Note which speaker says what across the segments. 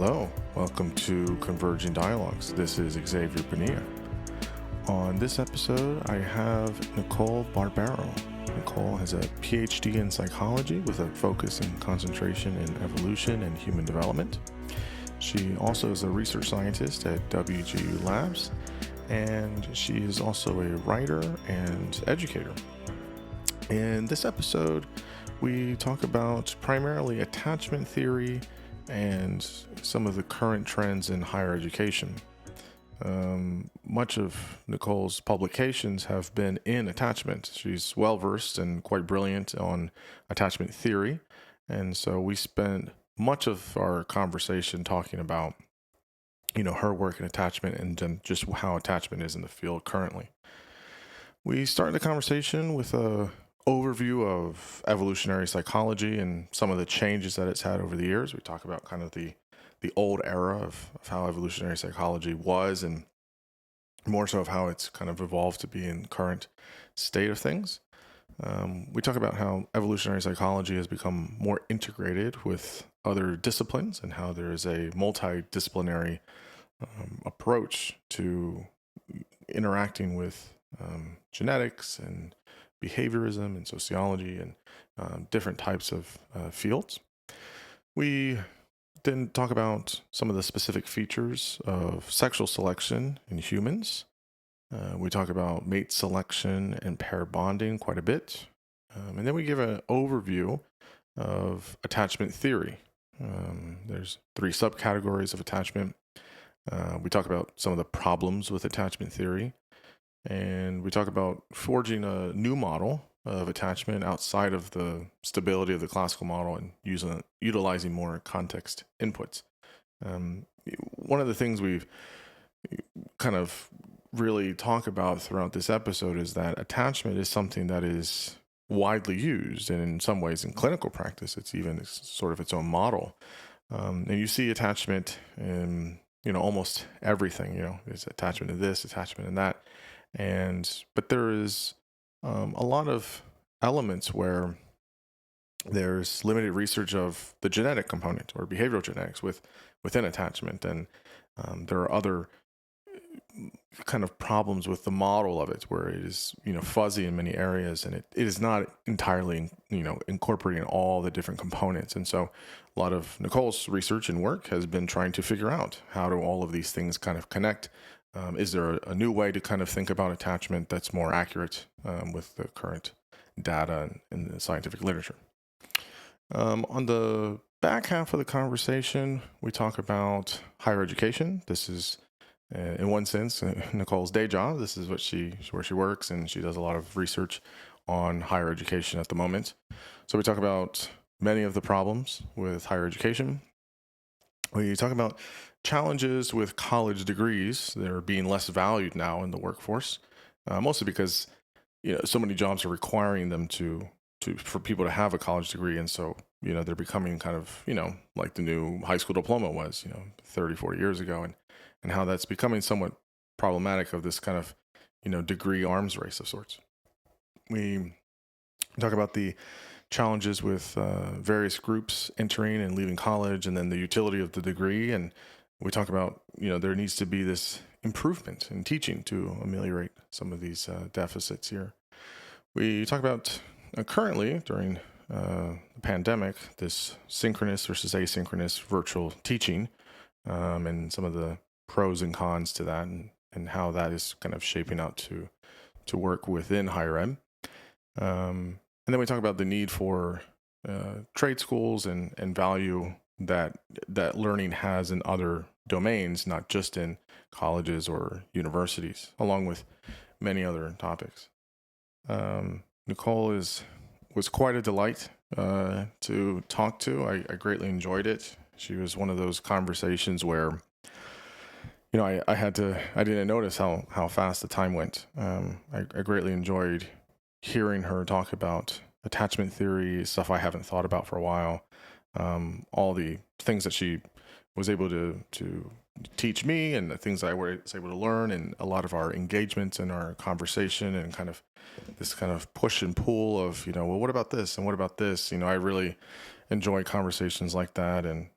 Speaker 1: Hello, welcome to Converging Dialogues. This is Xavier Bonilla. On this episode, I have Nicole Barbaro. Nicole has a PhD in psychology with a focus and concentration in evolution and human development. She also is a research scientist at WGU Labs, and she is also a writer and educator. In this episode, we talk about primarily attachment theory and some of the current trends in higher education. Much of Nicole's publications have been in attachment. She's well versed and quite brilliant on attachment theory, and so we spent much of our conversation talking about, her work in attachment and then just how attachment is in the field currently. We started the conversation with a overview of evolutionary psychology and some of the changes that it's had over the years. We talk about kind of the old era of how evolutionary psychology was, and more so of how it's kind of evolved to be in current state of things. We talk about how evolutionary psychology has become more integrated with other disciplines and how there is a multidisciplinary approach to interacting with genetics and behaviorism and sociology and different types of fields. We then talk about some of the specific features of sexual selection in humans. We talk about mate selection and pair bonding quite a bit. And then we give an overview of attachment theory. There's 3 subcategories of attachment. We talk about some of the problems with attachment theory. And we talk about forging a new model of attachment outside of the stability of the classical model and utilizing more context inputs. One of the things we've kind of really talk about throughout this episode is that attachment is something that is widely used, and in some ways in clinical practice, it's even sort of its own model. And you see attachment in, almost everything, it's attachment to this, attachment in that. But there is a lot of elements where there's limited research of the genetic component or behavioral genetics within attachment, and there are other kind of problems with the model of it where it is fuzzy in many areas, and it is not entirely incorporating all the different components. And so a lot of Nicole's research and work has been trying to figure out how do all of these things kind of connect. Is there a new way to kind of think about attachment that's more accurate with the current data in the scientific literature? On the back half of the conversation, we talk about higher education. This is, in one sense, Nicole's day job. This is where she works, and she does a lot of research on higher education at the moment. So we talk about many of the problems with higher education. We talk about challenges with college degrees. They're being less valued now in the workforce, mostly because so many jobs are requiring them for people to have a college degree, and so they're becoming kind of like the new high school diploma was 30, 40 years ago, and how that's becoming somewhat problematic of this kind of degree arms race of sorts. We talk about the challenges with various groups entering and leaving college, and then the utility of the degree. And we talk about, there needs to be this improvement in teaching to ameliorate some of these deficits here. We talk about currently during the pandemic, this synchronous versus asynchronous virtual teaching, and some of the pros and cons to that, and how that is kind of shaping out to work within higher ed. And then we talk about the need for trade schools and value that learning has in other domains, not just in colleges or universities, along with many other topics. Nicole was quite a delight to talk to. I greatly enjoyed it. She was one of those conversations where I didn't notice how fast the time went. I greatly enjoyed hearing her talk about attachment theory, stuff I haven't thought about for a while, all the things that she was able to teach me and the things I was able to learn, and a lot of our engagements in our conversation, and kind of this kind of push and pull of, well, what about this? And what about this? I really enjoy conversations like that. And,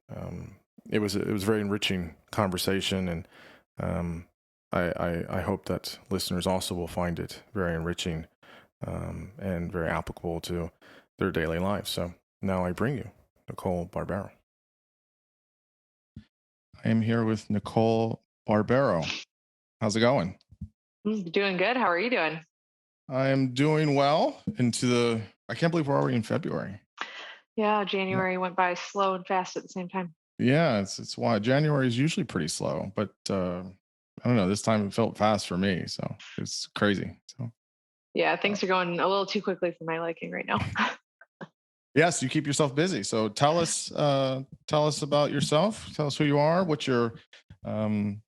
Speaker 1: it was a very enriching conversation, and I hope that listeners also will find it very enriching and very applicable to their daily lives. So now I bring you Nicole Barbaro. I am here with Nicole Barbaro. How's it going?
Speaker 2: Doing good. How are you doing?
Speaker 1: I am doing well I can't believe we're already in February.
Speaker 2: Yeah, January went by slow and fast at the same time.
Speaker 1: Yeah, it's why January is usually pretty slow, but I don't know, this time it felt fast for me, so it's crazy. So
Speaker 2: yeah, things are going a little too quickly for my liking right now.
Speaker 1: yes, you keep yourself busy. So tell us about yourself. Tell us who you are, what your um,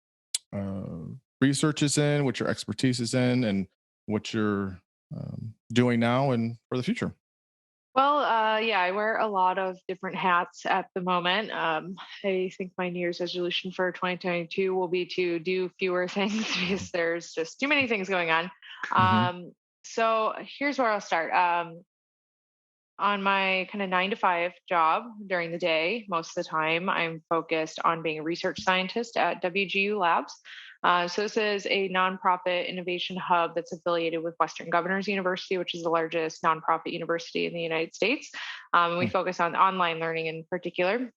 Speaker 1: research is in, what your expertise is in, and what you're doing now and for the future.
Speaker 2: Well, yeah, I wear a lot of different hats at the moment. I think my New Year's resolution for 2022 will be to do fewer things because there's just too many things going on.
Speaker 1: Mm-hmm.
Speaker 2: So here's where I'll start. On my kind of 9 to 5 job during the day, most of the time, I'm focused on being a research scientist at WGU Labs. So this is a nonprofit innovation hub that's affiliated with Western Governors University, which is the largest nonprofit university in the United States. We focus on online learning in particular.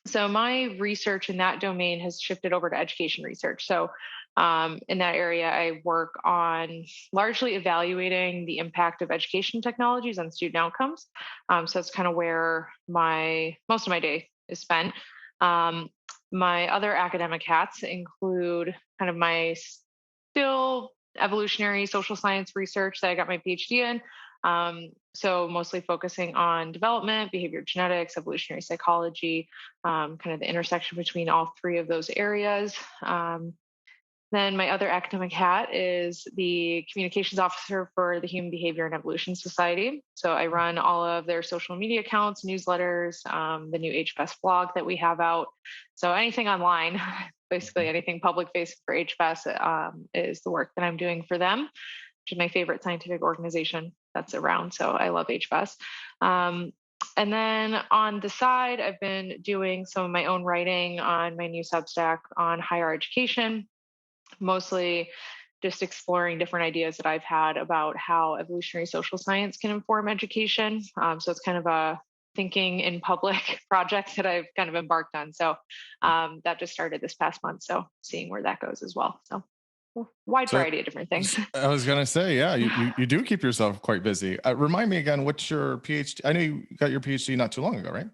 Speaker 2: So my research in that domain has shifted over to education research. So in that area, I work on largely evaluating the impact of education technologies on student outcomes. So that's kind of where most of my day is spent. Um, my other academic hats include kind of my still evolutionary social science research that I got my PhD in. So mostly focusing on development, behavior genetics, evolutionary psychology, kind of the intersection between all three of those areas. Then my other academic hat is the communications officer for the Human Behavior and Evolution Society. So I run all of their social media accounts, newsletters, the new HBS blog that we have out. So anything online, basically anything public facing for HBS is the work that I'm doing for them, which is my favorite scientific organization that's around. So I love HBS. And then on the side, I've been doing some of my own writing on my new Substack on higher education, mostly just exploring different ideas that I've had about how evolutionary social science can inform education. So it's kind of a thinking in public project that I've kind of embarked on. So that just started this past month. So seeing where that goes as well. So wide variety of different things.
Speaker 1: I was going to say, yeah, you do keep yourself quite busy. Remind me again, what's your PhD? I know you got your PhD not too long ago, right?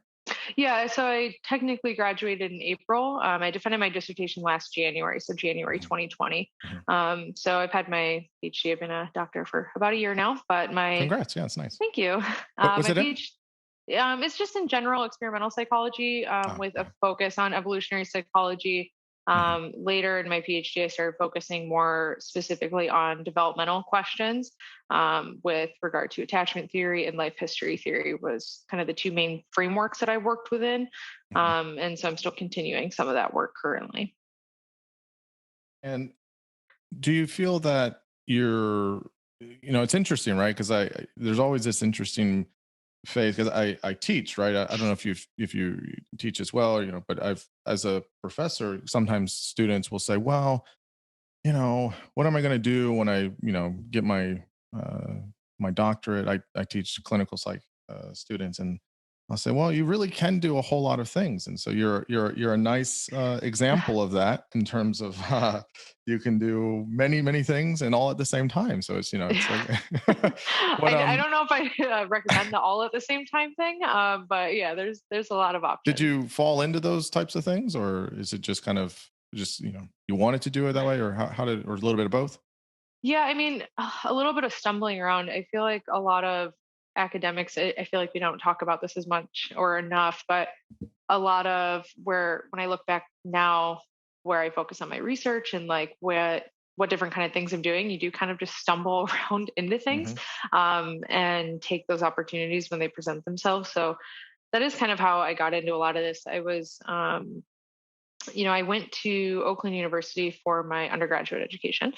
Speaker 2: Yeah, so I technically graduated in April. I defended my dissertation last January, so January 2020. So I've had my PhD. I've been a doctor for about a year now, but
Speaker 1: Congrats. Yeah, it's nice.
Speaker 2: Thank you.
Speaker 1: What was
Speaker 2: My
Speaker 1: it
Speaker 2: PhD, it's just in general experimental psychology with a focus on evolutionary psychology. Later in my PhD, I started focusing more specifically on developmental questions with regard to attachment theory and life history theory was kind of the two main frameworks that I worked within. And so I'm still continuing some of that work currently.
Speaker 1: And do you feel that it's interesting, right? Because there's always this interesting phase because I teach, right? I don't know if you teach as well, but as a professor, sometimes students will say, well, what am I going to do when I, get my doctorate? I teach clinical psych students, and I'll say, well, you really can do a whole lot of things, and so you're a nice example of that in terms of you can do many things and all at the same time. So it's it's like
Speaker 2: I don't know if I recommend the all at the same time thing, but yeah, there's a lot of options.
Speaker 1: Did you fall into those types of things, or is it just kind of just you wanted to do it that way, or how did, or a little bit of both?
Speaker 2: Yeah, I mean, a little bit of stumbling around. I feel like a lot of academics, I feel like we don't talk about this as much or enough, but a lot of when I look back now, where I focus on my research and like what different kind of things I'm doing, you do kind of just stumble around into things and take those opportunities when they present themselves. So that is kind of how I got into a lot of this. I was, I went to Oakland University for my undergraduate education.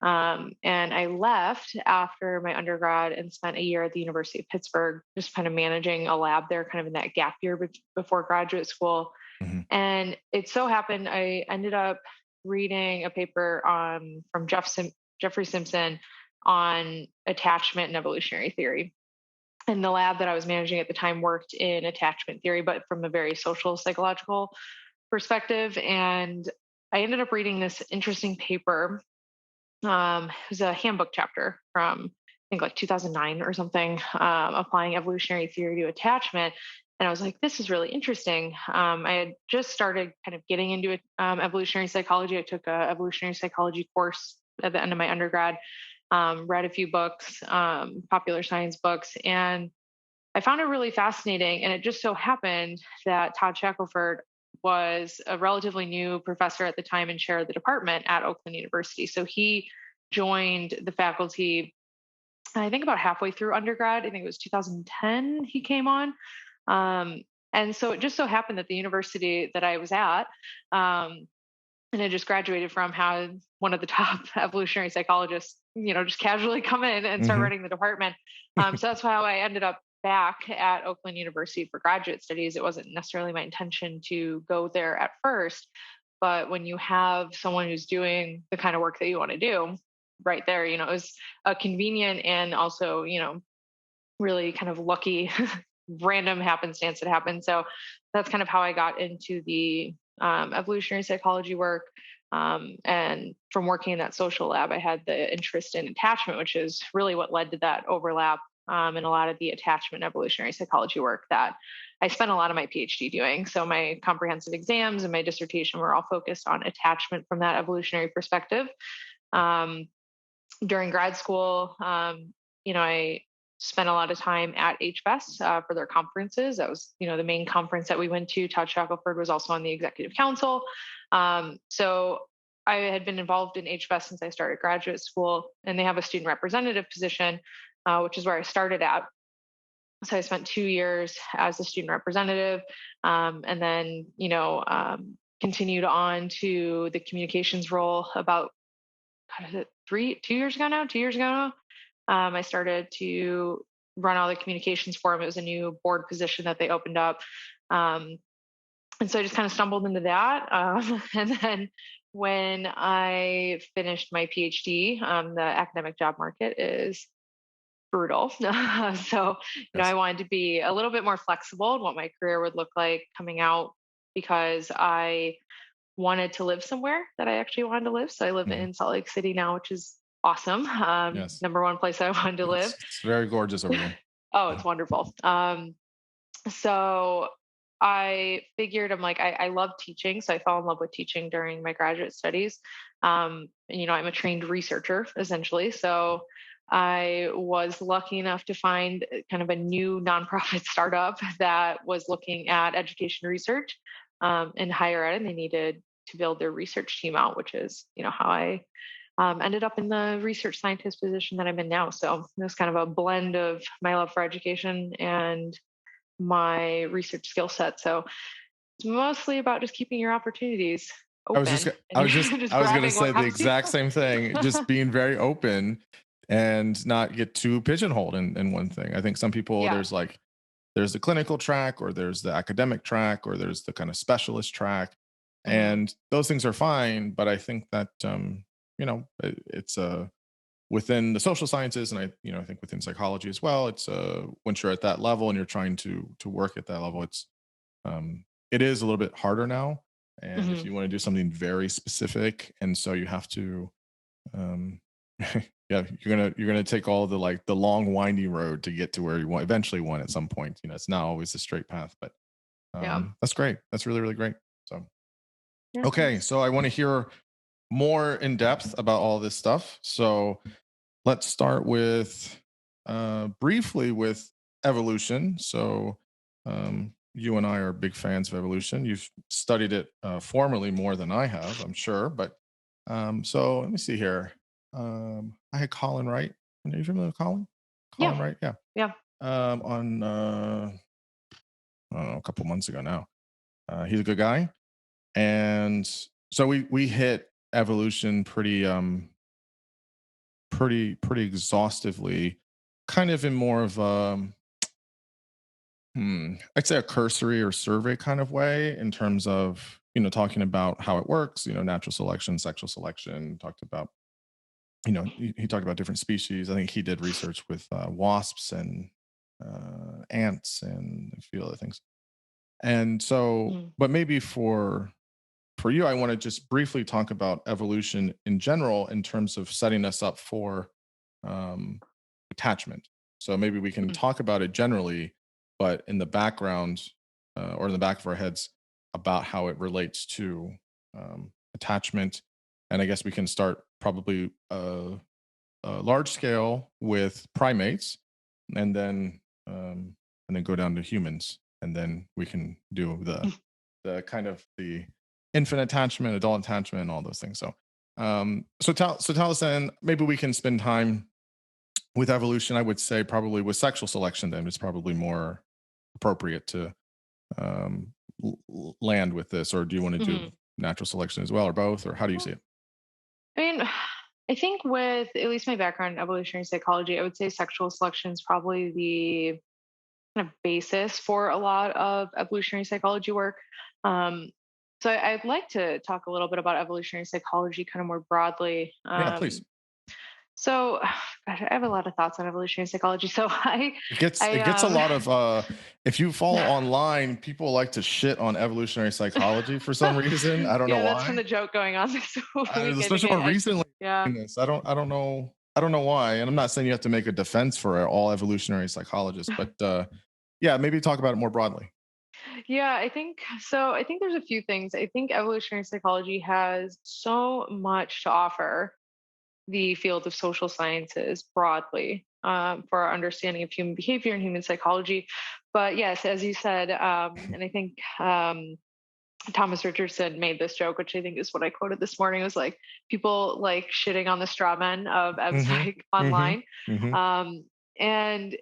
Speaker 2: And I left after my undergrad and spent a year at the University of Pittsburgh, just kind of managing a lab there, kind of in that gap year before graduate school.
Speaker 1: Hmm.
Speaker 2: And it so happened I ended up reading a paper from Jeffrey Simpson on attachment and evolutionary theory. And the lab that I was managing at the time worked in attachment theory, but from a very social psychological perspective. And I ended up reading this interesting paper. It was a handbook chapter from, I think, like 2009 or something, applying evolutionary theory to attachment. And I was like, this is really interesting. I had just started kind of getting into it, evolutionary psychology. I took a evolutionary psychology course at the end of my undergrad, read a few books, popular science books, and I found it really fascinating. And it just so happened that Todd Shackelford was a relatively new professor at the time and chair of the department at Oakland University. So he joined the faculty, I think, about halfway through undergrad. I think it was 2010 he came on. Um, and so it just so happened that the university that I was at, and I just graduated from, had one of the top evolutionary psychologists, just casually come in and start
Speaker 1: Hmm.
Speaker 2: running the department. So that's how I ended up back at Oakland University for graduate studies. It wasn't necessarily my intention to go there at first, but when you have someone who's doing the kind of work that you want to do right there, it was a convenient and also, really kind of lucky random happenstance that happened. So that's kind of how I got into the evolutionary psychology work. And from working in that social lab, I had the interest in attachment, which is really what led to that overlap in a lot of the attachment evolutionary psychology work that I spent a lot of my PhD doing. So my comprehensive exams and my dissertation were all focused on attachment from that evolutionary perspective. Um, During grad school, I spent a lot of time at HBES for their conferences. That was, the main conference that we went to. Todd Shackelford was also on the executive council. So I had been involved in HBES since I started graduate school, and they have a student representative position, which is where I started at. So I spent 2 years as a student representative, and then, continued on to the communications role about, God, is it 2 years ago now? 2 years ago now, I started to run all the communications for them. It was a new board position that they opened up. Um, and so I just kind of stumbled into that. And then when I finished my PhD, the academic job market is brutal. So, I
Speaker 1: Yes.
Speaker 2: wanted to be a little bit more flexible in what my career would look like coming out, because I wanted to live somewhere that I actually wanted to live. So I live
Speaker 1: Hmm.
Speaker 2: in Salt Lake City now, which is awesome.
Speaker 1: Yes.
Speaker 2: Number one place I wanted to live.
Speaker 1: It's very gorgeous over there.
Speaker 2: Oh,
Speaker 1: Yeah.
Speaker 2: it's wonderful. So I figured, I'm like, I love teaching. So I fell in love with teaching during my graduate studies. I'm a trained researcher essentially. So I was lucky enough to find kind of a new nonprofit startup that was looking at education research in higher ed, and they needed to build their research team out, which is, how I ended up in the research scientist position that I'm in now. So it was kind of a blend of my love for education and my research skill set. So it's mostly about just keeping your opportunities open, and
Speaker 1: I
Speaker 2: you're
Speaker 1: was just,
Speaker 2: just
Speaker 1: I was going to
Speaker 2: grabbing what
Speaker 1: say the
Speaker 2: comes to you.
Speaker 1: exact same thing. Just being very open and not get too pigeonholed in one thing. I think some people,
Speaker 2: Yeah.
Speaker 1: there's the clinical track, or there's the academic track, or there's the kind of specialist track,
Speaker 2: Hmm.
Speaker 1: and those things are fine. But I think that it's within the social sciences, and I think within psychology as well. It's once you're at that level and you're trying to work at that level, it is a little bit harder now. And if
Speaker 2: Hmm.
Speaker 1: you want to do something very specific, and so you have to, um, yeah, you're gonna take all the, like, the long windy road to get to where you want, eventually want, at some point. It's not always a straight path, but
Speaker 2: Yeah.
Speaker 1: that's great. That's really, really great. So
Speaker 2: Yeah.
Speaker 1: okay,
Speaker 2: Thanks.
Speaker 1: so I want to hear more in depth about all this stuff. So let's start with briefly with evolution. So you and I are big fans of evolution. You've studied it formally more than I have, I'm sure. But so let me see here. I had Colin Wright. Are you familiar with Colin?
Speaker 2: Yeah.
Speaker 1: Colin Wright, yeah.
Speaker 2: Yeah.
Speaker 1: On I don't know, a couple months ago now. He's a good guy, and so we hit evolution pretty exhaustively, kind of in more of I'd say a cursory or survey kind of way in terms of, talking about how it works, natural selection, sexual selection, talked about, he talked about different species. I think he did research with wasps and ants and a few other things. And so,
Speaker 2: Mhm.
Speaker 1: but maybe for you, I want to just briefly talk about evolution in general in terms of setting us up for um, attachment. So maybe we can
Speaker 2: Mhm.
Speaker 1: talk about it generally, but in the background or in the back of our heads about how it relates to attachment. And I guess we can start probably large scale with primates, and then go down to humans, and then we can do the kind of the infant attachment, adult attachment, and all those things. So, tell us then. Maybe we can spend time with evolution. I would say probably with sexual selection. Then it's probably more appropriate to um, land with this. Or do you want to do
Speaker 2: Mhm.
Speaker 1: natural selection as well, or both, or how do you see it?
Speaker 2: I mean, I think with at least my background in evolutionary psychology, I would say sexual selection is probably the kind of basis for a lot of evolutionary psychology work. Um, I'd like to talk a little bit about evolutionary psychology kind of more broadly.
Speaker 1: Yeah, please.
Speaker 2: So, gosh, I have a lot of thoughts on evolutionary psychology.
Speaker 1: It gets a lot of if you follow online, people like to shit on evolutionary psychology for some reason. I don't know
Speaker 2: yeah, that's been
Speaker 1: why.
Speaker 2: the joke going on this week. I think
Speaker 1: Especially more
Speaker 2: I
Speaker 1: recently
Speaker 2: yeah.
Speaker 1: in this. I don't know why. And I'm not saying you have to make a defense for all evolutionary psychologists, but yeah, maybe talk about it more broadly.
Speaker 2: Yeah, I think so. I think there's a few things. I think evolutionary psychology has so much to offer the field of social sciences broadly for our understanding of human behavior and human psychology. But yes, as you said, and I think Thomas Richardson made this joke, which I think is what I quoted this morning. It was like people like shitting on the straw men of
Speaker 1: Mm-hmm.
Speaker 2: psych
Speaker 1: Mm-hmm.
Speaker 2: online.
Speaker 1: Mm-hmm.
Speaker 2: Um, and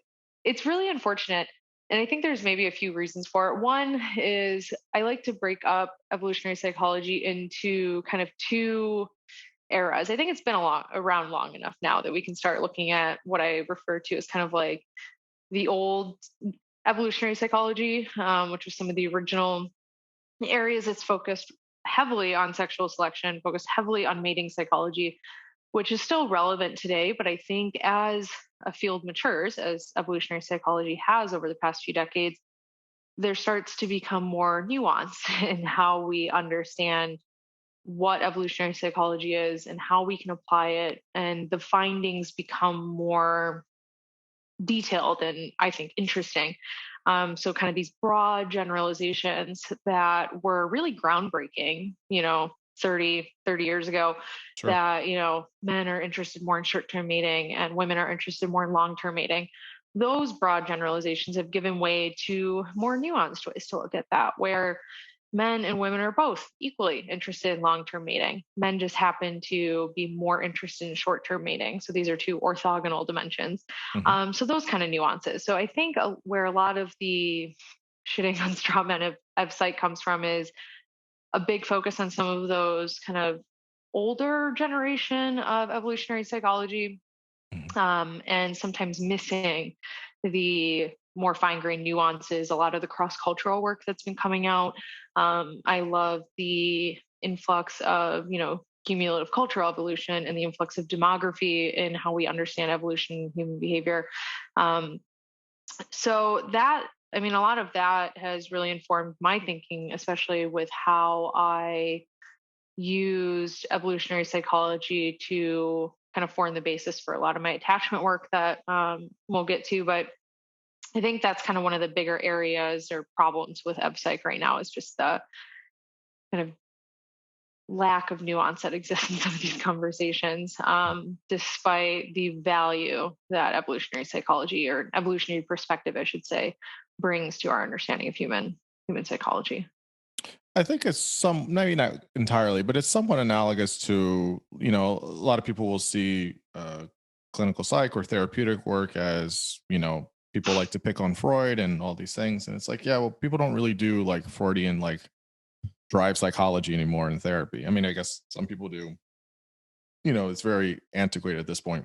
Speaker 2: it's really unfortunate. And I think there's maybe a few reasons for it. One is I like to break up evolutionary psychology into kind of two eras. I think it's been around long enough now that we can start looking at what I refer to as kind of like the old evolutionary psychology, which was some of the original areas. It's focused heavily on sexual selection, focused heavily on mating psychology, which is still relevant today. But I think as a field matures, as evolutionary psychology has over the past few decades, there starts to become more nuance in how we understand what evolutionary psychology is and how we can apply it. And the findings become more detailed and I think interesting. Kind of these broad generalizations that were really groundbreaking, 30 years ago,
Speaker 1: Sure.
Speaker 2: that, men are interested more in short term mating and women are interested more in long term mating. Those broad generalizations have given way to more nuanced ways to look at that, where men and women are both equally interested in long term mating. Men just happen to be more interested in short term mating. So these are two orthogonal dimensions.
Speaker 1: Mm-hmm.
Speaker 2: So those kind of nuances. So I think where a lot of the shitting on straw men of psych comes from is a big focus on some of those kind of older generation of evolutionary psychology,
Speaker 1: Mm-hmm.
Speaker 2: and sometimes missing the more fine grained nuances, a lot of the cross cultural work that's been coming out. I love the influx of, cumulative cultural evolution and the influx of demography in how we understand evolution and human behavior. Um, I mean, a lot of that has really informed my thinking, especially with how I used evolutionary psychology to kind of form the basis for a lot of my attachment work that we'll get to. But I think that's kind of one of the bigger areas or problems with EbPsych right now is just the kind of lack of nuance that exists in some of these conversations, despite the value that evolutionary psychology or evolutionary perspective, I should say, brings to our understanding of human psychology.
Speaker 1: I think it's maybe not entirely, but it's somewhat analogous to, a lot of people will see clinical psych or therapeutic work as, people like to pick on Freud and all these things. And it's like, yeah, well, people don't really do like Freudian, like drive psychology anymore in therapy. I mean, I guess some people do, it's very antiquated at this point.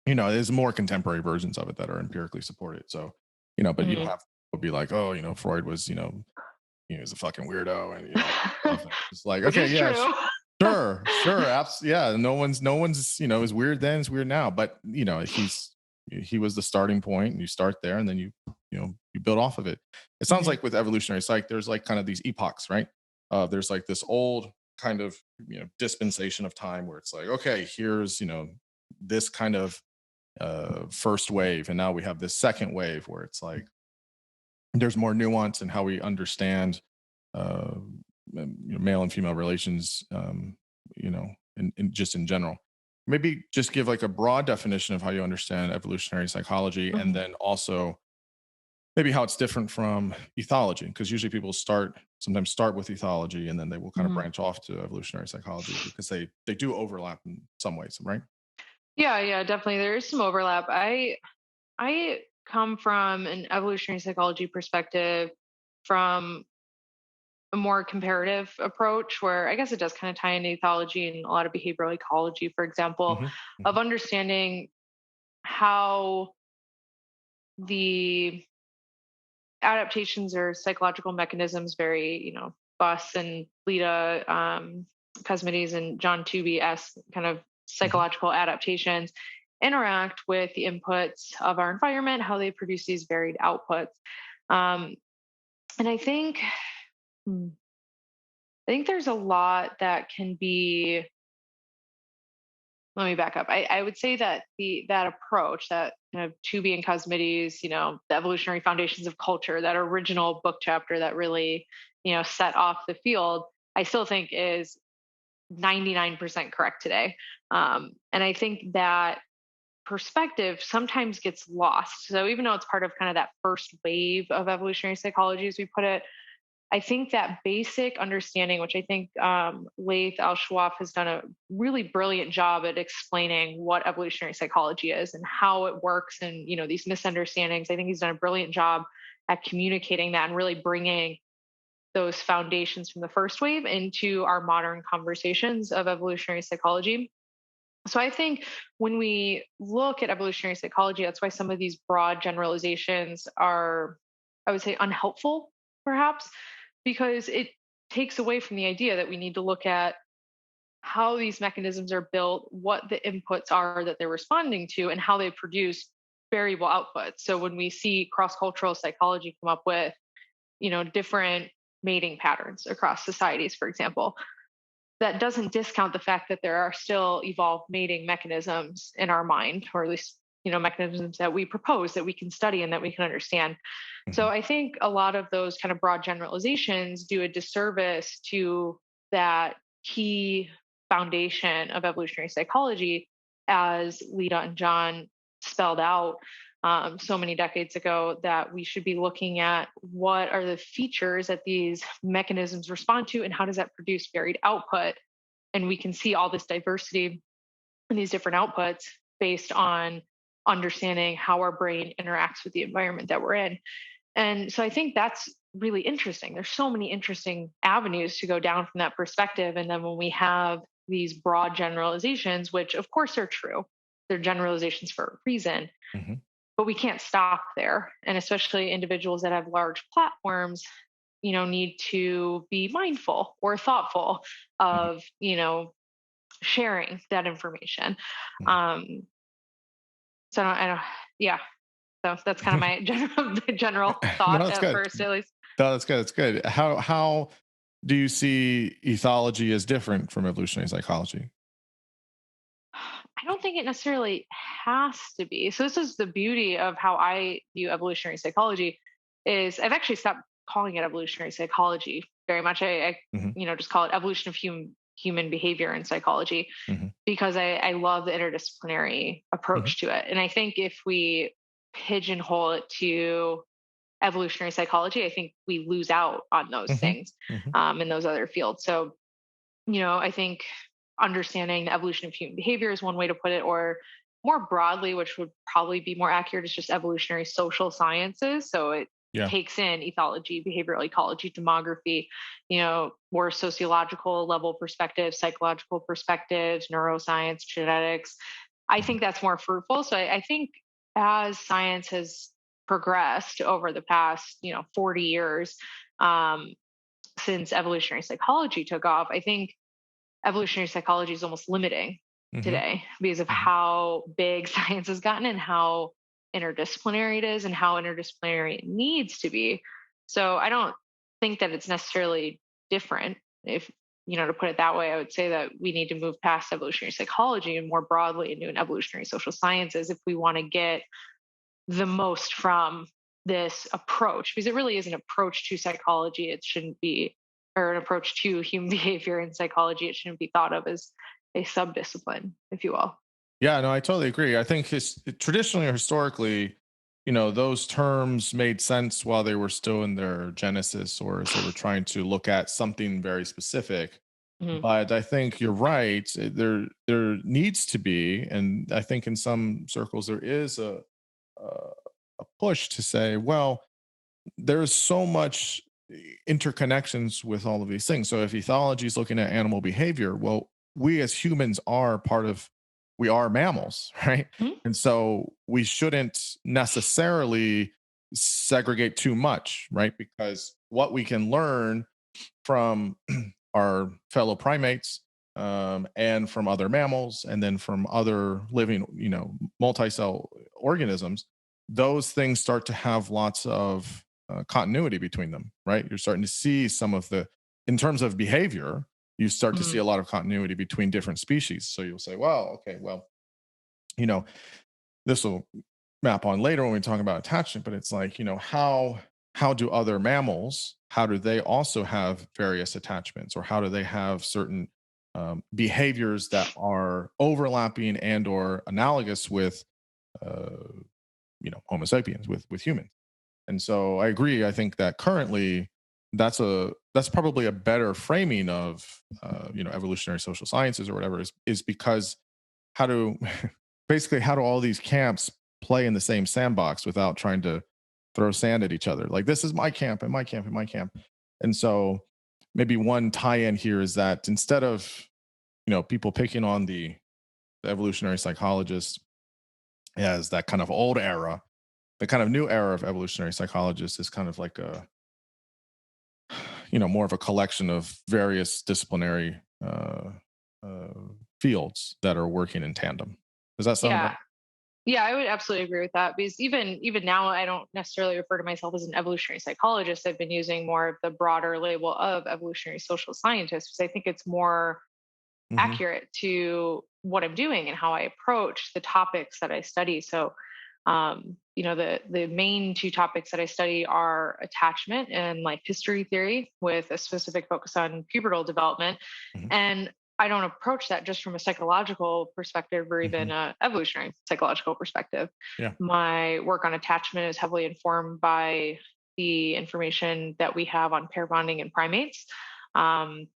Speaker 1: There's more contemporary versions of it that are empirically supported. So, but you don't
Speaker 2: Mhm.
Speaker 1: have would be like, oh, Freud was, he was a fucking weirdo, and stuff. And it's like,
Speaker 2: Which
Speaker 1: okay,
Speaker 2: is
Speaker 1: yeah,
Speaker 2: true.
Speaker 1: sure, yeah. No one's, is weird then, is weird now, but he was the starting point, and you start there, and then you build off of it. It sounds
Speaker 2: Mhm.
Speaker 1: like with evolutionary psych, there's like kind of these epochs, right? There's like this old kind of dispensation of time where it's like, okay, here's this kind of first wave, and now we have this second wave where it's like there's more nuance in how we understand uh, male and female relations, just in general. Maybe just give like a broad definition of how you understand evolutionary psychology, and
Speaker 2: Mhm.
Speaker 1: then also maybe how it's different from ethology, because usually people sometimes start with ethology, and then they will kind of
Speaker 2: Mhm.
Speaker 1: branch off to evolutionary psychology because they do overlap in some ways, right?
Speaker 2: Yeah, yeah, definitely. There is some overlap. I come from an evolutionary psychology perspective from a more comparative approach where I guess it does kind of tie into ethology and a lot of behavioral ecology, for example,
Speaker 1: Hmm.
Speaker 2: of
Speaker 1: Hmm.
Speaker 2: understanding how the adaptations or psychological mechanisms very, Buss and Lita, Cosmides and John Tooby as kind of
Speaker 1: Hmm.
Speaker 2: psychological adaptations interact with the inputs of our environment, how they produce these varied outputs. Um, and hmm, I think there's a lot that can be. Let me back up. I would say that that approach, that kind of Tooby and Cosmides, the evolutionary foundations of culture, that original book chapter that really, set off the field, I still think is 99% correct today. And I think that perspective sometimes gets lost. So even though it's part of kind of that first wave of evolutionary psychology, as we put it, I think that basic understanding, which I think Laith Al-Shawaf has done a really brilliant job at explaining what evolutionary psychology is and how it works, and these misunderstandings. I think he's done a brilliant job at communicating that and really bringing those foundations from the first wave into our modern conversations of evolutionary psychology. So I think when we look at evolutionary psychology, that's why some of these broad generalizations are, I would say, unhelpful, perhaps, because it takes away from the idea that we need to look at how these mechanisms are built, what the inputs are that they're responding to, and how they produce variable outputs. So when we see cross-cultural psychology come up with, different mating patterns across societies, for example, that doesn't discount the fact that there are still evolved mating mechanisms in our mind, or at least mechanisms that we propose that we can study and that we can understand. So
Speaker 1: Hmm.
Speaker 2: I think a lot of those kind of broad generalizations do a disservice to that key foundation of evolutionary psychology, as Lita and John spelled out so many decades ago, that we should be looking at what are the features that these mechanisms respond to and how does that produce varied output. And we can see all this diversity in these different outputs based on understanding how our brain interacts with the environment that we're in. And so I think that's really interesting. There's so many interesting avenues to go down from that perspective. And then when we have these broad generalizations, which of course are true, they're generalizations for a reason,
Speaker 1: Hmm.
Speaker 2: but we can't stop there. And especially individuals that have large platforms, need to be mindful or thoughtful
Speaker 1: Hmm.
Speaker 2: of, sharing that information. Um, so I don't, yeah. So that's kind of my general
Speaker 1: No,
Speaker 2: thought
Speaker 1: that's
Speaker 2: at
Speaker 1: good.
Speaker 2: first, at least.
Speaker 1: No, that's good. That's good. How do you see ethology as different from evolutionary psychology?
Speaker 2: I don't think it necessarily has to be. So this is the beauty of how I view evolutionary psychology. Is I've actually stopped calling it evolutionary psychology very much. I
Speaker 1: Hmm.
Speaker 2: just call it evolution of human behavior and psychology,
Speaker 1: Hmm.
Speaker 2: because I love the interdisciplinary
Speaker 1: Hmm.
Speaker 2: approach to it. And I think if we pigeonhole it to evolutionary psychology, I think we lose out on those
Speaker 1: Hmm.
Speaker 2: things
Speaker 1: Hmm.
Speaker 2: in those other fields. So I think understanding the evolution of human behavior is one way to put it, or more broadly, which would probably be more accurate, is just evolutionary social sciences. So it
Speaker 1: Yeah.
Speaker 2: takes in ethology, behavioral ecology, demography, more sociological level perspectives, psychological perspectives, neuroscience, genetics. I
Speaker 1: Mhm.
Speaker 2: think that's more fruitful. So I think as science has progressed over the past 40 years, um, since evolutionary psychology took off. I think evolutionary psychology is almost limiting
Speaker 1: Hmm.
Speaker 2: today because of
Speaker 1: Hmm.
Speaker 2: how big science has gotten and how interdisciplinary it is and how interdisciplinary it needs to be. So I don't think that it's necessarily different. If, to put it that way, I would say that we need to move past evolutionary psychology and more broadly into an evolutionary social sciences if we want to get the most from this approach, because it really is an approach to psychology. It shouldn't be, or an approach to human behavior and psychology. It shouldn't be thought of as a subdiscipline, if you will.
Speaker 1: Yeah, no, I totally agree. I think traditionally or historically, those terms made sense while they were still in their genesis or as they were trying to look at something very specific.
Speaker 2: Mhm.
Speaker 1: But I think you're right. There needs to be, and I think in some circles there is a, a push to say, well, there's so much interconnections with all of these things. So if ethology is looking at animal behavior, well, we as humans are we are mammals, right?
Speaker 2: Mhm.
Speaker 1: And so we shouldn't necessarily segregate too much, right? Because what we can learn from our fellow primates, and from other mammals, and then from other living, multi-cell organisms, those things start to have lots of continuity between them, right? You're starting to see some of in terms of behavior, you start to see
Speaker 2: Mhm.
Speaker 1: a lot of continuity between different species. So you'll say, well, okay, well, you know, this will map on later when we talk about attachment, but it's like, how do other mammals, how do they also have various attachments, or how do they have certain behaviors that are overlapping and or analogous with uh, Homo sapiens, with humans. And so I agree. I think that currently that's probably a better framing of evolutionary social sciences or whatever, is because how do basically how do all these camps play in the same sandbox without trying to throw sand at each other? Like, this is my camp and my camp and my camp. And so maybe one tie-in here is that instead of people picking on the evolutionary psychologists as that kind of old era, the kind of new era of evolutionary psychologists is kind of like a more of a collection of various disciplinary uh, fields that are working in tandem. Does that sound
Speaker 2: Yeah.
Speaker 1: right?
Speaker 2: Yeah, I would absolutely agree with that, because even now I don't necessarily refer to myself as an evolutionary psychologist. I've been using more of the broader label of evolutionary social scientist because I think it's more
Speaker 1: Hmm.
Speaker 2: accurate to what I'm doing and how I approach the topics that I study. So, the main two topics that I study are attachment and life history theory, with a specific focus on pubertal development.
Speaker 1: Hmm.
Speaker 2: And I don't approach that just from a psychological perspective or even
Speaker 1: Hmm.
Speaker 2: a evolutionary psychological perspective.
Speaker 1: Yeah.
Speaker 2: My work on attachment is heavily informed by the information that we have on pair bonding in primates. Um,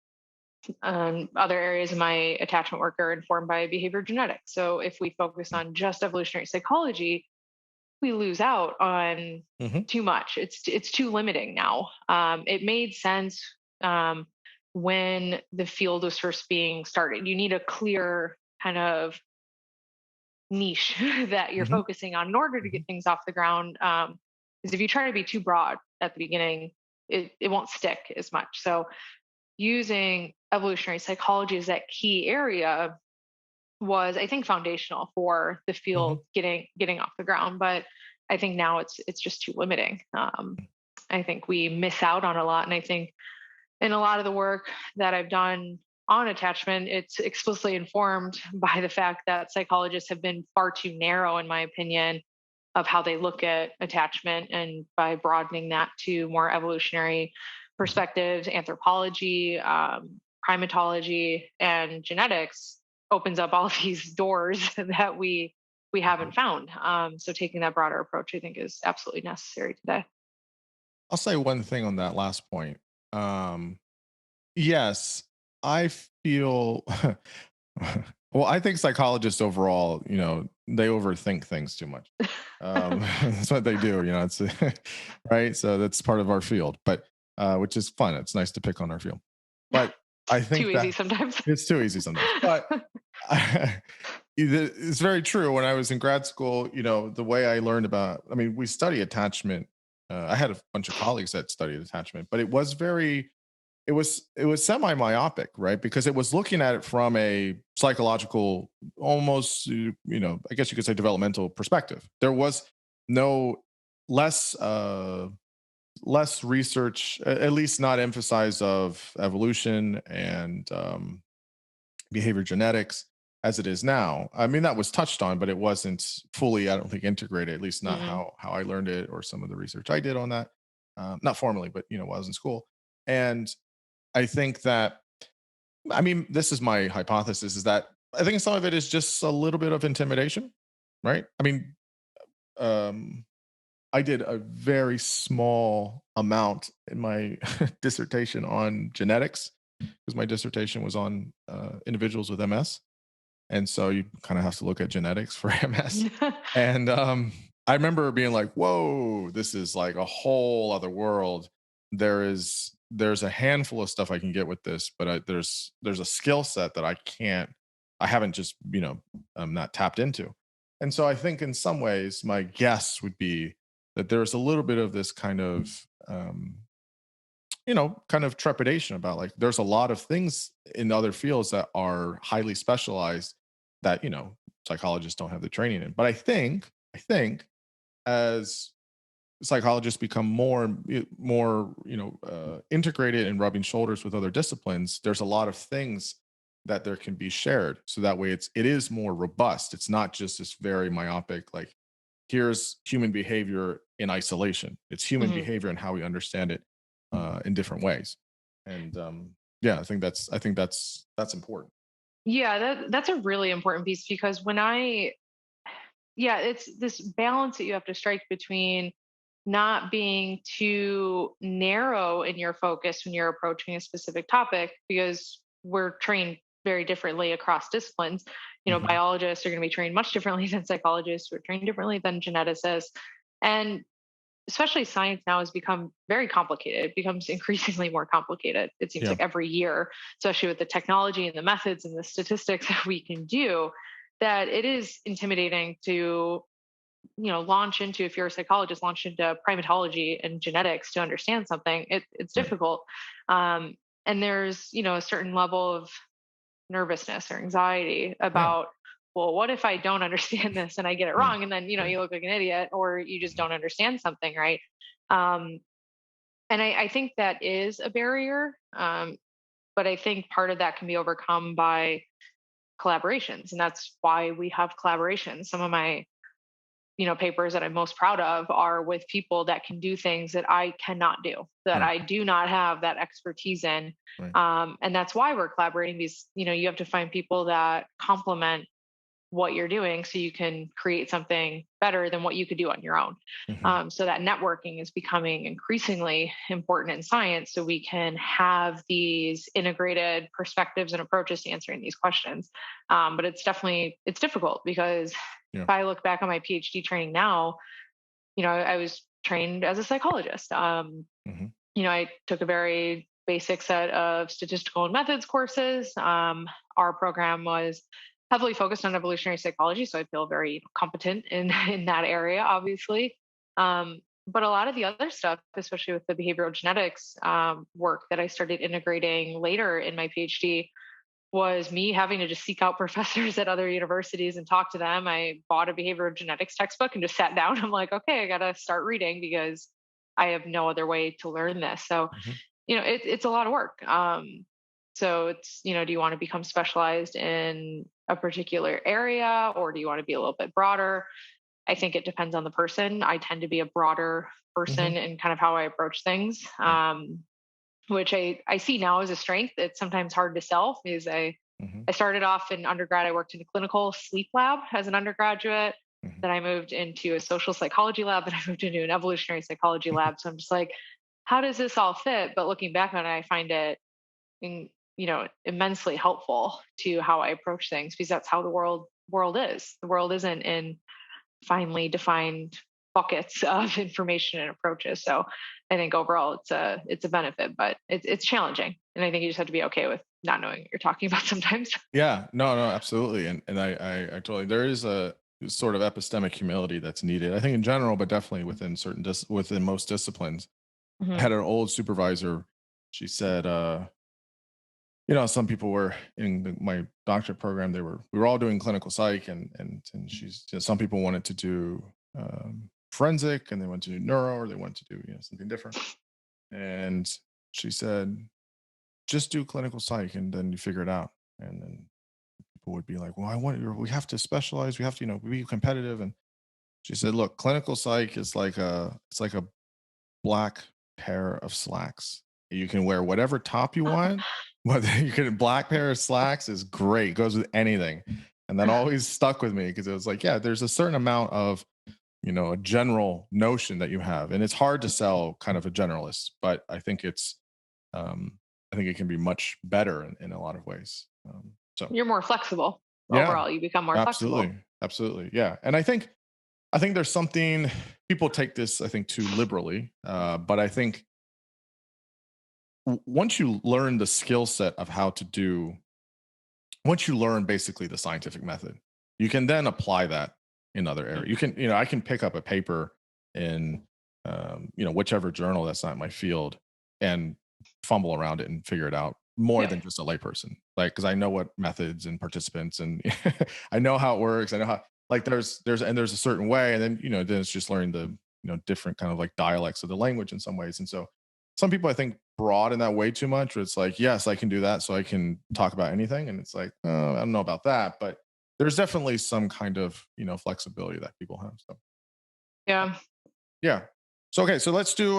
Speaker 2: Other areas of my attachment work are informed by behavior genetics. So if we focus on just evolutionary psychology, we lose out on
Speaker 1: Hmm.
Speaker 2: too much. It's too limiting now. It made sense um, when the field was first being started. You need a clear kind of niche that you're
Speaker 1: Hmm.
Speaker 2: focusing on in order to
Speaker 1: Hmm.
Speaker 2: get things off the ground. Because if you try to be too broad at the beginning, it won't stick as much. So using evolutionary psychology as that key area was, I think, foundational for the
Speaker 1: Hmm.
Speaker 2: field getting off the ground. But I think now it's just too limiting. I think we miss out on a lot, and I think in a lot of the work that I've done on attachment, it's explicitly informed by the fact that psychologists have been far too narrow, in my opinion, of how they look at attachment. And by broadening that to more evolutionary perspectives, anthropology, primatology, and genetics opens up all of these doors that we haven't found. So taking that broader approach, I think, is absolutely necessary today.
Speaker 1: I'll say one thing on that last point. Um, yes, I feel. Well, I think psychologists overall, they overthink things too much. That's what they do. It's right. So that's part of our field, but which is fun. It's nice to pick on our field, but I
Speaker 2: Too
Speaker 1: think
Speaker 2: easy
Speaker 1: that
Speaker 2: sometimes.
Speaker 1: it's too easy sometimes. But It's very true. When I was in grad school, the way I learned about, I mean, we study attachment. I had a bunch of colleagues that studied attachment, but it was semi myopic, right? Because it was looking at it from a psychological, almost, I guess you could say developmental perspective. There was no less less research, at least not emphasized, of evolution and behavior genetics as it is now. I mean, that was touched on, but it wasn't fully, I don't think, integrated. At least not
Speaker 2: Mm-mm.
Speaker 1: how I learned it, or some of the research I did on that. Not formally, but while I was in school. And I think that, I mean, this is my hypothesis, is that I think some of it is just a little bit of intimidation, right? I mean, um, I did a very small amount in my dissertation on genetics, because my dissertation was on individuals with MS. And so you kind of have to look at genetics for MS. And I remember being like, whoa, this is like a whole other world. There's a handful of stuff I can get with this, but there's a skill set that I haven't just, I'm not tapped into. And so I think in some ways, my guess would be that there's a little bit of this kind of, kind of trepidation about, like, there's a lot of things in other fields that are highly specialized that, psychologists don't have the training in. But I think as psychologists become more integrated and rubbing shoulders with other disciplines, there's a lot of things that there can be shared, so that way it is more robust. It's not just this very myopic, like, here's human behavior in isolation. It's human
Speaker 2: Mhm.
Speaker 1: behavior and how we understand it in different ways. And yeah, I think that's important.
Speaker 2: Yeah, that's a really important piece because it's this balance that you have to strike between not being too narrow in your focus when you're approaching a specific topic, because we're trained very differently across disciplines.
Speaker 1: Hmm.
Speaker 2: Biologists are going to be trained much differently than psychologists, we're trained differently than geneticists. And especially science now has become very complicated. It becomes increasingly more complicated, it seems
Speaker 1: Yeah.
Speaker 2: like, every year, especially with the technology and the methods and the statistics that we can do, that it is intimidating to launch into, if you're a psychologist, launch into primatology and genetics to understand something. It's
Speaker 1: Right.
Speaker 2: difficult. And there's a certain level of nervousness or anxiety
Speaker 1: Yeah.
Speaker 2: about, well, what if I don't understand this and I get it
Speaker 1: Right.
Speaker 2: wrong, and then
Speaker 1: Right.
Speaker 2: you look like an idiot, or you just
Speaker 1: Mhm.
Speaker 2: don't understand something, right? um, and I think that is a barrier, but I think part of that can be overcome by collaborations, and that's why we have collaborations. Some of my papers that I'm most proud of are with people that can do things that I cannot do, that
Speaker 1: Right.
Speaker 2: I do not have that expertise in.
Speaker 1: Right.
Speaker 2: And that's why we're collaborating. These, you have to find people that complement what you're doing so you can create something better than what you could do on your own.
Speaker 1: Hmm.
Speaker 2: So that networking is becoming increasingly important in science, so we can have these integrated perspectives and approaches to answering these questions. But it's difficult because
Speaker 1: Yeah.
Speaker 2: if I look back on my PhD training now, I was trained as a psychologist.
Speaker 1: Hmm.
Speaker 2: I took a very basic set of statistical and methods courses. Our program was heavily focused on evolutionary psychology, so I feel very competent in in that area, obviously. But a lot of the other stuff, especially with the behavioral genetics work that I started integrating later in my PhD, was me having to just seek out professors at other universities and talk to them. I bought a behavioral genetics textbook and just sat down. I'm like, okay, I got to start reading because I have no other way to learn this. So,
Speaker 1: Hmm.
Speaker 2: it's a lot of work. So it's, do you want to become specialized in a particular area, or do you want to be a little bit broader? I think it depends on the person. I tend to be a broader
Speaker 1: Hmm.
Speaker 2: person in kind of how I approach things. Which I see now as a strength. It's sometimes hard to sell because
Speaker 1: Hmm.
Speaker 2: I started off in undergrad. I worked in a clinical sleep lab as an undergraduate.
Speaker 1: Hmm.
Speaker 2: Then I moved into a social psychology lab. Then I moved into an evolutionary psychology lab. So I'm just like, how does this all fit? But looking back on it, I find it, immensely helpful to how I approach things, because that's how the world is. The world isn't in finely defined buckets of information and approaches. So I think overall it's a benefit, but it's challenging, and I think you just have to be okay not knowing what you're talking about sometimes.
Speaker 1: Yeah, no, no, absolutely. And I totally, there is a sort of epistemic humility that's needed, I think in general, but definitely within within most disciplines. I
Speaker 2: Hmm.
Speaker 1: had an old supervisor. She said, some people were in my doctorate program. We were all doing clinical psych, and some people wanted to do forensic, and they wanted to do neuro, or they wanted to do something different. And she said, just do clinical psych, and then you figure it out. And then people would be like, well, we have to specialize, we have to be competitive. And she said, look, clinical psych is it's like a black pair of slacks. You can wear whatever top you want, but you can black pair of slacks is great. Goes with anything. And that always stuck with me because it was like, yeah, there's a certain amount of, a general notion that you have. And it's hard to sell kind of a generalist, but I think it can be much better in a lot of ways. So
Speaker 2: You're more flexible
Speaker 1: yeah,
Speaker 2: overall. You become more flexible.
Speaker 1: absolutely. Absolutely. Yeah. And I think there's something, people take this, I think, too liberally. But I think once you learn the skill set of how to do, once you learn basically the scientific method, you can then apply that in other areas. I can pick up a paper in, whichever journal that's not my field, and fumble around it and figure it out more
Speaker 2: Yep.
Speaker 1: than just a layperson. Like, because I know what methods and participants, and I know how it works. I know how, like, there's a certain way, and then then it's just learning the different kind of like dialects of the language in some ways. And so some people, I think, broaden that way too much, where it's like, yes, I can do that, so I can talk about anything. And it's like, I don't know about that, but there's definitely some kind of flexibility that people have. So
Speaker 2: Yeah.
Speaker 1: yeah. So okay, so let's do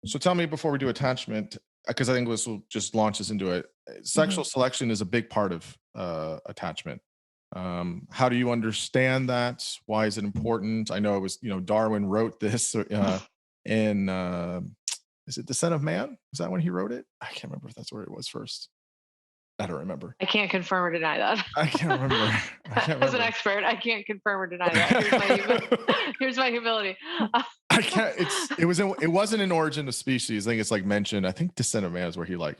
Speaker 1: so tell me, before we do attachment, because I think this will just launch us into it.
Speaker 2: Hmm.
Speaker 1: Sexual selection is a big part of attachment. How do you understand that? Why is it important? I know it was, Darwin wrote this in is it Descent of Man? Is that when he wrote it? I can't remember if that's where it was first. I don't remember.
Speaker 2: I can't confirm or deny that.
Speaker 1: I can't remember. I can't
Speaker 2: As an
Speaker 1: remember.
Speaker 2: expert, I can't confirm or deny that. Here's my humility.
Speaker 1: I can't. It wasn't an Origin of Species. I think it's like mentioned. I think Descent of Man is where he like.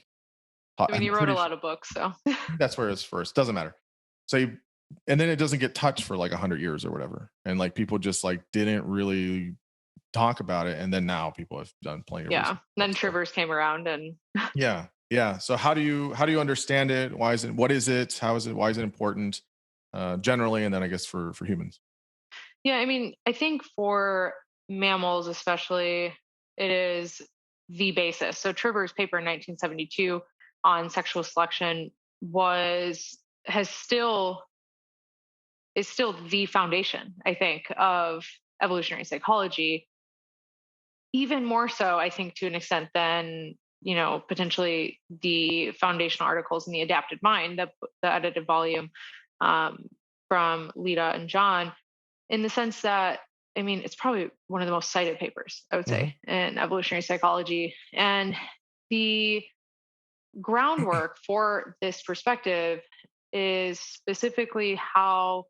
Speaker 2: I mean,
Speaker 1: I'm
Speaker 2: he wrote a
Speaker 1: pretty sure
Speaker 2: lot of books, so
Speaker 1: that's where it's first. Doesn't matter. So and then it doesn't get touched for like 100 years or whatever, and like people just like didn't really talk about it, and then now people have done plenty of
Speaker 2: yeah.
Speaker 1: research.
Speaker 2: Then
Speaker 1: So
Speaker 2: Trivers came around, and
Speaker 1: yeah, yeah. So how do you understand it? Why is it? What is it? How is it? Why is it important? Generally, and then I guess for humans.
Speaker 2: yeah, I mean, I think for mammals especially, it is the basis. So Trivers' paper in 1972 on sexual selection was has still is still the foundation, I think, of evolutionary psychology. Even more so, I think, to an extent than potentially the foundational articles in the Adapted Mind, the edited volume um, from Lita and John, in the sense that, I mean, it's probably one of the most cited papers, I would
Speaker 1: Hmm.
Speaker 2: say, in evolutionary psychology. And the groundwork for this perspective is specifically how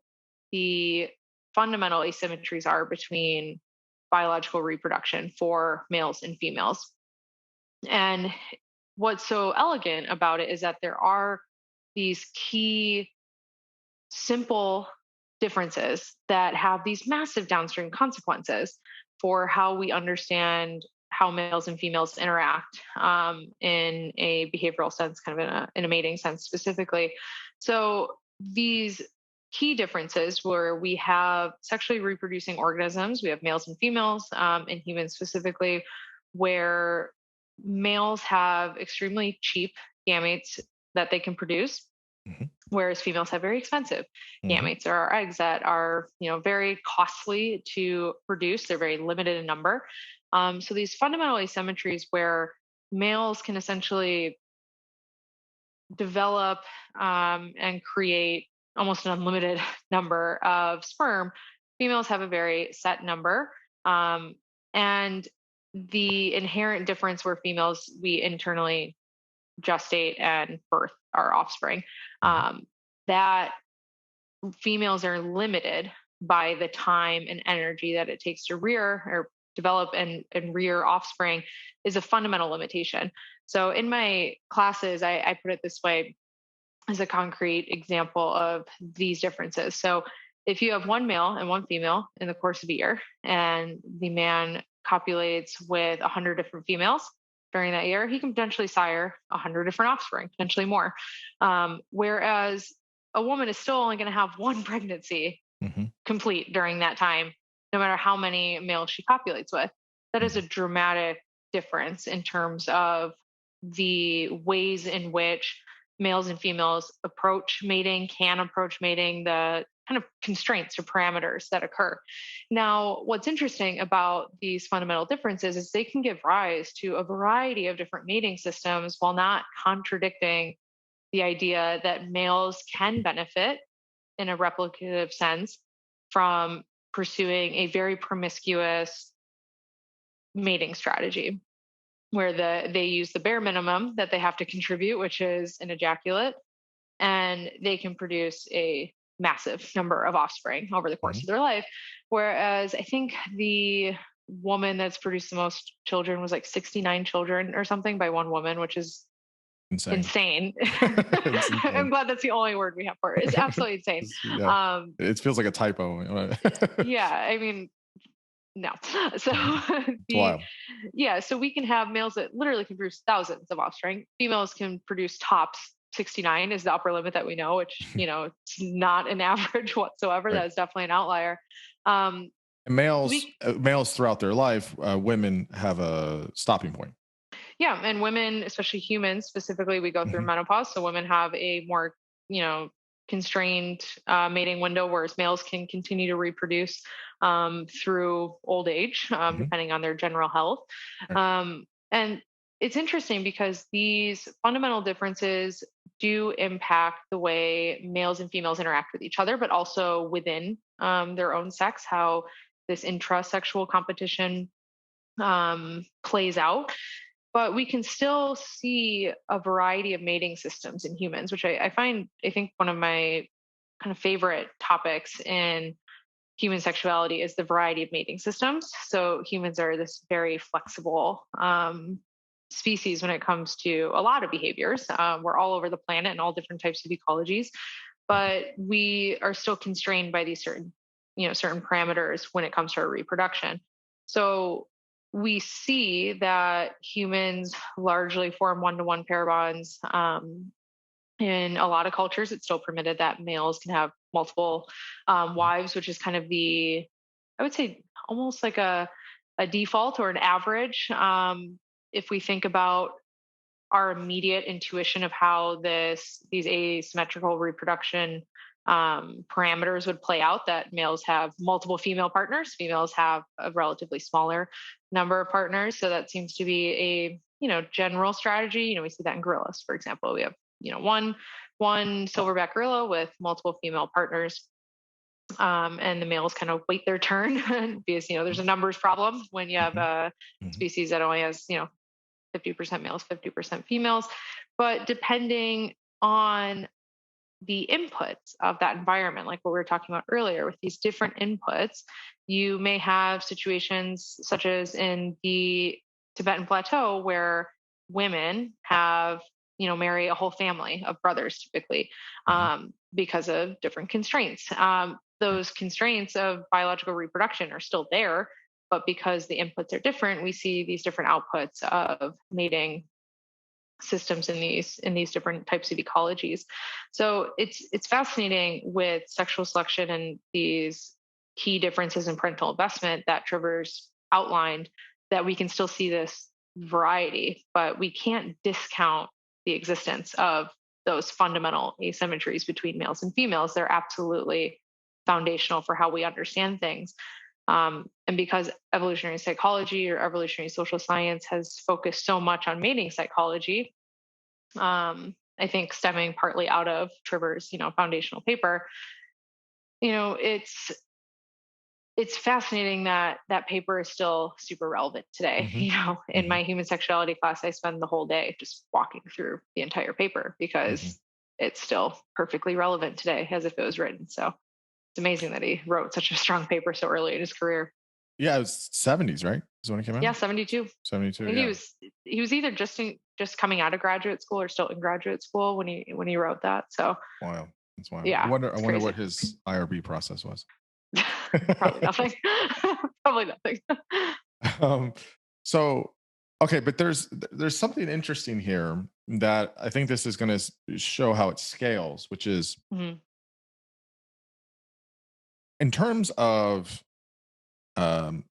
Speaker 2: the fundamental asymmetries are between biological reproduction for males and females. And what's so elegant about it is that there are these key simple differences that have these massive downstream consequences for how we understand how males and females interact in a behavioral sense, kind of in a mating sense specifically. So these key differences where we have sexually reproducing organisms, we have males and females, and humans specifically, where males have extremely cheap gametes that they can produce,
Speaker 1: Hmm.
Speaker 2: whereas females have very expensive
Speaker 1: Hmm.
Speaker 2: gametes or eggs that are very costly to produce. They're very limited in number. So these fundamental asymmetries where males can essentially develop and create almost an unlimited number of sperm, females have a very set number. And the inherent difference where females, we internally gestate and birth our offspring,
Speaker 1: Hmm.
Speaker 2: that females are limited by the time and energy that it takes to rear or develop and rear offspring is a fundamental limitation. So in my classes, I put it this way. is a concrete example of these differences. So if you have one male and one female in the course of a year, and the man copulates with 100 different females during that year, he can potentially sire 100 different offspring, potentially more. Whereas a woman is still only going to have one pregnancy
Speaker 1: Mm-hmm.
Speaker 2: complete during that time, no matter how many males she copulates with. That is a dramatic difference in terms of the ways in which males and females approach mating, can approach mating, the kind of constraints or parameters that occur. Now, what's interesting about these fundamental differences is they can give rise to a variety of different mating systems while not contradicting the idea that males can benefit in a replicative sense from pursuing a very promiscuous mating strategy where they use the bare minimum that they have to contribute, which is an ejaculate, and they can produce a massive number of offspring over the course
Speaker 1: Mm-hmm.
Speaker 2: of their life. Whereas I think the woman that's produced the most children was like 69 children or something by one woman, which is insane.
Speaker 1: It's
Speaker 2: I'm
Speaker 1: insane.
Speaker 2: glad that's the only word we have for it. It's absolutely insane.
Speaker 1: Yeah, it feels like a typo.
Speaker 2: Yeah, I mean, no. So
Speaker 1: It's wild.
Speaker 2: so we can have males that literally can produce thousands of offspring. Females can produce tops 69 is the upper limit that we know, which, it's not an average whatsoever.
Speaker 1: Right.
Speaker 2: That is definitely an outlier. Um,
Speaker 1: And males throughout their life, women have a stopping point.
Speaker 2: yeah. And women, especially humans specifically, we go through
Speaker 1: Mm-hmm.
Speaker 2: menopause. So women have a more, constrained mating window, whereas males can continue to reproduce through old age,
Speaker 1: Mm-hmm.
Speaker 2: depending on their general health.
Speaker 1: Right.
Speaker 2: And it's interesting because these fundamental differences do impact the way males and females interact with each other, but also within their own sex, how this intrasexual competition plays out. But we can still see a variety of mating systems in humans, which I think one of my kind of favorite topics in human sexuality is the variety of mating systems. So humans are this very flexible species when it comes to a lot of behaviors. We're all over the planet in all different types of ecologies, but we are still constrained by these certain parameters when it comes to our reproduction. So we see that humans largely form one-to-one pair bonds. In a lot of cultures, it's still permitted that males can have multiple wives, which is kind of I would say, almost like a default or an average. If we think about our immediate intuition of how these asymmetrical reproduction parameters would play out, that males have multiple female partners, females have a relatively smaller number of partners. So that seems to be a general strategy. We see that in gorillas, for example. We have one silverback gorilla with multiple female partners, and the males kind of wait their turn because there's a numbers problem when you have a species that only has 50% males, 50% females. But depending on the inputs of that environment, like what we were talking about earlier, with these different inputs, you may have situations such as in the Tibetan Plateau where women have, marry a whole family of brothers typically, because of different constraints. Those constraints of biological reproduction are still there, but because the inputs are different, we see these different outputs of mating systems in these different types of ecologies. So it's fascinating with sexual selection and these key differences in parental investment that Trevor's outlined, that we can still see this variety, but we can't discount the existence of those fundamental asymmetries between males and females. They're absolutely foundational for how we understand things. And because evolutionary psychology or evolutionary social science has focused so much on mating psychology, I think stemming partly out of Trevor's, foundational paper, it's fascinating that that paper is still super relevant today. In my human sexuality class, I spend the whole day just walking through the entire paper because it's still perfectly relevant today as if it was written. So it's amazing that he wrote such a strong paper so early in his career.
Speaker 1: Yeah, it was 70s, right? Is when it came
Speaker 2: Yeah,
Speaker 1: out?
Speaker 2: 72.
Speaker 1: 72,
Speaker 2: And
Speaker 1: yeah.
Speaker 2: he was either just coming out of graduate school or still in graduate school when he wrote that. So
Speaker 1: Wild. That's wild. I
Speaker 2: yeah,
Speaker 1: wonder I
Speaker 2: it's
Speaker 1: wonder
Speaker 2: crazy.
Speaker 1: what his IRB process was.
Speaker 2: Probably nothing. Probably nothing.
Speaker 1: Um, so okay, but there's something interesting here that I think this is going to show how it scales, which is
Speaker 2: Mhm.
Speaker 1: in terms of um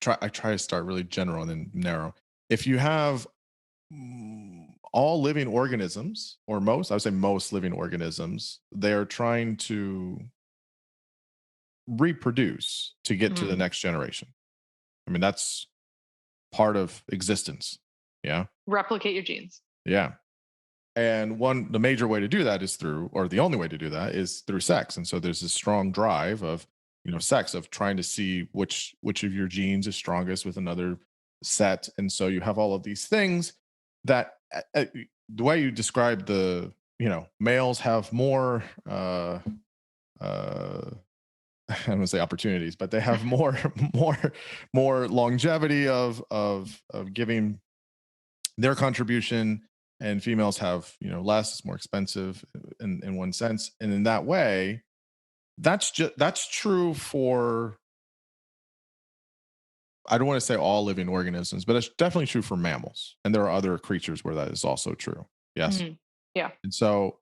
Speaker 1: I try to start really general and then narrow. If you have all living organisms, or most, I would say most living organisms, they're trying to reproduce to get to the
Speaker 2: Mhm.
Speaker 1: next generation. I mean, that's part of existence. Yeah.
Speaker 2: Replicate your genes.
Speaker 1: Yeah. And the major way to do that is through, or the only way to do that is through sex. And so there's this strong drive of, sex, of trying to see which of your genes is strongest with another set. And so you have all of these things that the way you describe males have more, uh, I don't want to say opportunities, but they have more, more, more longevity of giving their contribution, and females have less. It's more expensive in one sense, and in that way, that's true for, I don't want to say all living organisms, but it's definitely true for mammals, and there are other creatures where that is also true. Yes.
Speaker 2: Mhm. Yeah.
Speaker 1: And so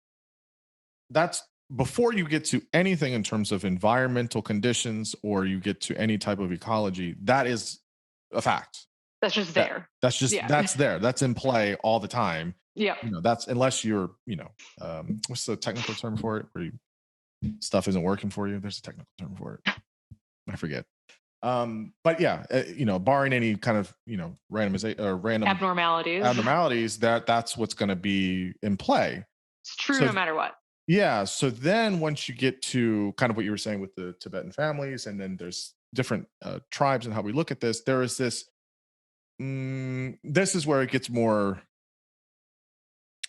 Speaker 1: that's before you get to anything in terms of environmental conditions, or you get to any type of ecology. That is a fact.
Speaker 2: That's just
Speaker 1: that
Speaker 2: there. Yeah.
Speaker 1: that's there, that's in play all the time.
Speaker 2: Yeah.
Speaker 1: That's, unless you're, what's the technical term for it, where stuff isn't working for you. There's a technical term for it, I forget. But yeah, barring any kind of randomization or random
Speaker 2: Abnormalities.
Speaker 1: abnormalities, that's what's going to be in play.
Speaker 2: It's true
Speaker 1: So
Speaker 2: no matter what.
Speaker 1: yeah, so then once you get to kind of what you were saying with the Tibetan families, and then there's different tribes and how we look at this, there is this. This is where it gets more.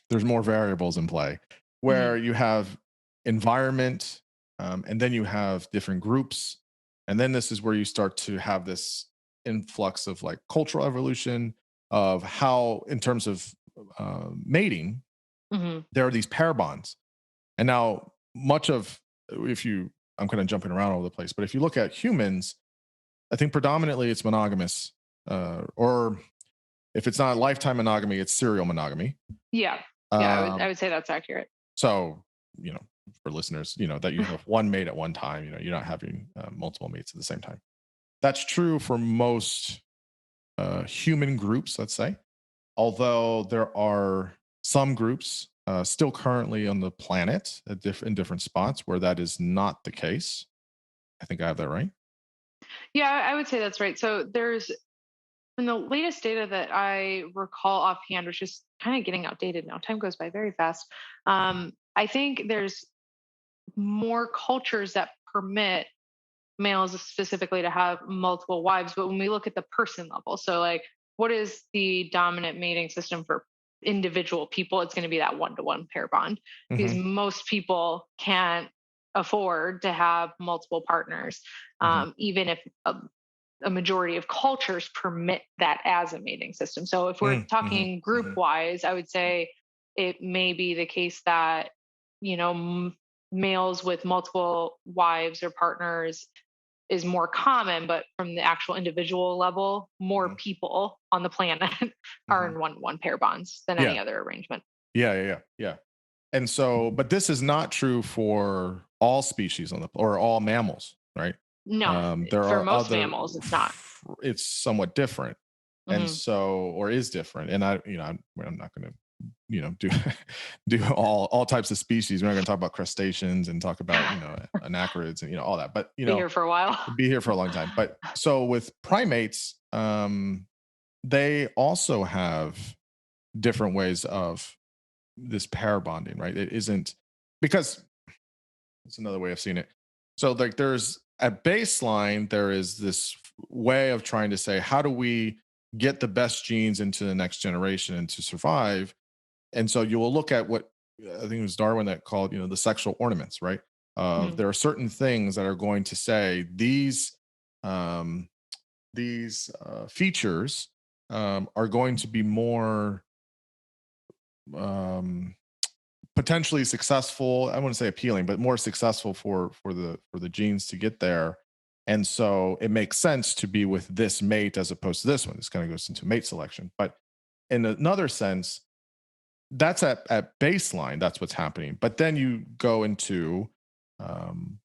Speaker 1: There's more variables in play, where
Speaker 2: Mhm.
Speaker 1: you have environment, and then you have different groups, and then this is where you start to have this influx of like cultural evolution of how, in terms of mating,
Speaker 2: Mhm.
Speaker 1: there are these pair bonds. And now, much of, if you, I'm kind of jumping around all over the place, but if you look at humans, I think predominantly it's monogamous, or if it's not lifetime monogamy, it's serial monogamy.
Speaker 2: Yeah. Yeah, I
Speaker 1: Um,
Speaker 2: would say that's accurate.
Speaker 1: so, for listeners, that you have one mate at one time, you're not having multiple mates at the same time. That's true for most human groups, let's say. Although there are some groups still currently on the planet in different spots where that is not the case. I think I have that right.
Speaker 2: Yeah, I would say that's right. So there's in the latest data that I recall offhand, which is kind of getting outdated now. Time goes by very fast. I think there's more cultures that permit males specifically to have multiple wives, but when we look at the person level, so like what is the dominant mating system for individual people, it's going to be that one-to-one pair bond, because
Speaker 1: Hmm.
Speaker 2: most people can't afford to have multiple partners,
Speaker 1: Hmm.
Speaker 2: even if a majority of cultures permit that as a mating system. So if we're
Speaker 1: Hmm.
Speaker 2: talking group wise, I would say it may be the case that, you know, males with multiple wives or partners is more common, but from the actual individual level, more
Speaker 1: Hmm.
Speaker 2: people on the planet are
Speaker 1: Hmm.
Speaker 2: in one pair bonds than
Speaker 1: Yeah.
Speaker 2: any other arrangement.
Speaker 1: Yeah. And so, but this is not true for all species or all mammals, right?
Speaker 2: No,
Speaker 1: There
Speaker 2: for
Speaker 1: are
Speaker 2: most
Speaker 1: other.
Speaker 2: mammals, it's not.
Speaker 1: It's somewhat different, and
Speaker 2: Hmm.
Speaker 1: so, or is different. And I'm not going to, do do all types of species. We're not going to talk about crustaceans and talk about anacarids and all that. But
Speaker 2: Be here for a while.
Speaker 1: be here for a long time. But so with primates, they also have different ways of this pair bonding, right? It isn't, because it's another way of seeing it. So like there's at baseline, there is this way of trying to say, how do we get the best genes into the next generation and to survive? And so you will look at what I think it was Darwin that called, the sexual ornaments, right?
Speaker 2: Mhm.
Speaker 1: There are certain things that are going to say these um, features are going to be more um, potentially successful. I wouldn't say appealing, but more successful for the genes to get there. And so it makes sense to be with this mate as opposed to this one. This kind of goes into mate selection. But in another sense, that's at baseline. That's what's happening. But then you go into um,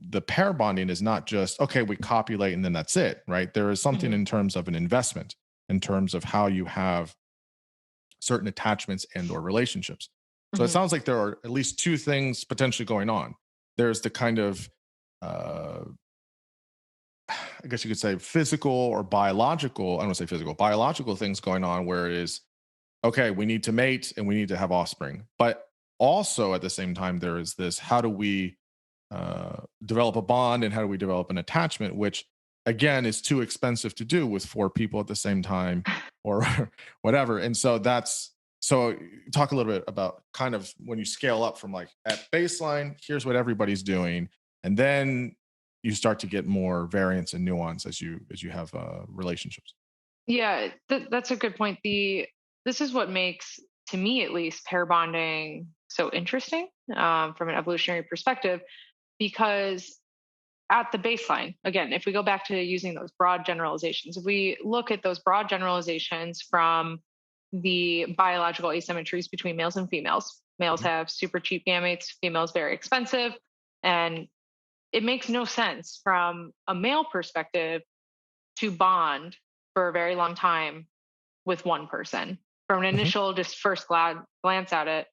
Speaker 1: the pair bonding is not just okay, we copulate and then that's it, right? There is something
Speaker 2: Hmm.
Speaker 1: in terms of an investment, in terms of how you have certain attachments and or relationships. So it
Speaker 2: Hmm.
Speaker 1: sounds like there are at least two things potentially going on. There's the kind of uh, I guess you could say physical or biological, I don't want to say physical, biological things going on where it is okay, we need to mate and we need to have offspring. But also at the same time, there is this how do we develop a bond and how do we develop an attachment, which again is too expensive to do with four people at the same time or whatever. And so so talk a little bit about kind of when you scale up from like at baseline, here's what everybody's doing. And then you start to get more variance and nuance as you have relationships.
Speaker 2: Yeah, that's a good point. This is what makes, to me at least, pair bonding so interesting from an evolutionary perspective, because at the baseline, again, if we go back to using those broad generalizations, if we look at those broad generalizations from the biological asymmetries between males and females, males
Speaker 1: Mhm.
Speaker 2: have super cheap gametes, females very expensive, and it makes no sense from a male perspective to bond for a very long time with one person. From an
Speaker 1: Mhm.
Speaker 2: initial, just first glance at it,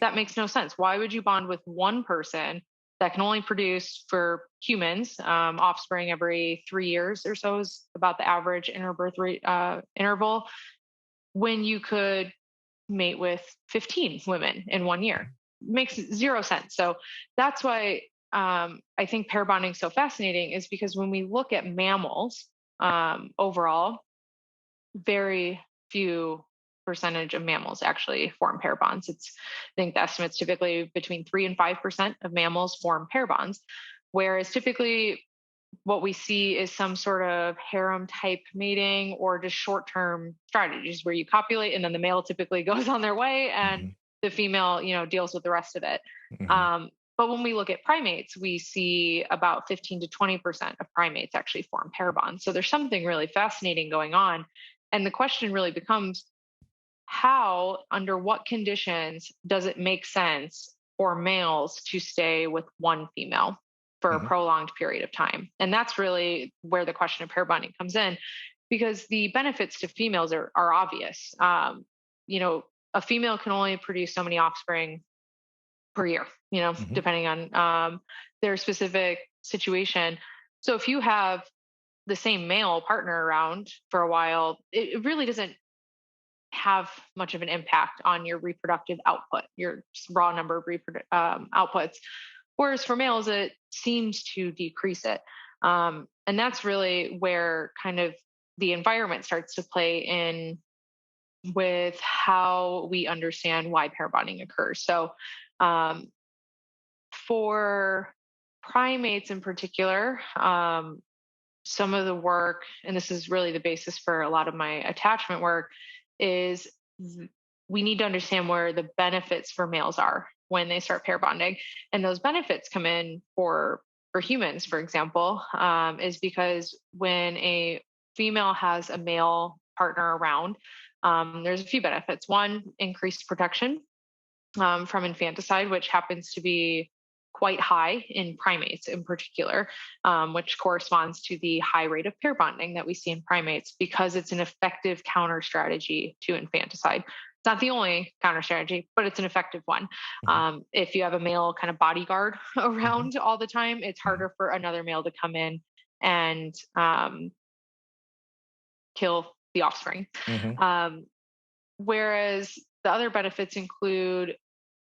Speaker 2: that makes no sense. Why would you bond with one person that can only produce for humans offspring every 3 years or so is about the average interbirth rate interval, when you could mate with 15 women in 1 year? Makes zero sense. So that's why I think pair bonding is so fascinating, is because when we look at mammals overall, very few percentage of mammals actually form pair bonds. I think the estimate's typically between 3 and 5% of mammals form pair bonds, whereas typically what we see is some sort of harem type mating or just short term strategies where you copulate and then the male typically goes on their way and
Speaker 1: Mhm.
Speaker 2: the female, deals with the rest of it.
Speaker 1: Mhm.
Speaker 2: Um, but when we look at primates, we see about 15 to 20% of primates actually form pair bonds. So there's something really fascinating going on. And the question really becomes, how, under what conditions does it make sense for males to stay with one female for a
Speaker 1: Mhm.
Speaker 2: prolonged period of time? And that's really where the question of pair bonding comes in, because the benefits to females are obvious. You know, a female can only produce so many offspring per year,
Speaker 1: Mhm.
Speaker 2: depending on their specific situation. So if you have the same male partner around for a while, it really doesn't have much of an impact on your reproductive output, your raw number of outputs. Whereas for males, it seems to decrease it. And that's really where kind of the environment starts to play in with how we understand why pair bonding occurs. So, um, for primates in particular, some of the work, and this is really the basis for a lot of my attachment work, is we need to understand where the benefits for males are when they start pair bonding. And those benefits come in for humans, for example, is because when a female has a male partner around, there's a few benefits. One, increased protection from infanticide, which happens to be quite high in primates in particular, which corresponds to the high rate of pair bonding that we see in primates, because it's an effective counter strategy to infanticide. It's not the only counter strategy, but it's an effective one.
Speaker 1: Mhm.
Speaker 2: If you have a male kind of bodyguard
Speaker 1: Mhm.
Speaker 2: around all the time, it's
Speaker 1: Mhm.
Speaker 2: harder for another male to come in and kill the offspring.
Speaker 1: Mhm.
Speaker 2: Um, Whereas the other benefits include,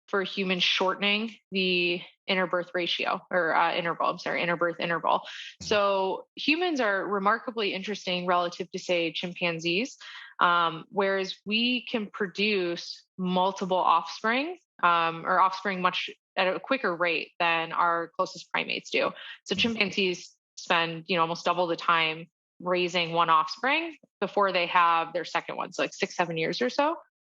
Speaker 2: for humans, shortening the interbirth ratio or interval. I'm sorry, interbirth interval.
Speaker 1: Mhm.
Speaker 2: So humans are remarkably interesting relative to, say, chimpanzees, whereas we can produce multiple offspring or offspring much at a quicker rate than our closest primates do. So
Speaker 1: Mhm.
Speaker 2: chimpanzees spend, almost double the time raising one offspring before they have their second one. So like 6, 7 years or so.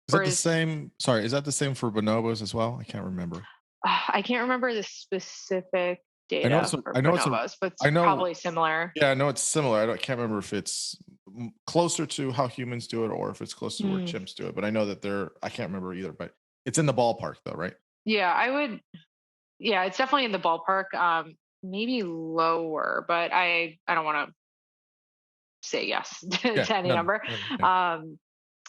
Speaker 1: Is that the
Speaker 2: Whereas
Speaker 1: same? Sorry, is that the same for bonobos as well? I can't remember.
Speaker 2: I can't remember the specific
Speaker 1: I know it's
Speaker 2: data
Speaker 1: a,
Speaker 2: for
Speaker 1: I know it's a,
Speaker 2: bonobos, but it's
Speaker 1: I know,
Speaker 2: probably similar.
Speaker 1: yeah, I know it's similar. Can't remember if it's closer to how humans do it or if it's closer to where
Speaker 2: Hmm.
Speaker 1: chimps do it. But I know that I can't remember either, but it's in the ballpark though, right?
Speaker 2: Yeah, I would. Yeah, it's definitely in the ballpark. Maybe lower, but I don't want to say yes
Speaker 1: Yeah,
Speaker 2: to any
Speaker 1: no, no,
Speaker 2: number.
Speaker 1: no, yeah.
Speaker 2: Um,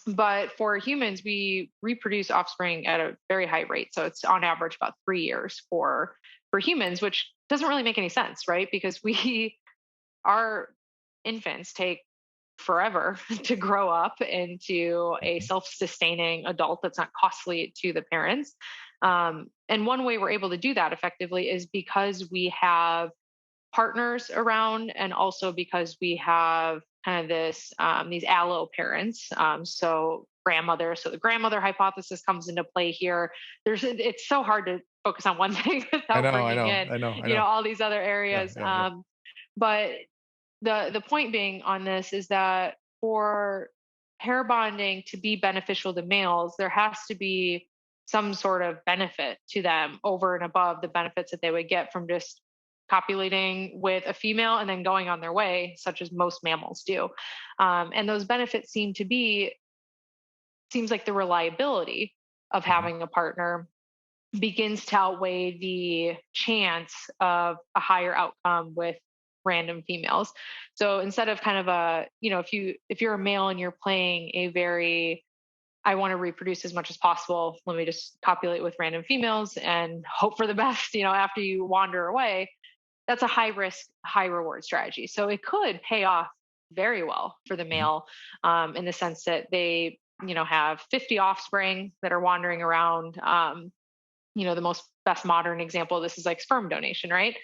Speaker 2: but for humans, we reproduce offspring at a very high rate. So it's on average about 3 years for humans, which doesn't really make any sense, right? Because we our infants take forever to grow up into a
Speaker 1: Mhm.
Speaker 2: self-sustaining adult that's not costly to the parents. And one way we're able to do that effectively is because we have partners around, and also because we have kind of this these allo parents. So grandmother, so the grandmother hypothesis comes into play here. It's so hard to focus on one thing
Speaker 1: I
Speaker 2: without
Speaker 1: know, I
Speaker 2: bringing
Speaker 1: know,
Speaker 2: in
Speaker 1: I know, I know.
Speaker 2: all these other
Speaker 1: Yeah,
Speaker 2: areas.
Speaker 1: yeah, yeah.
Speaker 2: But the point being on this is that for pair bonding to be beneficial to males, there has to be some sort of benefit to them over and above the benefits that they would get from just copulating with a female and then going on their way, such as most mammals do. And those benefits seems like the reliability of
Speaker 1: Mhm.
Speaker 2: having a partner begins to outweigh the chance of a higher outcome with random females. So instead of kind of if you're a male and you're playing a very I want to reproduce as much as possible, let me just copulate with random females and hope for the best, after you wander away, that's a high risk, high reward strategy. So it could pay off very well for the
Speaker 1: Mhm.
Speaker 2: male, in the sense that they, have 50 offspring that are wandering around. The most best modern example of this is like sperm donation, right?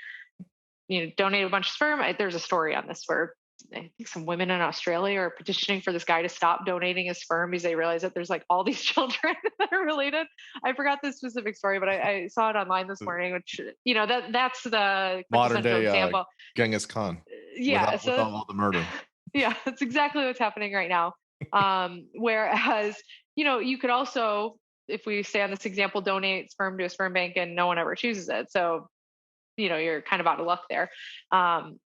Speaker 2: Donate a bunch of sperm. There's a story on this where I think some women in Australia are petitioning for this guy to stop donating his sperm because they realize that there's like all these children that are related. I forgot the specific story, but I saw it online this morning, which that's the
Speaker 1: Modern
Speaker 2: quintessential
Speaker 1: day
Speaker 2: example.
Speaker 1: Genghis Khan
Speaker 2: Yeah,
Speaker 1: without
Speaker 2: so
Speaker 1: all the murder.
Speaker 2: yeah, that's exactly what's happening right now. Whereas, you could also, if we stay on this example, donate sperm to a sperm bank and no one ever chooses it. So you're kind of out of luck there.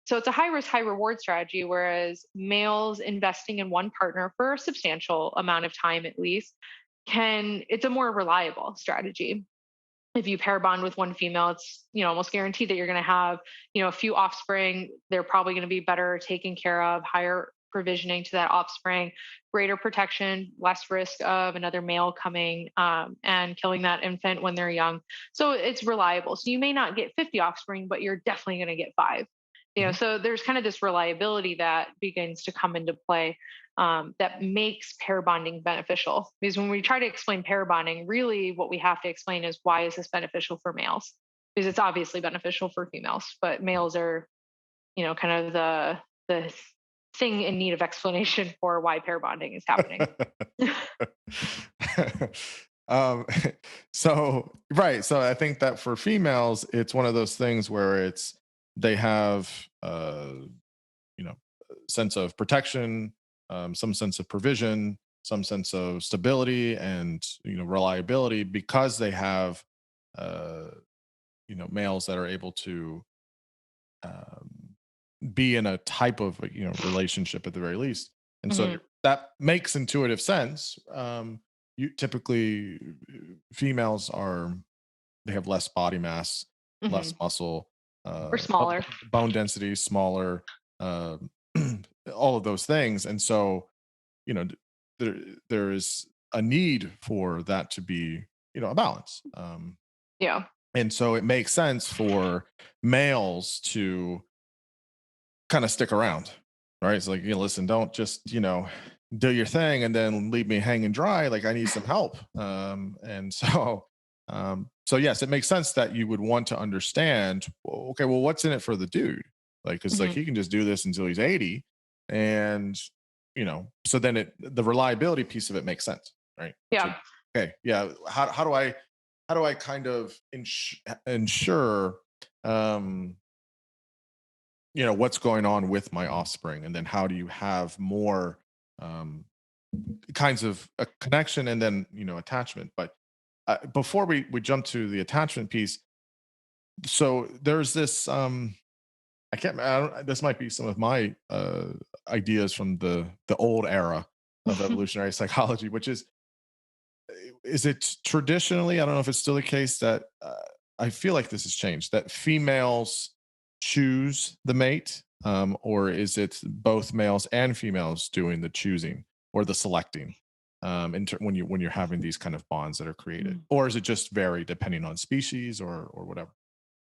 Speaker 2: So it's a high risk, high reward strategy, whereas males investing in one partner for a substantial amount of time at least it's a more reliable strategy. If you pair bond with one female, it's almost guaranteed that you're going to have a few offspring. They're probably going to be better taken care of, higher provisioning to that offspring, greater protection, less risk of another male coming and killing that infant when they're young. So it's reliable. So you may not get 50 offspring, but you're definitely going to get five.
Speaker 1: Mhm.
Speaker 2: So there's kind of this reliability that begins to come into play, that makes pair bonding beneficial. Because when we try to explain pair bonding, really what we have to explain is, why is this beneficial for males? Because it's obviously beneficial for females, but males are, kind of the thing in need of explanation for why pair bonding is happening.
Speaker 1: um, so right, so I think that for females, it's one of those things where they have you know sense of protection, some sense of provision, some sense of stability, and reliability because they have uh, males that are able to um, be in a type of relationship at the very least, and so
Speaker 2: Hmm.
Speaker 1: that makes intuitive sense. You typically females they have less body mass, less
Speaker 2: Hmm.
Speaker 1: muscle,
Speaker 2: Or smaller.
Speaker 1: bone density, smaller, uh, all of those things, and so you know there there is a need for that to be a balance.
Speaker 2: Yeah.
Speaker 1: And so it makes sense for males to kind of stick around, right? It's like, listen, don't just, do your thing and then leave me hanging dry. Like I need some help. And so, so yes, it makes sense that you would want to understand, well, okay, well, what's in it for the dude? Like, cause like
Speaker 2: Hmm.
Speaker 1: he can just do this until he's 80. And, so then the reliability piece of it makes sense, right? So,
Speaker 2: Yeah.
Speaker 1: okay. Yeah. How do I kind of ensure, um, what's going on with my offspring, and then how do you have more um, kinds of a connection and then attachment. But before we jump to the attachment piece, so there's this I don't, this might be some of my ideas from the old era of evolutionary psychology, which is it traditionally, I don't know if it's still the case, that I feel like this has changed, that females choose the mate, or is it both males and females doing the choosing or the selecting, when you're having these kind of bonds that are created, or is it just vary depending on species or whatever?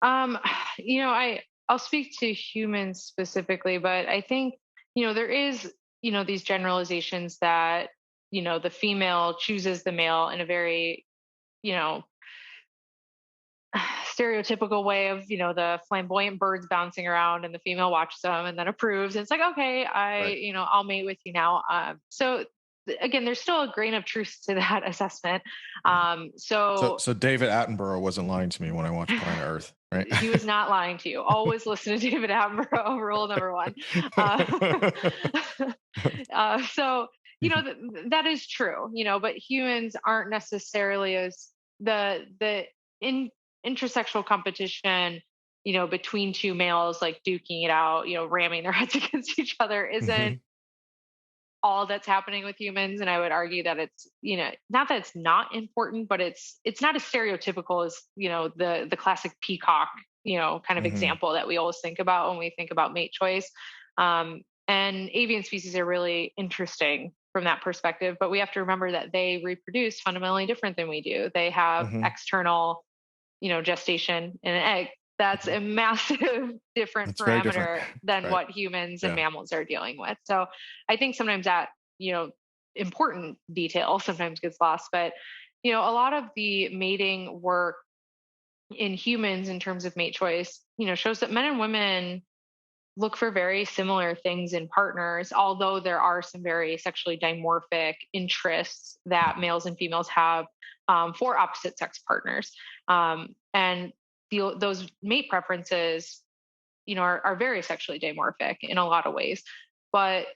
Speaker 2: Um, I'll speak to humans specifically, but I think, there is, these generalizations that, the female chooses the male in a very, you know, stereotypical way of, the flamboyant birds bouncing around and the female watches them and then approves. And it's like, okay,
Speaker 1: Right.
Speaker 2: I'll mate with you now. Again, there's still a grain of truth to that assessment.
Speaker 1: So
Speaker 2: So
Speaker 1: so David Attenborough wasn't lying to me when I watched Planet Earth, right?
Speaker 2: he was not lying to you. Always listen to David Attenborough. Rule number one. Uh, so that is true. But humans aren't necessarily as the in intrasexual competition. Between two males like duking it out, ramming their heads against each other isn't
Speaker 1: Mhm.
Speaker 2: all that's happening with humans. And I would argue that it's, not that it's not important, but it's not as stereotypical as, the classic peacock, kind of
Speaker 1: Mhm.
Speaker 2: example that we always think about when we think about mate choice. And avian species are really interesting from that perspective, but we have to remember that they reproduce fundamentally different than we do. They have
Speaker 1: Mhm.
Speaker 2: external, gestation in an egg. That's
Speaker 1: Mhm.
Speaker 2: a massive different
Speaker 1: It's very different.
Speaker 2: parameter than
Speaker 1: Right.
Speaker 2: what humans and
Speaker 1: Yeah.
Speaker 2: mammals are dealing with. So I think sometimes that, important detail sometimes gets lost. But, a lot of the mating work in humans in terms of mate choice, shows that men and women look for very similar things in partners, although there are some very sexually dimorphic interests that males and females have for opposite sex partners. And those mate preferences, are very sexually dimorphic in a lot of ways. But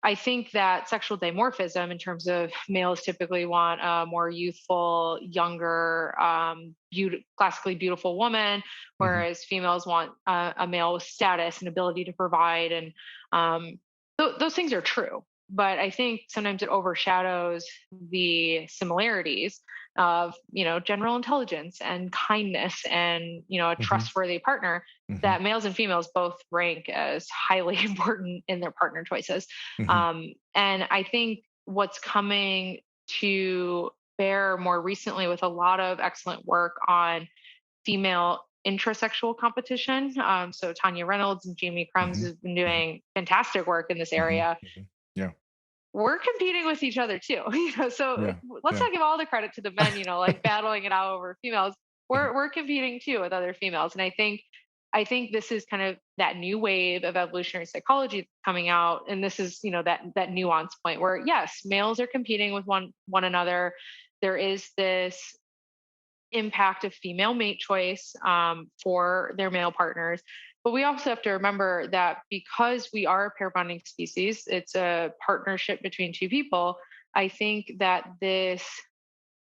Speaker 2: I think that sexual dimorphism, in terms of males typically want a more youthful, younger, classically beautiful woman,
Speaker 1: Mhm.
Speaker 2: whereas females want a male with status and ability to provide. And those things are true. But I think sometimes it overshadows the similarities of, general intelligence and kindness and, a
Speaker 1: Mhm.
Speaker 2: trustworthy partner
Speaker 1: Mhm.
Speaker 2: that males and females both rank as highly important in their partner choices.
Speaker 1: Mhm.
Speaker 2: And I think what's coming to bear more recently with a lot of excellent work on female intrasexual competition. So Tanya Reynolds and Jamie Crumbs
Speaker 1: Mhm.
Speaker 2: has been
Speaker 1: Mhm.
Speaker 2: doing fantastic work in this
Speaker 1: Mhm.
Speaker 2: area.
Speaker 1: Mhm. Yeah.
Speaker 2: We're competing with each other too. So
Speaker 1: Yeah.
Speaker 2: let's
Speaker 1: Yeah.
Speaker 2: not give all the credit to the men, like battling it out over females.
Speaker 1: Mhm.
Speaker 2: We're competing too with other females. And I think this is kind of that new wave of evolutionary psychology that's coming out. And this is, that nuance point where yes, males are competing with one another. There is this impact of female mate choice for their male partners. But we also have to remember that because we are a pair bonding species, it's a partnership between two people. I think that this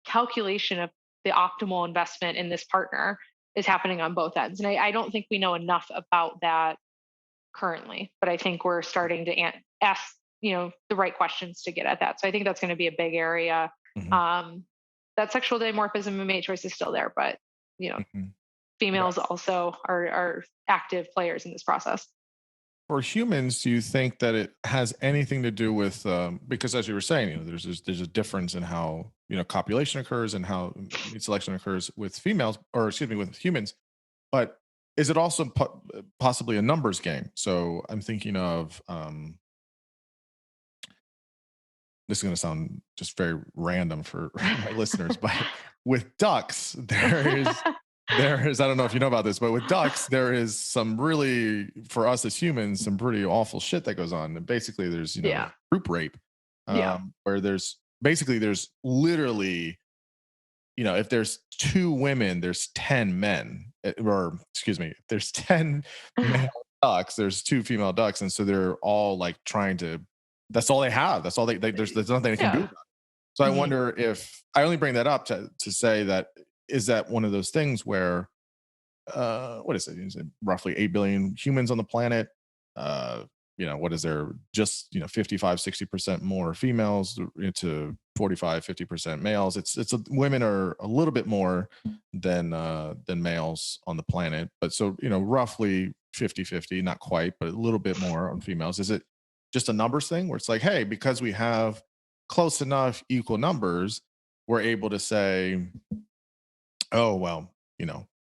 Speaker 2: calculation of the optimal investment in this partner is happening on both ends. And I don't think we know enough about that currently, but I think we're starting to ask, the right questions to get at that. So I think that's going to be a big area.
Speaker 1: Mhm.
Speaker 2: Um, that sexual dimorphism and mate choice is still there, but you know,
Speaker 1: Mhm. Yeah.
Speaker 2: females also are active players in this process.
Speaker 1: For humans, do you think that it has anything to do with, because as you were saying, there's a difference in how copulation occurs and how meat selection occurs with females, or excuse me, with humans. But is it also possibly a numbers game? So I'm thinking of, this is going to sound just very random for my listeners, but with ducks, there is, I don't know if you know about this, but with ducks, there is some really, for us as humans, some pretty awful shit that goes on. And basically, there's
Speaker 2: Yeah.
Speaker 1: group rape,
Speaker 2: Yeah.
Speaker 1: where there's literally, if there's two women, there's 10 men, or excuse me, if there's 10 males ducks. There's two female ducks, and so they're all like trying to. That's all they have. That's all there's nothing they can do.
Speaker 2: Yeah.
Speaker 1: So I
Speaker 2: Mhm.
Speaker 1: wonder if I only bring that up to say that is that one of those things where what is it? Is it roughly 8 billion humans on the planet? Uh, what is there? Just 55, 60% more females to 45, 50% males. Women are a little bit more than males on the planet, but so roughly 50-50, not quite, but a little bit more on females. Is it just a numbers thing where it's like, hey, because we have close enough equal numbers, we're able to say, oh well,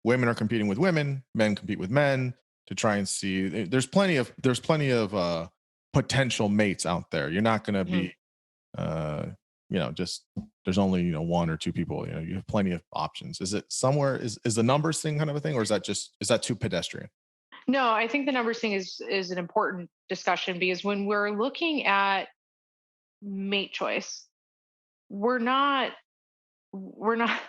Speaker 1: women are competing with women, men compete with men to try and see. There's plenty of potential mates out there. You're not going to
Speaker 2: Mhm.
Speaker 1: be just there's only one or two people. You have plenty of options. Is it somewhere? Is the numbers thing kind of a thing, or is that too pedestrian?
Speaker 2: No, I think the numbers thing is an important discussion because when we're looking at mate choice, we're not we're not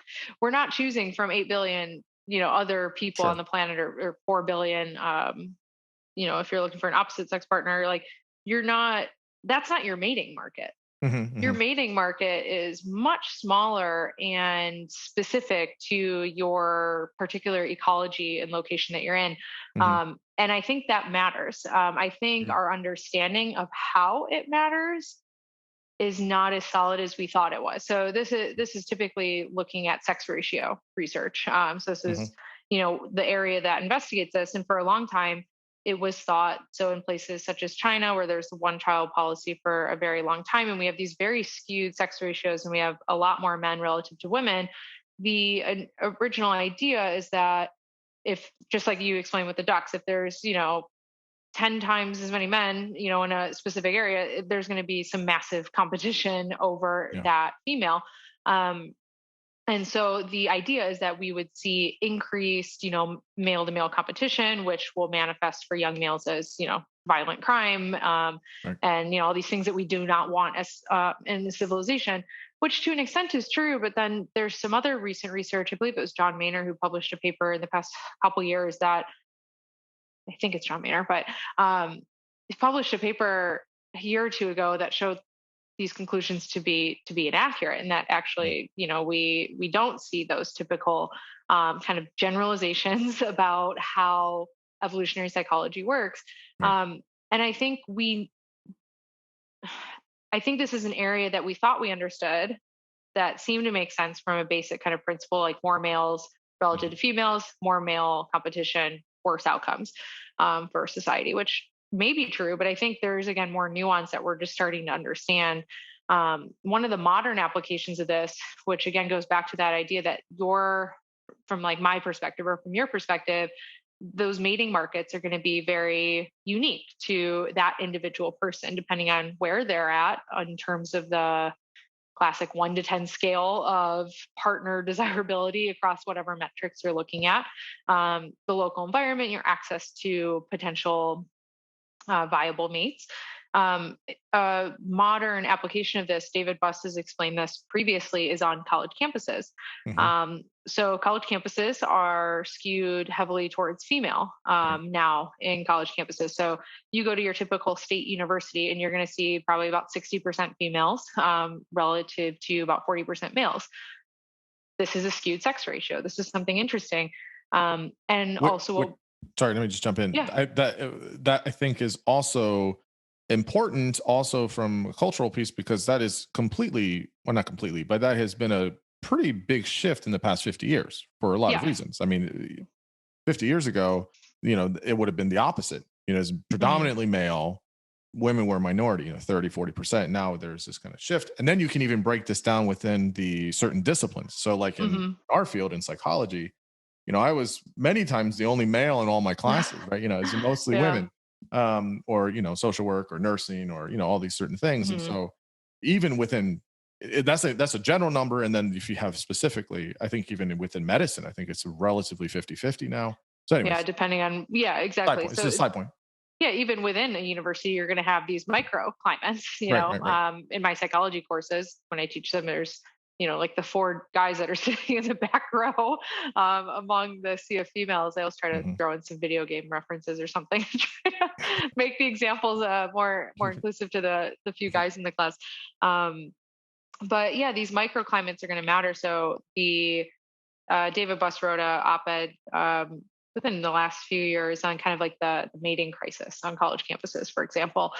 Speaker 2: we're not choosing from 8 billion, other people on
Speaker 1: Sure.
Speaker 2: the planet, or 4 billion, if you're looking for an opposite sex partner, like, you're not that's not your mating market. Your
Speaker 1: Hmm.
Speaker 2: mating market is much smaller and specific to your particular ecology and location that you're in.
Speaker 1: Hmm.
Speaker 2: And I think that matters. I think
Speaker 1: Hmm.
Speaker 2: our understanding of how it matters is not as solid as we thought it was. So this is typically looking at sex ratio research. So this is,
Speaker 1: Hmm.
Speaker 2: the area that investigates this. And for a long time, it was thought, so in places such as China, where there's the one child policy for a very long time, and we have these very skewed sex ratios, and we have a lot more men relative to women. The original idea is that, if, just like you explained with the ducks, if there's 10 times as many men, in a specific area, there's going to be some massive competition over
Speaker 1: Yeah.
Speaker 2: that female. Um, and so the idea is that we would see increased, male to male competition, which will manifest for young males as, violent crime,
Speaker 1: Right.
Speaker 2: and, all these things that we do not want as in the civilization, which to an extent is true. But then there's some other recent research. I believe it was John Maynard who published a paper in the past couple years that, I think it's John Maynard, but he published a paper a year or two ago that showed these conclusions to be inaccurate, and that
Speaker 1: Yeah.
Speaker 2: actually, we don't see those typical kind of generalizations about how evolutionary psychology works.
Speaker 1: Right.
Speaker 2: And I think this is an area that we thought we understood, that seemed to make sense from a basic kind of principle, like more males relative
Speaker 1: Mhm.
Speaker 2: to females, more male competition, worse outcomes for society, which may be true. But I think there's, again, more nuance that we're just starting to understand. One of the modern applications of this, which again goes back to that idea that from like my perspective or from your perspective, those mating markets are going to be very unique to that individual person, depending on where they're at in terms of the classic 1 to 10 scale of partner desirability across whatever metrics you're looking at, the local environment, your access to potential viable mates. A modern application of this, David Buss has explained this previously, is on college campuses.
Speaker 1: Mhm.
Speaker 2: So college campuses are skewed heavily towards female
Speaker 1: Right.
Speaker 2: now in college campuses. So you go to your typical state university, and you're going to see probably about 60% females relative to about 40% males. This is a skewed sex ratio. This is something interesting. And also,
Speaker 1: What
Speaker 2: well,
Speaker 1: sorry, let me just jump in.
Speaker 2: yeah,
Speaker 1: That I think is also important, also from a cultural piece, because that is completely, well, not completely, but that has been a pretty big shift in the past 50 years for a lot of
Speaker 2: yeah.
Speaker 1: reasons. I mean, 50 years ago, it would have been the opposite. It's
Speaker 2: Hmm.
Speaker 1: predominantly male. Women were a minority, 30, 40%. Now there's this kind of shift. And then you can even break this down within the certain disciplines. So, like in
Speaker 2: Hmm.
Speaker 1: our field in psychology, I was many times the only male in all my classes, right? It's mostly
Speaker 2: Yeah.
Speaker 1: women, or social work or nursing, or all these certain things. And
Speaker 2: Hmm.
Speaker 1: so, even within that's a general number, and then if you have specifically, I think even within medicine, I think it's relatively 50-50 now. So,
Speaker 2: Yeah,
Speaker 1: anyways,
Speaker 2: depending on, yeah,
Speaker 1: side
Speaker 2: exactly.
Speaker 1: point. It's
Speaker 2: So
Speaker 1: just a side point.
Speaker 2: yeah, even within a university, you're going to have these microclimates.
Speaker 1: Right, right, right.
Speaker 2: In my psychology courses, when I teach them, there's like the four guys that are sitting in the back row among the sea of females. I always try to
Speaker 1: Hmm.
Speaker 2: throw in some video game references or something to try to make the examples more inclusive to the few guys in the class. But yeah, these microclimates are going to matter. So the David Buss wrote a op-ed within the last few years on kind of like the mating crisis on college campuses, for example,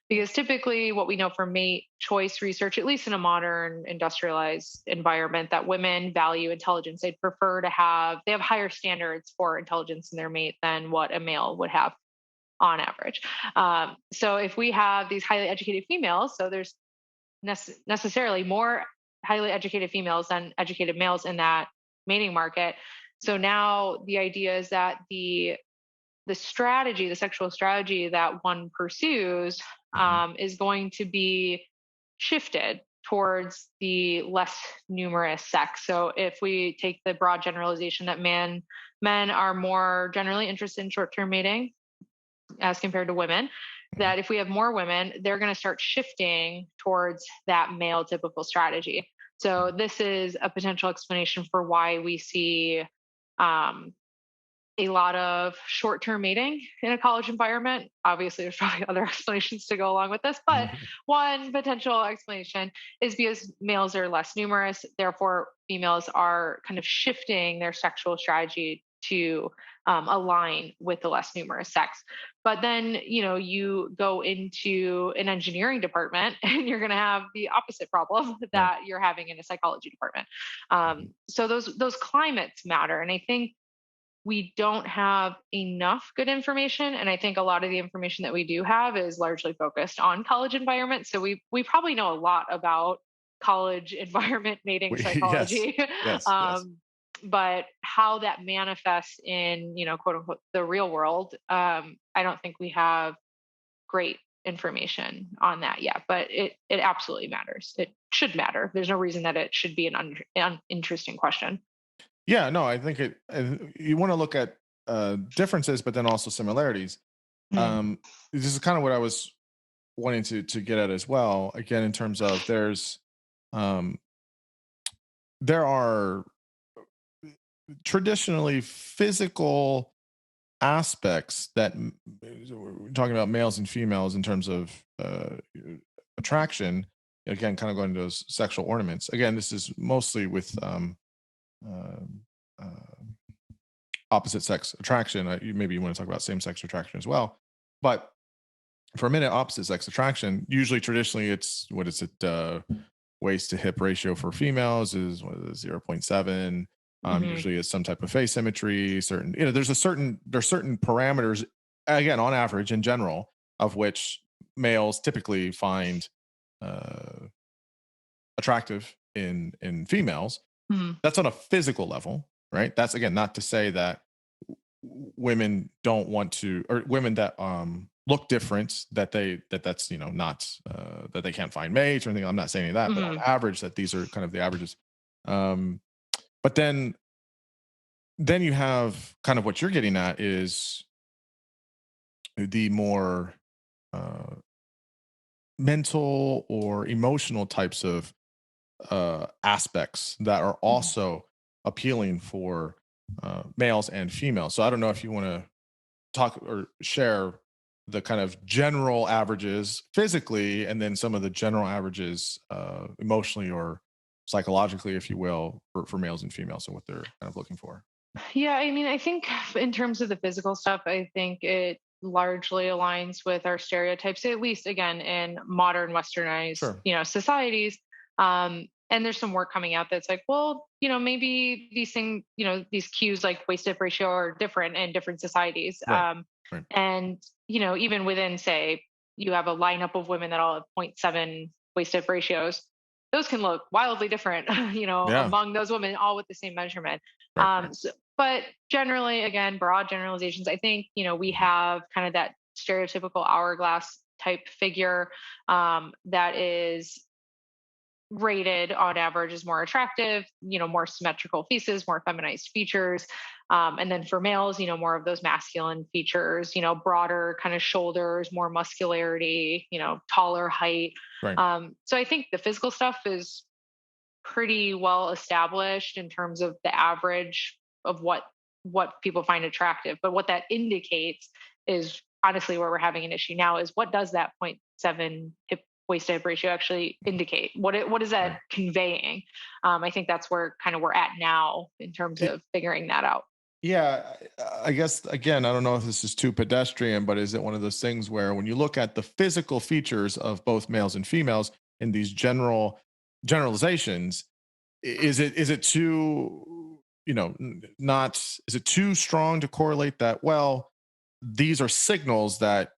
Speaker 2: because typically what we know from mate choice research, at least in a modern industrialized environment, that women value intelligence. They'd prefer to they have higher standards for intelligence in their mate than what a male would have on average. So if we have these highly educated females, so there's necessarily more highly educated females than educated males in that mating market. So now the idea is that the strategy, the sexual strategy that one pursues, is going to be shifted towards the less numerous sex. So if we take the broad generalization that men are more generally interested in short-term mating as compared to women, that if we have more women, they're going to start shifting towards that male typical strategy. So this is a potential explanation for why we see a lot of short-term mating in a college environment. Obviously, there's probably other explanations to go along with this, but one potential explanation is because males are less numerous, therefore females are kind of shifting their sexual strategy to align with the less numerous sex. But then, you go into an engineering department and you're going to have the opposite problem that you're having in a psychology department. So those climates matter. And I think we don't have enough good information. And I think a lot of the information that we do have is largely focused on college environments. So we probably know a lot about college environment mating
Speaker 1: Yes,
Speaker 2: psychology.
Speaker 1: yes.
Speaker 2: But how that manifests in, quote unquote, the real world, I don't think we have great information on that yet, but it absolutely matters. It should matter. There's no reason that it should be an uninteresting question.
Speaker 1: Yeah, no, I think you want to look at differences, but then also similarities.
Speaker 2: Mm.
Speaker 1: This is kind of what I was wanting to get at as well. Again, in terms of um, there are traditionally physical aspects that we're talking about males and females in terms of attraction. Again, kind of going to those sexual ornaments. Again, this is mostly with uh, uh, opposite sex attraction. Maybe you want to talk about same sex attraction as well. But for a minute, opposite sex attraction, usually traditionally it's what is it? Waist to hip ratio for females is what is it, 0.7.
Speaker 2: Hmm.
Speaker 1: Usually it's some type of face symmetry, certain, there's certain parameters, again, on average in general, of which males typically find uh, attractive in females.
Speaker 2: Hmm.
Speaker 1: That's on a physical level, right? That's, again, not to say that women don't want to, or women that look different, that's not that they can't find mates or anything. I'm not saying any of that, but on
Speaker 2: Hmm.
Speaker 1: average, that these are kind of the averages. um but then you have kind of what you're getting at is the more uh mental or emotional types of aspects that are also appealing for males and females. So I don't know if you want to talk or share the kind of general averages physically, and then some of the general averages emotionally or psychologically, if you will, for males and females and what they're kind of looking for.
Speaker 2: Yeah, I mean, I think in terms of the physical stuff, I think it largely aligns with our stereotypes, at least again in modern westernized,
Speaker 1: Sure.
Speaker 2: societies. And there's some work coming out that's like, well, maybe these things, these cues like waist hip ratio are different in different societies.
Speaker 1: Right. Right.
Speaker 2: And, even within, say, you have a lineup of women that all have zero 0.7 waist hip ratios, those can look wildly different,
Speaker 1: Yeah.
Speaker 2: among those women, all with the same measurement.
Speaker 1: Right. Right.
Speaker 2: But generally, again, broad generalizations, I think, we have kind of that stereotypical hourglass type figure that is rated on average as more attractive, more symmetrical faces, more feminized features. And then for males, more of those masculine features, broader kind of shoulders, more muscularity, taller height.
Speaker 1: Right.
Speaker 2: So I think the physical stuff is pretty well established in terms of the average of what people find attractive. But what that indicates is honestly where we're having an issue now is what does that point 0.7 hip waist to hip ratio actually indicate? What is
Speaker 1: Right.
Speaker 2: that conveying? I think that's where kind of we're at now in terms
Speaker 1: It,
Speaker 2: of figuring that out.
Speaker 1: yeah, I guess again, I don't know if this is too pedestrian, but is it one of those things where when you look at the physical features of both males and females in these generalizations, is it too, not, is it too strong to correlate that, well, these are signals that,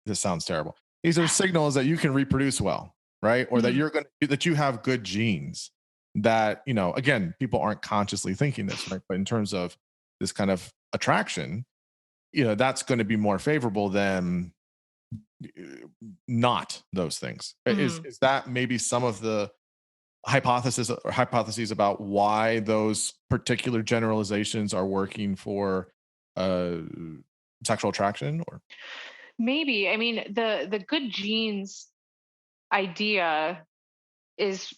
Speaker 1: this sounds terrible, these are signals that you can reproduce well, right? Or that
Speaker 2: Mhm.
Speaker 1: you're going to, that you have good genes, that, again, people aren't consciously thinking this, right? But in terms of this kind of attraction, that's going to be more favorable than not those things.
Speaker 2: Mhm.
Speaker 1: Is that maybe some of the hypotheses about why those particular generalizations are working for uh, sexual attraction? Or
Speaker 2: Maybe. I mean, the good genes idea is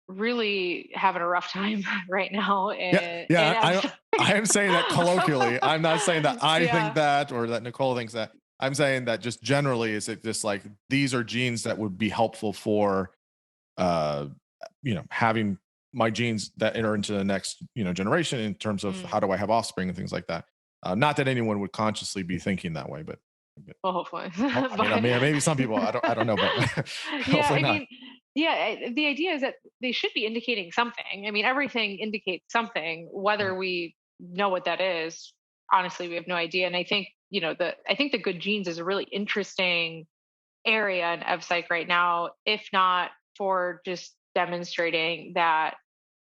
Speaker 2: really having a rough time right now
Speaker 1: yeah,
Speaker 2: in
Speaker 1: yeah, I
Speaker 2: abstract.
Speaker 1: am saying that colloquially. I'm not saying that I think
Speaker 2: Yeah.
Speaker 1: that or that Nicole thinks that. I'm saying that just generally, is it just like these are genes that would be helpful for uh, having my genes that enter into the next, generation in terms of how
Speaker 2: Mm,
Speaker 1: do I have offspring and things like that. Not that anyone would consciously be thinking that way, but
Speaker 2: well, hopefully.
Speaker 1: I
Speaker 2: But
Speaker 1: mean, maybe some people, I don't know, but
Speaker 2: yeah,
Speaker 1: hopefully
Speaker 2: I
Speaker 1: not.
Speaker 2: mean, yeah, the idea is that they should be indicating something. I mean, everything indicates something, whether
Speaker 1: Mhm.
Speaker 2: we know what that is. Honestly, we have no idea. And I think, I think the good genes is a really interesting area in EvPsych right now, if not for just demonstrating that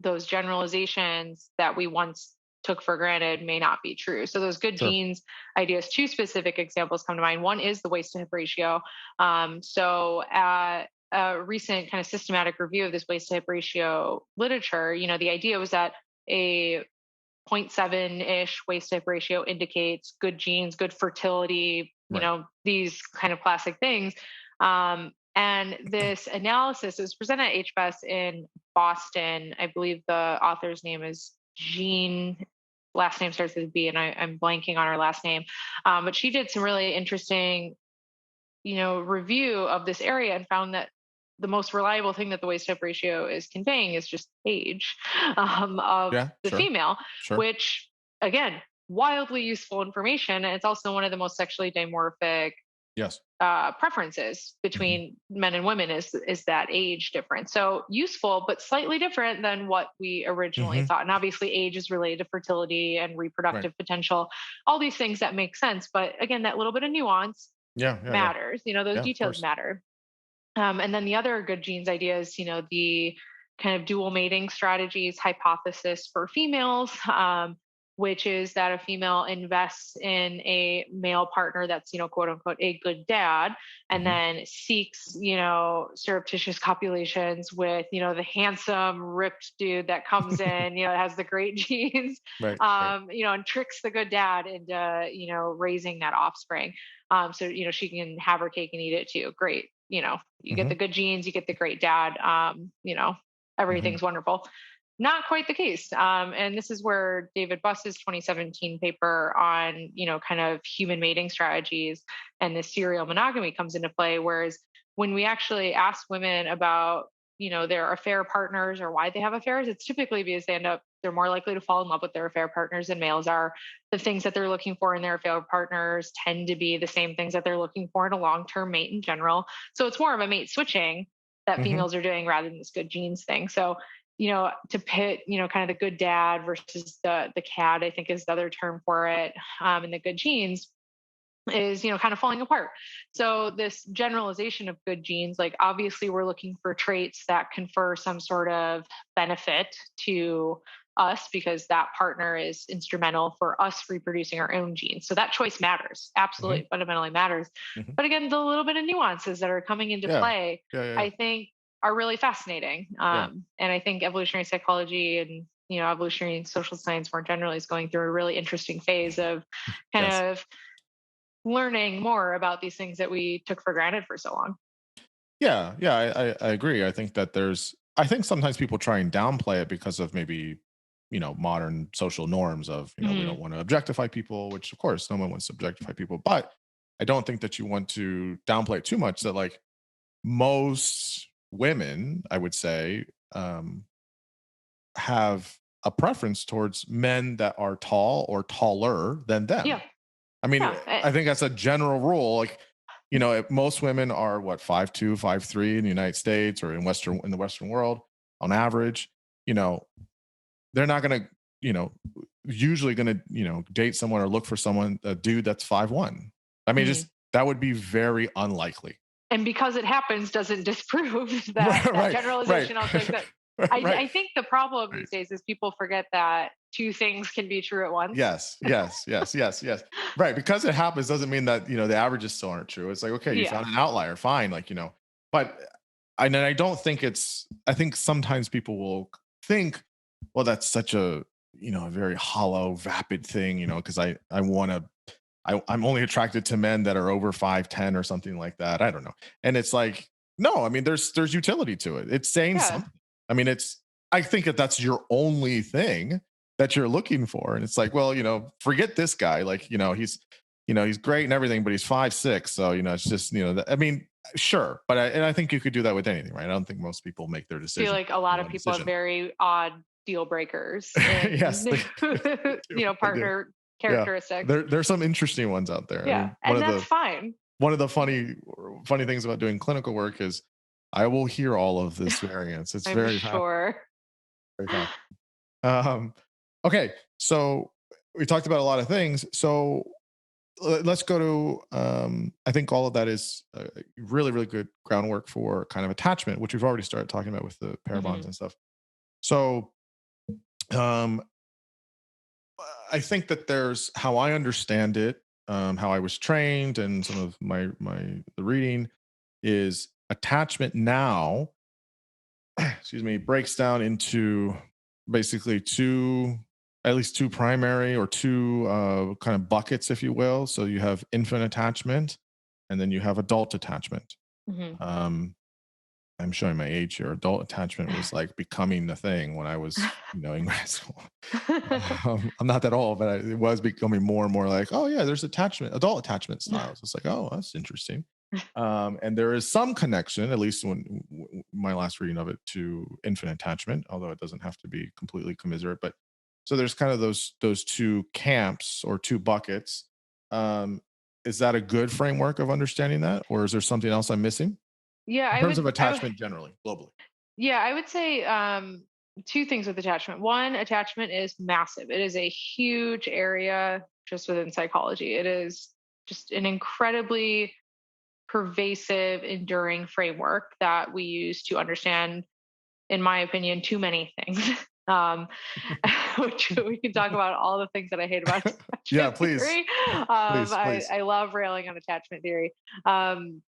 Speaker 2: those generalizations that we once took for granted may not be true. So those good
Speaker 1: Sure.
Speaker 2: genes ideas, two specific examples come to mind. One is the waist to hip ratio. So at a recent kind of systematic review of this waist to hip ratio literature, the idea was that a 0.7-ish waist to hip ratio indicates good genes, good fertility,
Speaker 1: Right.
Speaker 2: these kind of classic things. And this analysis was presented at HBS in Boston. I believe the author's name is Jean. Last name starts with B, and I'm blanking on her last name. But she did some really interesting, review of this area and found that the most reliable thing that the waist to hip ratio is conveying is just age of
Speaker 1: Yeah.
Speaker 2: the
Speaker 1: Sure.
Speaker 2: female,
Speaker 1: Sure.
Speaker 2: which again, wildly useful information. And it's also one of the most sexually dimorphic
Speaker 1: Yes.
Speaker 2: preferences
Speaker 1: Hmm.
Speaker 2: between men and women is that age difference. So useful, but slightly different than what we originally
Speaker 1: Hmm.
Speaker 2: thought. And obviously, age is related to fertility and
Speaker 1: Right.
Speaker 2: reproductive potential, all these things that make sense. But again, that little bit of nuance
Speaker 1: Yeah. Yeah. Yeah.
Speaker 2: matters. Those
Speaker 1: Yeah. Of
Speaker 2: details
Speaker 1: course.
Speaker 2: matter. And then the other good genes ideas, the kind of dual mating strategies hypothesis for females, which is that a female invests in a male partner that's, quote unquote, a good dad, and
Speaker 1: Hmm.
Speaker 2: then seeks, surreptitious copulations with, the handsome, ripped dude that comes in, has the great genes,
Speaker 1: Right. Right.
Speaker 2: and tricks the good dad into, raising that offspring. So, she can have her cake and eat it too. Great. You get
Speaker 1: Hmm.
Speaker 2: the good genes, you get the great dad,
Speaker 1: Hmm.
Speaker 2: everything's wonderful. Not quite the case. And this is where David Buss's 2017 paper on, kind of human mating strategies and the serial monogamy comes into play. Whereas when we actually ask women about, their affair partners or why they have affairs, it's typically because they're more likely to fall in love with their affair partners than males are. The things that they're looking for in their affair partners tend to be the same things that they're looking for in a long-term mate in general. So it's more of a mate switching that
Speaker 1: Hmm.
Speaker 2: females are doing rather than this good genes thing. So, to pit, kind of the good dad versus the cad, I think is the other term for it, and the good genes is, kind of falling apart. So this generalization of good genes, like obviously we're looking for traits that confer some sort of benefit to us because that partner is instrumental for us reproducing our own genes. So that choice matters,
Speaker 1: Hmm.
Speaker 2: absolutely fundamentally matters.
Speaker 1: Hmm.
Speaker 2: But again, the little bit of nuances that are coming into
Speaker 1: Yeah.
Speaker 2: play,
Speaker 1: Yeah. Yeah.
Speaker 2: I think are really fascinating.
Speaker 1: Yeah.
Speaker 2: And I think evolutionary psychology and, evolutionary and social science more generally is going through a really interesting phase of kind
Speaker 1: Yes.
Speaker 2: of learning more about these things that we took for granted for so long.
Speaker 1: Yeah. Yeah. I agree. I think that there's I think sometimes people try and downplay it because of maybe, modern social norms of, we
Speaker 2: Mhm.
Speaker 1: don't want to objectify people, which of course no one wants to objectify people. But I don't think that you want to downplay it too much that like most women, I would say, have a preference towards men that are tall or taller than
Speaker 2: Yeah.
Speaker 1: them. I mean,
Speaker 2: Yeah.
Speaker 1: I think that's a general rule. Like, if most women are what 5'2", 5'3" in the United States or in the Western world on average, you know, they're not gonna, you know, usually gonna, date someone or look for someone, a dude that's 5'1". I mean,
Speaker 2: Mhm.
Speaker 1: just that would be very unlikely.
Speaker 2: And because it happens doesn't disprove that
Speaker 1: Right, right,
Speaker 2: generalization also exists.
Speaker 1: right,
Speaker 2: I think the problem
Speaker 1: right.
Speaker 2: these days is people forget that two things can be true at once.
Speaker 1: Yes, yes, yes, yes, yes. Right, because it happens doesn't mean that, the averages still aren't true. It's like, okay, you
Speaker 2: Yeah.
Speaker 1: found an outlier, fine, like, but I don't think I think sometimes people will think, well, that's such a, a very hollow, vapid thing, because I want to I'm only attracted to men that are over 5'10" or something like that. I don't know. And it's like, no, I mean, there's utility to it. It's saying
Speaker 2: Yeah.
Speaker 1: something. I mean, I think that that's your only thing that you're looking for. And it's like, well, forget this guy. Like, he's great and everything, but he's 5'6". So, it's just, I mean, sure. But I think you could do that with anything, right? I don't think most people make their
Speaker 2: Feel
Speaker 1: decision.
Speaker 2: like a lot of
Speaker 1: One
Speaker 2: people have
Speaker 1: decision.
Speaker 2: very odd deal breakers in
Speaker 1: Yes, they do. They do.
Speaker 2: partner
Speaker 1: Yeah.
Speaker 2: characteristics.
Speaker 1: There's some interesting ones out there. I
Speaker 2: Yeah.
Speaker 1: mean,
Speaker 2: And that's fine.
Speaker 1: one of the funny things about doing clinical work is I will hear all of this variance. It's
Speaker 2: I'm
Speaker 1: very
Speaker 2: sure.
Speaker 1: very fascinating. Um, okay, so we talked about a lot of things. So let's go to I think all of that is really really good groundwork for kind of attachment, which we've already started talking about with the pair bonds
Speaker 2: Mhm.
Speaker 1: and stuff. So um, I think that there's how I understand it, how I was trained, and some of the reading is attachment now. Excuse me, breaks down into basically at least two primary or two kind of buckets, if you will. So you have infant attachment, and then you have adult attachment.
Speaker 2: Mhm.
Speaker 1: Um, I'm showing my age here. Adult attachment was like becoming the thing when I was, in grad school. I'm not that old, but it was becoming more and more like, oh yeah, there's adult attachment styles. It's like, oh, that's interesting. And there is some connection, at least my last reading of it, to infant attachment, although it doesn't have to be completely commiserate. But so there's kind of those two camps or two buckets. Um, is that a good framework of understanding that, or is there something else I'm missing
Speaker 2: Yeah,
Speaker 1: in terms of attachment generally, globally?
Speaker 2: yeah, I would say two things with attachment. One, attachment is massive. It is a huge area just within psychology. It is just an incredibly pervasive, enduring framework that we use to understand, in my opinion, too many things. Which we can talk about all the things that I hate about
Speaker 1: Yeah,
Speaker 2: attachment
Speaker 1: please,
Speaker 2: theory.
Speaker 1: please, please.
Speaker 2: I love railing on attachment theory. Um,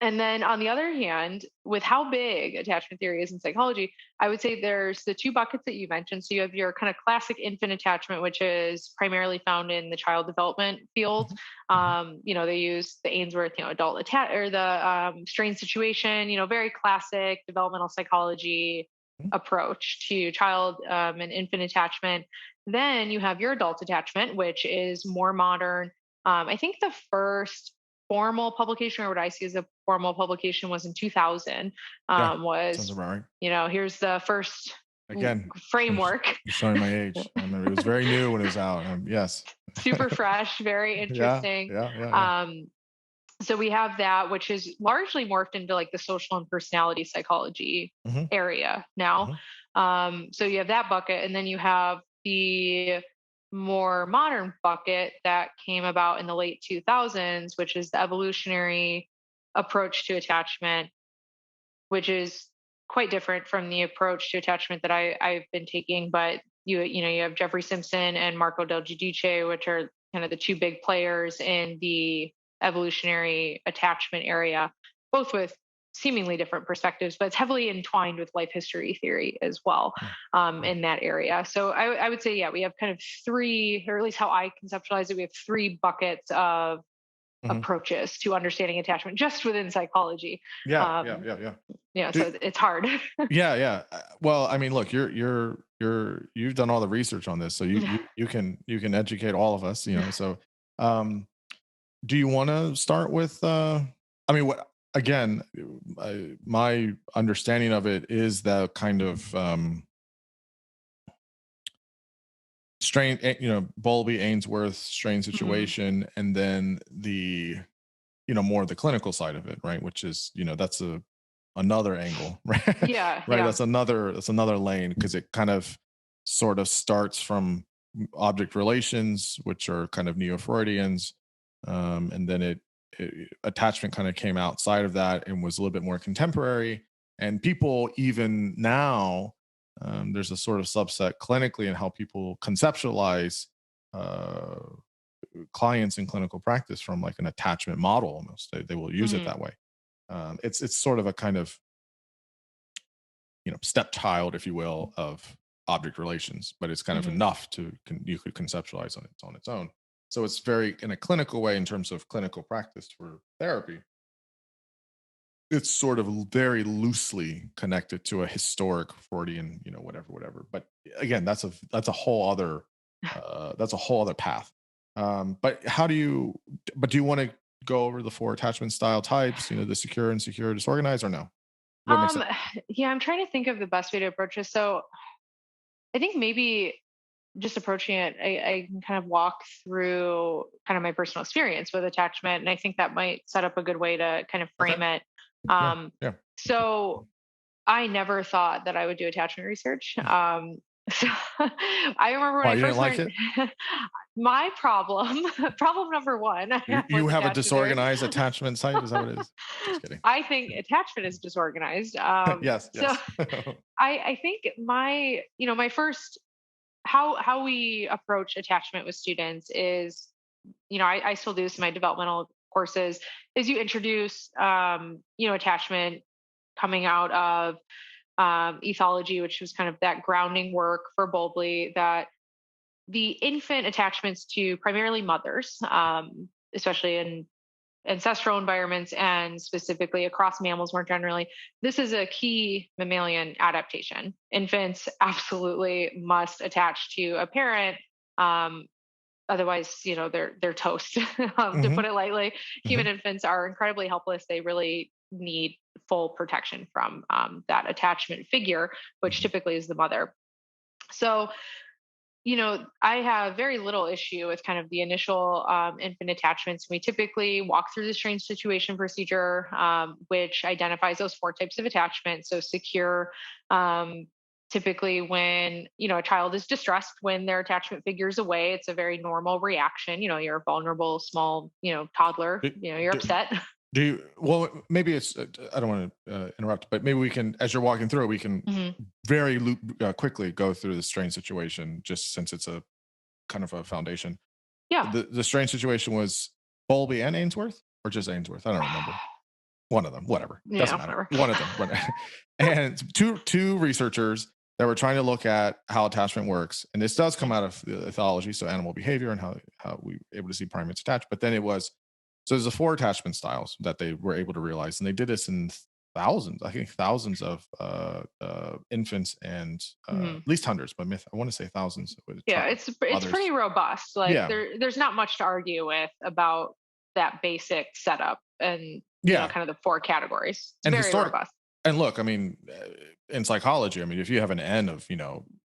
Speaker 2: and then on the other hand, with how big attachment theory is in psychology, I would say there's the two buckets that you mentioned. So you have your kind of classic infant attachment, which is primarily found in the child development field.
Speaker 1: Mhm, mhm,
Speaker 2: They use the Ainsworth, adult attach or the strain situation, very classic developmental psychology
Speaker 1: mhm.
Speaker 2: approach to child and infant attachment. Then you have your adult attachment, which is more modern. I think the first formal publication, or what I see as a formal publication, was in 2000.
Speaker 1: Yeah, sounds
Speaker 2: Was
Speaker 1: about right.
Speaker 2: here's the first
Speaker 1: Again, I'm
Speaker 2: framework,
Speaker 1: showing my age. I remember it was very new when it was out. Yes.
Speaker 2: super fresh, very
Speaker 1: Yeah,
Speaker 2: interesting.
Speaker 1: yeah, yeah, yeah.
Speaker 2: Um, so we have that, which is largely morphed into like the social and personality psychology
Speaker 1: Mhm,
Speaker 2: area now.
Speaker 1: mhm,
Speaker 2: So you have that bucket, and then you have the more modern bucket that came about in the late 2000s, which is the evolutionary approach to attachment, which is quite different from the approach to attachment that I've been taking. But you have Jeffrey Simpson and Marco Del Giudice, which are kind of the two big players in the evolutionary attachment area, both with seemingly different perspectives, but it's heavily entwined with life history theory as well
Speaker 1: mm, mm,
Speaker 2: in that area. So I would say, yeah, we have kind of three, or at least how I conceptualize it, we have three buckets of approaches to understanding attachment just within psychology.
Speaker 1: Yeah, yeah,
Speaker 2: Um,
Speaker 1: yeah, yeah.
Speaker 2: so it's hard.
Speaker 1: Yeah, yeah. Well, I mean, look, you've done all the research on this, so you can educate all of us, So, um, do you want to start with? I mean, what again? My understanding of it is the kind of strain, Bowlby Ainsworth strain
Speaker 2: Mhm.
Speaker 1: situation, and then more of the clinical side of it, right? Which is, that's another angle, right?
Speaker 2: Yeah,
Speaker 1: Right.
Speaker 2: yeah.
Speaker 1: That's another lane because it kind of sort of starts from object relations, which are kind of neo-Freudians, and then attachment kind of came outside of that and was a little bit more contemporary. And people even now, there's a sort of subset clinically in how people conceptualize uh, clients in clinical practice from like an attachment model almost. They will use it
Speaker 2: Mhm.
Speaker 1: that way. It's sort of a kind of stepchild, if you will, of object relations, but it's kind of
Speaker 2: Mhm.
Speaker 1: enough you could conceptualize on its own. So it's very in a clinical way in terms of clinical practice for therapy. It's sort of very loosely connected to a historic Freudian, whatever. But again, that's a whole other path. But do you want to go over the four attachment style types? The secure, insecure, disorganized, or no? What makes
Speaker 2: Um,
Speaker 1: it?
Speaker 2: yeah, I'm trying to think of the best way to approach this. So I think maybe just approaching it, I can kind of walk through kind of my personal experience with attachment. And I think that might set up a good way to kind of
Speaker 1: Okay.
Speaker 2: frame it.
Speaker 1: Yeah.
Speaker 2: Um,
Speaker 1: Yeah.
Speaker 2: so I never thought that I would do attachment research. So I remember when
Speaker 1: Why
Speaker 2: I
Speaker 1: you didn't
Speaker 2: first
Speaker 1: like
Speaker 2: learned
Speaker 1: it?
Speaker 2: my problem, problem number one I
Speaker 1: You
Speaker 2: have
Speaker 1: you
Speaker 2: with
Speaker 1: have a
Speaker 2: attachment
Speaker 1: disorganized attachment site? Is that what it is? Just kidding.
Speaker 2: I think attachment is disorganized.
Speaker 1: Yes,
Speaker 2: So
Speaker 1: yes.
Speaker 2: I think my first how we approach attachment with students is, I still do this in my developmental courses, is you introduce attachment coming out of ethology, which was kind of that grounding work for Bowlby, that the infant attachments to primarily mothers, especially in ancestral environments and specifically across mammals more generally, this is a key mammalian adaptation. Infants absolutely must attach to a parent. Um, Otherwise, they're toast. To put
Speaker 1: Mhm,
Speaker 2: it lightly, human
Speaker 1: mhm,
Speaker 2: infants are incredibly helpless. They really need full protection from that attachment figure, which
Speaker 1: mhm.
Speaker 2: typically is the mother. So I have very little issue with kind of the initial infant attachments. We typically walk through the strange situation procedure, which identifies those four types of attachment. So secure, typically when a child is distressed when their attachment figures away, it's a very normal reaction. You're a vulnerable small toddler.
Speaker 1: Do
Speaker 2: You're
Speaker 1: do
Speaker 2: upset.
Speaker 1: do you well, maybe it's I don't wanna, interrupt, but maybe we can as you're walking through it, we can
Speaker 2: Mhm.
Speaker 1: very quickly go through the strange situation just since it's a kind of a foundation.
Speaker 2: Yeah.
Speaker 1: The strange situation was Bowlby and Ainsworth? Or just Ainsworth? I don't remember. One of them, whatever, doesn't
Speaker 2: Yeah.
Speaker 1: matter.
Speaker 2: Whatever.
Speaker 1: One of them, and two researchers that were trying to look at how attachment works, and this does come out of the ethology, so animal behavior and how we were able to see primates attach. But then there's the four attachment styles that they were able to realize, and they did this in thousands, I think thousands of infants and
Speaker 2: Mhm.
Speaker 1: at least hundreds, but I want to say thousands with
Speaker 2: Yeah, it's pretty
Speaker 1: others.
Speaker 2: robust. Like
Speaker 1: Yeah,
Speaker 2: there's not much to argue with about that basic setup and
Speaker 1: yeah,
Speaker 2: kind of the four categories. It's
Speaker 1: and
Speaker 2: very
Speaker 1: historic
Speaker 2: robust.
Speaker 1: and look, I mean, in psychology, I mean, if you have an n of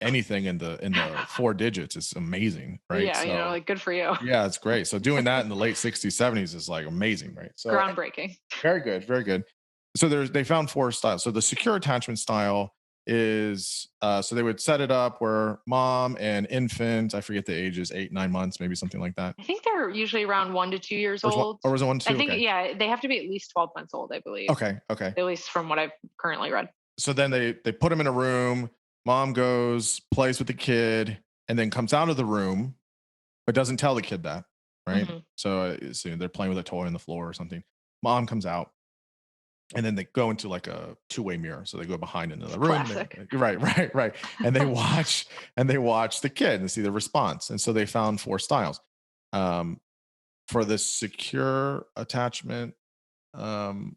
Speaker 1: anything in the four digits, it's amazing, right?
Speaker 2: Yeah,
Speaker 1: So
Speaker 2: like good for you.
Speaker 1: yeah, it's great. So doing that in the late 60s, 70s is like amazing, right? So
Speaker 2: Groundbreaking.
Speaker 1: very good, very good. So they found four styles. So the secure attachment style is so they would set it up where mom and infant, I forget the ages, 8, 9 months, maybe something like that.
Speaker 2: I think they're usually around 1 to 2 years old.
Speaker 1: Or was it one,
Speaker 2: I
Speaker 1: two?
Speaker 2: think,
Speaker 1: Okay.
Speaker 2: yeah, they have to be at least 12 months old, I believe,
Speaker 1: Okay. Okay.
Speaker 2: at least from what I've currently read.
Speaker 1: So then they put him in a room. Mom goes, plays with the kid, and then comes out of the room, but doesn't tell the kid that, right?
Speaker 2: Hmm.
Speaker 1: So they're playing with a toy on the floor or something. Mom comes out, and then they go into like a two-way mirror. So they go behind into the room.
Speaker 2: Classic.
Speaker 1: Right, right, right. And they watch the kid and see the response. And so they found four styles. Um, for the secure attachment, um,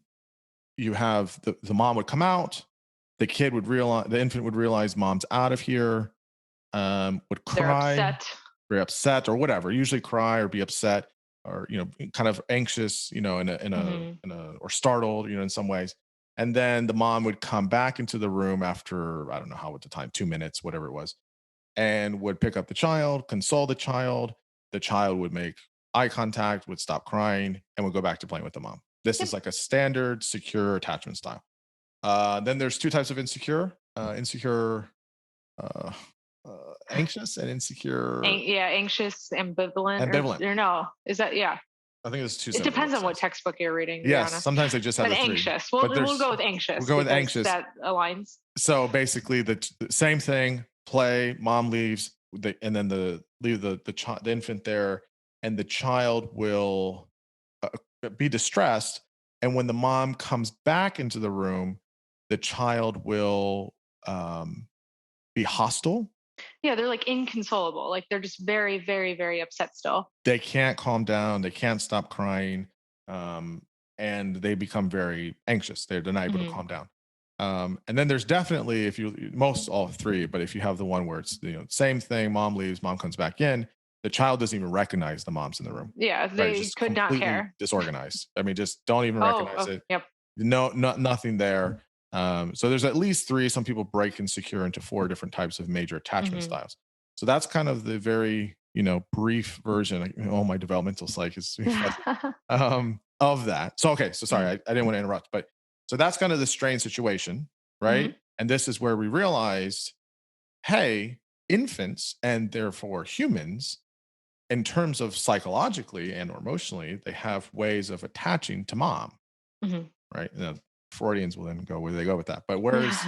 Speaker 1: you have the mom would come out, the infant would realize mom's out of here, would
Speaker 2: They're
Speaker 1: cry,
Speaker 2: upset.
Speaker 1: very upset or whatever, usually cry or be upset or, kind of anxious,
Speaker 2: Hmm.
Speaker 1: or startled, in some ways. And then the mom would come back into the room after, I don't know how at the time, 2 minutes, whatever it was, and would pick up the child, console the child. The child would make eye contact, would stop crying, and would go back to playing with the mom. This is
Speaker 2: Yep.
Speaker 1: like a standard secure attachment style. Then there's two types of insecure, uh, anxious, and insecure
Speaker 2: Yeah, anxious, ambivalent,
Speaker 1: ambivalent.
Speaker 2: or no, is that, yeah?
Speaker 1: I think there's two
Speaker 2: It
Speaker 1: separate
Speaker 2: depends on what
Speaker 1: websites.
Speaker 2: textbook you're reading, to be
Speaker 1: Yes,
Speaker 2: honest.
Speaker 1: sometimes they just have
Speaker 2: But
Speaker 1: the three,
Speaker 2: anxious. We'll
Speaker 1: but
Speaker 2: we'll
Speaker 1: there's
Speaker 2: go with
Speaker 1: we'll
Speaker 2: anxious
Speaker 1: go with
Speaker 2: because
Speaker 1: anxious.
Speaker 2: that aligns.
Speaker 1: So basically, the same thing. Play. Mom leaves, and then leave the infant there, and the child will be distressed. And when the mom comes back into the room, the child will be hostile.
Speaker 2: Yeah, they're like inconsolable. Like they're just very, very, very upset still.
Speaker 1: They can't calm down. They can't stop crying, um, and they become very anxious. They're not able to
Speaker 2: Hmm.
Speaker 1: calm down. And then there's definitely, if you most all three, but if you have the one where it's same thing, mom leaves, mom comes back in, the child doesn't even recognize the mom's in the room,
Speaker 2: Yeah,
Speaker 1: right? It's
Speaker 2: they
Speaker 1: just
Speaker 2: could not
Speaker 1: completely
Speaker 2: care.
Speaker 1: disorganized. I mean, just don't even
Speaker 2: Oh,
Speaker 1: recognize
Speaker 2: oh,
Speaker 1: it.
Speaker 2: yep.
Speaker 1: No, nothing there. So there's at least three. Some people break insecure into four different types of major attachment
Speaker 2: Hmm.
Speaker 1: styles. So that's kind of the very brief version. Oh, my developmental psych is fuzzy of that. So okay, so sorry,
Speaker 2: Hmm.
Speaker 1: I didn't want to interrupt, but so that's kind of the strange situation, right?
Speaker 2: Hmm.
Speaker 1: And this is where we realized, hey, infants and therefore humans, in terms of psychologically and or emotionally, they have ways of attaching to mom,
Speaker 2: Hmm.
Speaker 1: right? Freudians will then go where they go with that. But where's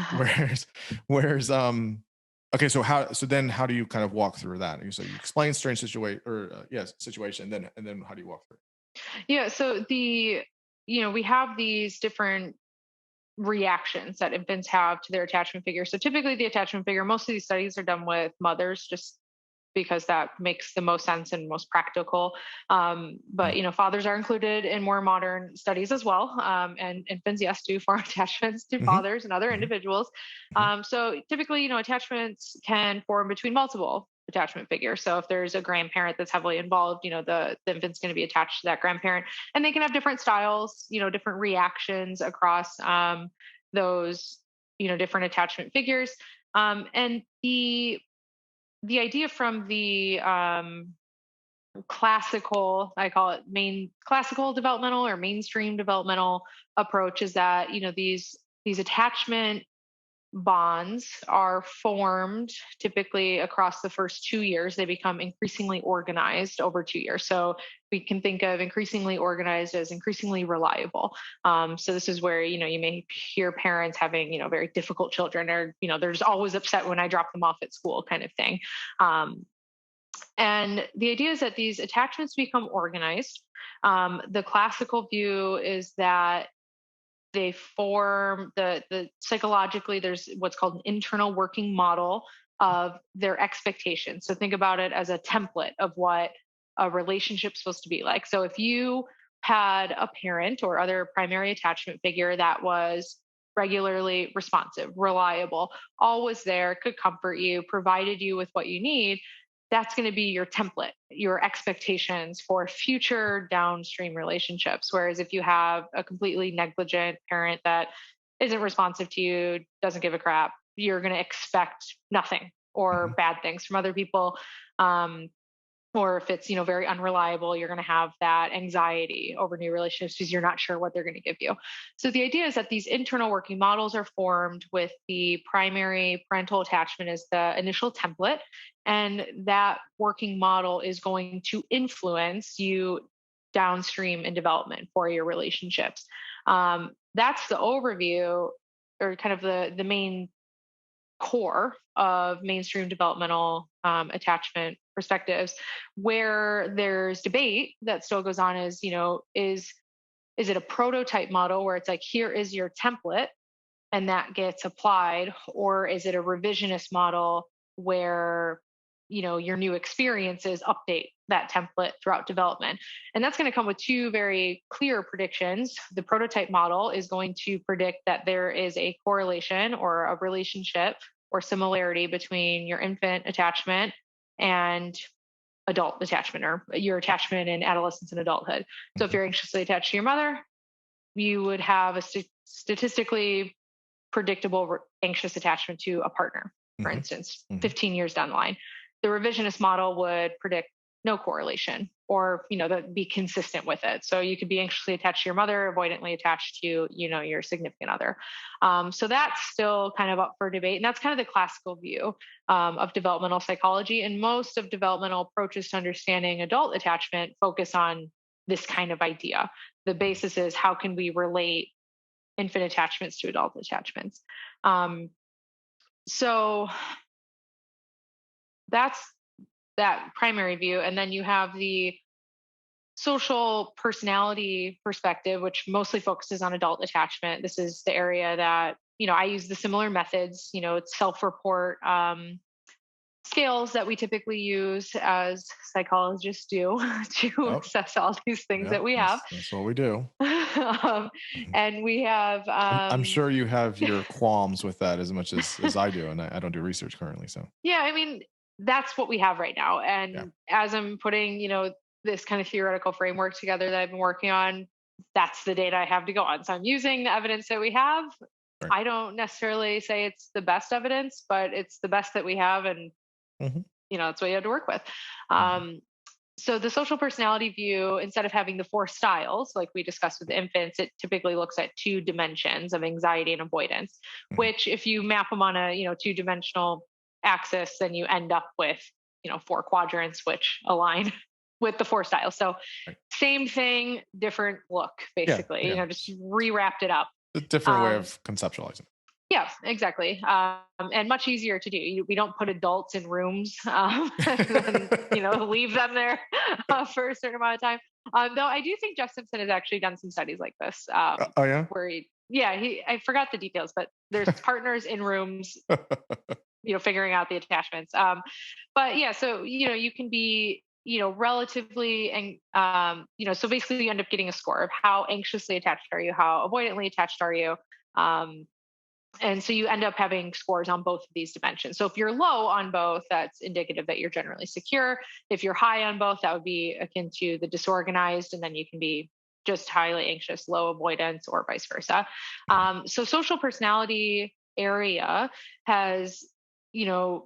Speaker 1: okay, so then how do you kind of walk through that? So you explain strange situation or yes, situation, and then how do you walk through it?
Speaker 2: Yeah, so we have these different reactions that infants have to their attachment figure. So typically the attachment figure, most of these studies are done with mothers just because that makes the most sense and most practical. But fathers are included in more modern studies as well. And infants, yes, do form attachments to
Speaker 1: Mm-hmm.
Speaker 2: fathers and other
Speaker 1: Hmm.
Speaker 2: individuals. So typically, attachments can form between multiple attachment figures. So if there's a grandparent that's heavily involved, the infant's going to be attached to that grandparent, and they can have different styles, different reactions across those, different attachment figures. And the idea from the classical, I call it main classical developmental or mainstream developmental approach, is that these attachment bonds are formed typically across the first 2 years. They become increasingly organized over 2 years. So we can think of increasingly organized as increasingly reliable. So this is where you may hear parents having very difficult children, or they're just always upset when I drop them off at school, kind of thing. Um, and the idea is that these attachments become organized. The classical view is that they form the psychologically, there's what's called an internal working model of their expectations. So think about it as a template of what a relationship's supposed to be like. So if you had a parent or other primary attachment figure that was regularly responsive, reliable, always there, could comfort you, provided you with what you need, that's going to be your template, your expectations for future downstream relationships. Whereas if you have a completely negligent parent that isn't responsive to you, doesn't give a crap, you're going to expect nothing or
Speaker 1: Hmm.
Speaker 2: bad things from other people. Um, or if it's very unreliable, you're going to have that anxiety over new relationships because you're not sure what they're going to give you. So the idea is that these internal working models are formed with the primary parental attachment as the initial template, and that working model is going to influence you downstream in development for your relationships. That's the overview, or kind of the main core of mainstream developmental attachment perspectives. Where there's debate that still goes on is, is it a prototype model where it's like, here is your template and that gets applied, or is it a revisionist model where your new experiences, update that template throughout development. And that's going to come with two very clear predictions. The prototype model is going to predict that there is a correlation or a relationship or similarity between your infant attachment and adult attachment, or your attachment in adolescence and adulthood. So if you're anxiously attached to your mother, you would have a statistically predictable anxious attachment to a partner, for instance, 15 years down the line. The revisionist model would predict no correlation, or that be consistent with it. So you could be anxiously attached to your mother, avoidantly attached to your significant other. So that's still kind of up for debate, and that's kind of the classical view of developmental psychology. And most of developmental approaches to understanding adult attachment focus on this kind of idea. The basis is, how can we relate infant attachments to adult attachments? So that's that primary view. And then you have the social personality perspective, which mostly focuses on adult attachment. This is the area that, I use the similar methods. It's self-report scales that we typically use as psychologists do to assess all these things that we have.
Speaker 1: That's what we do.
Speaker 2: And we have...
Speaker 1: I'm sure you have your qualms with that as much as I do, and I don't do research currently. So
Speaker 2: yeah, I mean, that's what we have right now. And as I'm putting, this kind of theoretical framework together that I've been working on, that's the data I have to go on. So I'm using the evidence that we have. Right. I don't necessarily say it's the best evidence, but it's the best that we have. And, that's what you have to work with. So the social personality view, instead of having the 4 styles, like we discussed with infants, it typically looks at 2 dimensions of anxiety and avoidance, which if you map them on a, 2-dimensional axis, then you end up with, 4 quadrants, which align with the 4 styles. So same thing, different look, basically, just rewrapped it up.
Speaker 1: A different way of conceptualizing.
Speaker 2: Yeah, exactly. And much easier to do. We don't put adults in rooms and then, leave them there for a certain amount of time. Though I do think Jeff Simpson has actually done some studies like this. Where I forgot the details, but there's partners in rooms, figuring out the attachments. But yeah, so, you can be, relatively, and, so basically you end up getting a score of how anxiously attached are you, how avoidantly attached are you. And so you end up having scores on both of these dimensions. So if you're low on both, that's indicative that you're generally secure. If you're high on both, that would be akin to the disorganized, and then you can be just highly anxious, low avoidance, or vice versa. So social personality area has,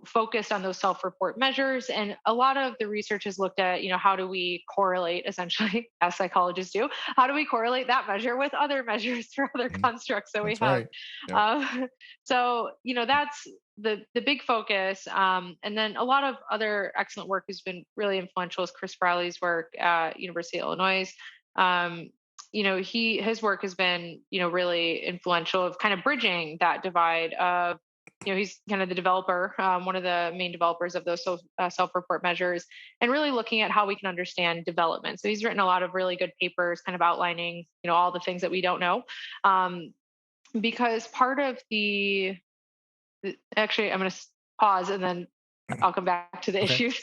Speaker 2: focused on those self-report measures. And a lot of the research has looked at, how do we correlate, essentially, as psychologists do, how do we correlate that measure with other measures for other constructs that we have? Right. So, that's the big focus. And then a lot of other excellent work has been really influential is Chris Briley's work at University of Illinois. His work has been, really influential of kind of bridging that divide of, he's kind of the developer, one of the main developers of those self-report measures, and really looking at how we can understand development. So he's written a lot of really good papers kind of outlining, all the things that we don't know. Because part of actually, I'm going to pause and then I'll come back to the issues.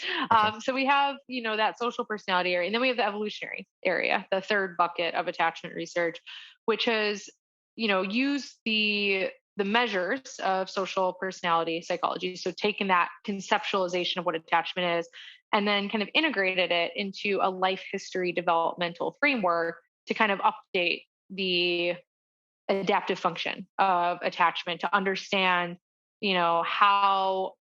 Speaker 2: So we have, that social personality area, and then we have the evolutionary area, the third bucket of attachment research, which has, used the measures of social personality psychology. So taking that conceptualization of what attachment is, and then kind of integrated it into a life history developmental framework to kind of update the adaptive function of attachment, to understand, how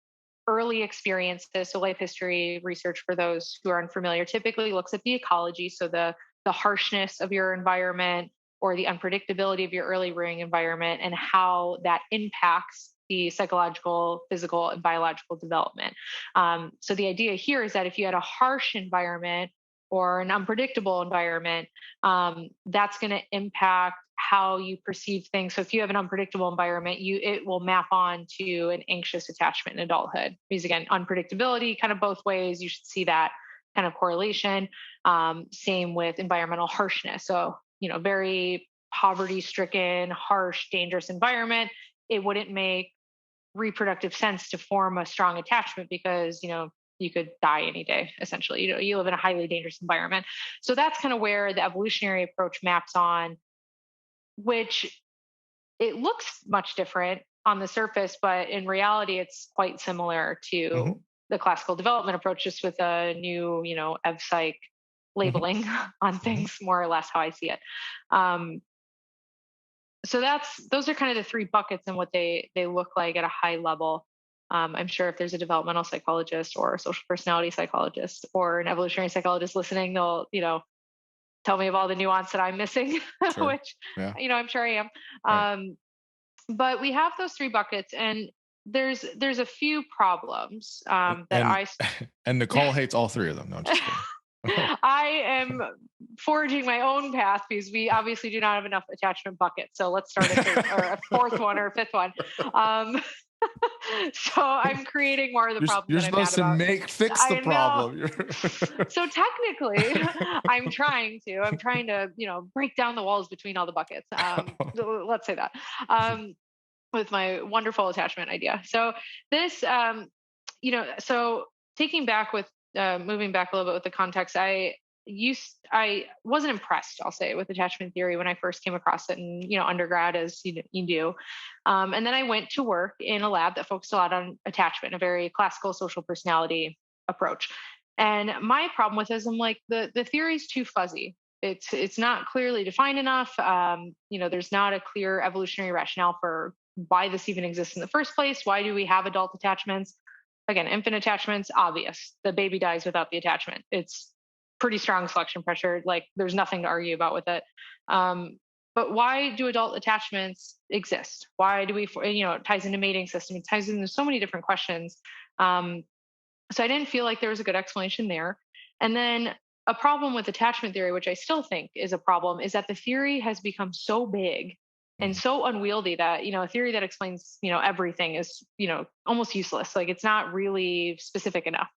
Speaker 2: early experiences, so life history research, for those who are unfamiliar, typically looks at the ecology, so the harshness of your environment or the unpredictability of your early rearing environment, and how that impacts the psychological, physical, and biological development. So the idea here is that if you had a harsh environment or an unpredictable environment, that's going to impact how you perceive things. So if you have an unpredictable environment, it will map on to an anxious attachment in adulthood. Because again, unpredictability, kind of both ways, you should see that kind of correlation. Same with environmental harshness. So, very poverty-stricken, harsh, dangerous environment, it wouldn't make reproductive sense to form a strong attachment because, you could die any day, essentially. You live in a highly dangerous environment. So that's kind of where the evolutionary approach maps on, which it looks much different on the surface, but in reality, it's quite similar
Speaker 1: Hmm.
Speaker 2: to the classical development approach, just with a new, EvPsych
Speaker 1: Hmm.
Speaker 2: labeling on
Speaker 1: Hmm.
Speaker 2: things, more or less how I see it. Um, so those are kind of the three buckets and what they look like at a high level. I'm sure if there's a developmental psychologist or a social personality psychologist or an evolutionary psychologist listening, they'll tell me of all the nuance that I'm missing,
Speaker 1: Sure.
Speaker 2: which
Speaker 1: Yeah.
Speaker 2: I'm sure I am.
Speaker 1: Right.
Speaker 2: But we have those three buckets, and there's a few problems that
Speaker 1: And
Speaker 2: I
Speaker 1: and Nicole hates all three of them. No, I'm just kidding.
Speaker 2: I am forging my own path because we obviously do not have enough attachment buckets. So let's start a third or a fourth one or a fifth one. Um, so I'm creating more of the problems
Speaker 1: You're
Speaker 2: that I'm mad
Speaker 1: supposed to
Speaker 2: about.
Speaker 1: fix the
Speaker 2: I know.
Speaker 1: problem.
Speaker 2: So technically, I'm trying to, break down the walls between all the buckets. Let's say that. With my wonderful attachment idea. So this, so taking back with moving back a little bit with the context, I wasn't impressed, I'll say, with attachment theory when I first came across it in undergrad, as you do, and then I went to work in a lab that focused a lot on attachment, a very classical social personality approach. And my problem with it is I'm like the theory is too fuzzy. It's not clearly defined enough. There's not a clear evolutionary rationale for why this even exists in the first place. Why do we have adult attachments? Again, infant attachments, obvious. The baby dies without the attachment. It's pretty strong selection pressure. Like there's nothing to argue about with it. But why do adult attachments exist? Why do we, it ties into mating system. It ties into so many different questions. So I didn't feel like there was a good explanation there. And then a problem with attachment theory, which I still think is a problem, is that the theory has become so big and
Speaker 1: Mhm.
Speaker 2: so unwieldy that a theory that explains everything is almost useless. Like it's not really specific enough.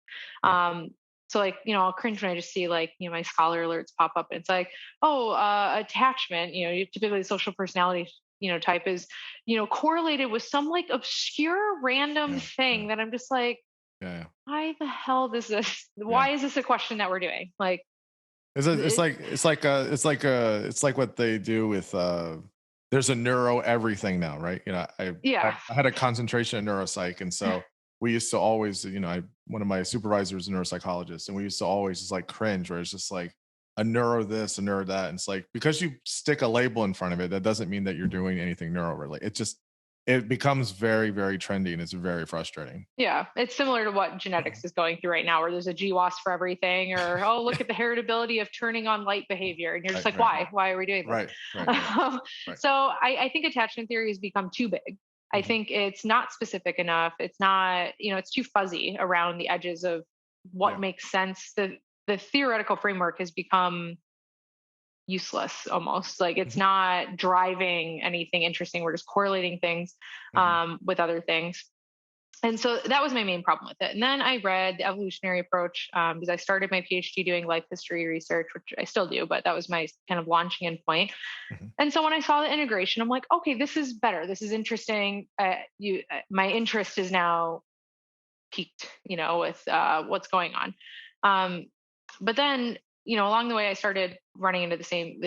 Speaker 1: Yeah.
Speaker 2: So like I'll cringe when I just see like my scholar alerts pop up. It's like, oh, attachment. Typically social personality type is correlated with some like obscure random
Speaker 1: Yeah.
Speaker 2: thing
Speaker 1: Yeah.
Speaker 2: that I'm just like,
Speaker 1: Yeah.
Speaker 2: why the hell does this?
Speaker 1: Yeah.
Speaker 2: Why is this a question that we're doing? Like, it,
Speaker 1: It's like what they do with there's a neuro everything now, right? I
Speaker 2: yeah,
Speaker 1: had a concentration in neuropsych, and so we used to always, one of my supervisors is a neuropsychologist, and we used to always just like cringe where it's just like a neuro this, a neuro that. And it's like because you stick a label in front of it, that doesn't mean that you're doing anything neuro related. It becomes very, very trendy and it's very frustrating.
Speaker 2: yeah. It's similar to what genetics is going through right now, where there's a GWAS for everything, or oh, look at the heritability of turning on light behavior, and you're just
Speaker 1: Right,
Speaker 2: like,
Speaker 1: right,
Speaker 2: why? Why are we doing this?
Speaker 1: right, right, right, right.
Speaker 2: So I think attachment theory has become too big. I
Speaker 1: Mhm.
Speaker 2: think it's not specific enough. It's not, it's too fuzzy around the edges of what
Speaker 1: Yeah.
Speaker 2: makes sense. The theoretical framework has become useless almost. Like it's
Speaker 1: Mhm.
Speaker 2: not driving anything interesting. We're just correlating things
Speaker 1: Mhm.
Speaker 2: with other things. And so that was my main problem with it. And then I read the evolutionary approach because I started my PhD doing life history research, which I still do, but that was my kind of launching in point.
Speaker 1: Mhm.
Speaker 2: And so when I saw the integration, I'm like, okay, this is better. This is interesting. My interest is now peaked, with what's going on. Um, but then, along the way, I started running into the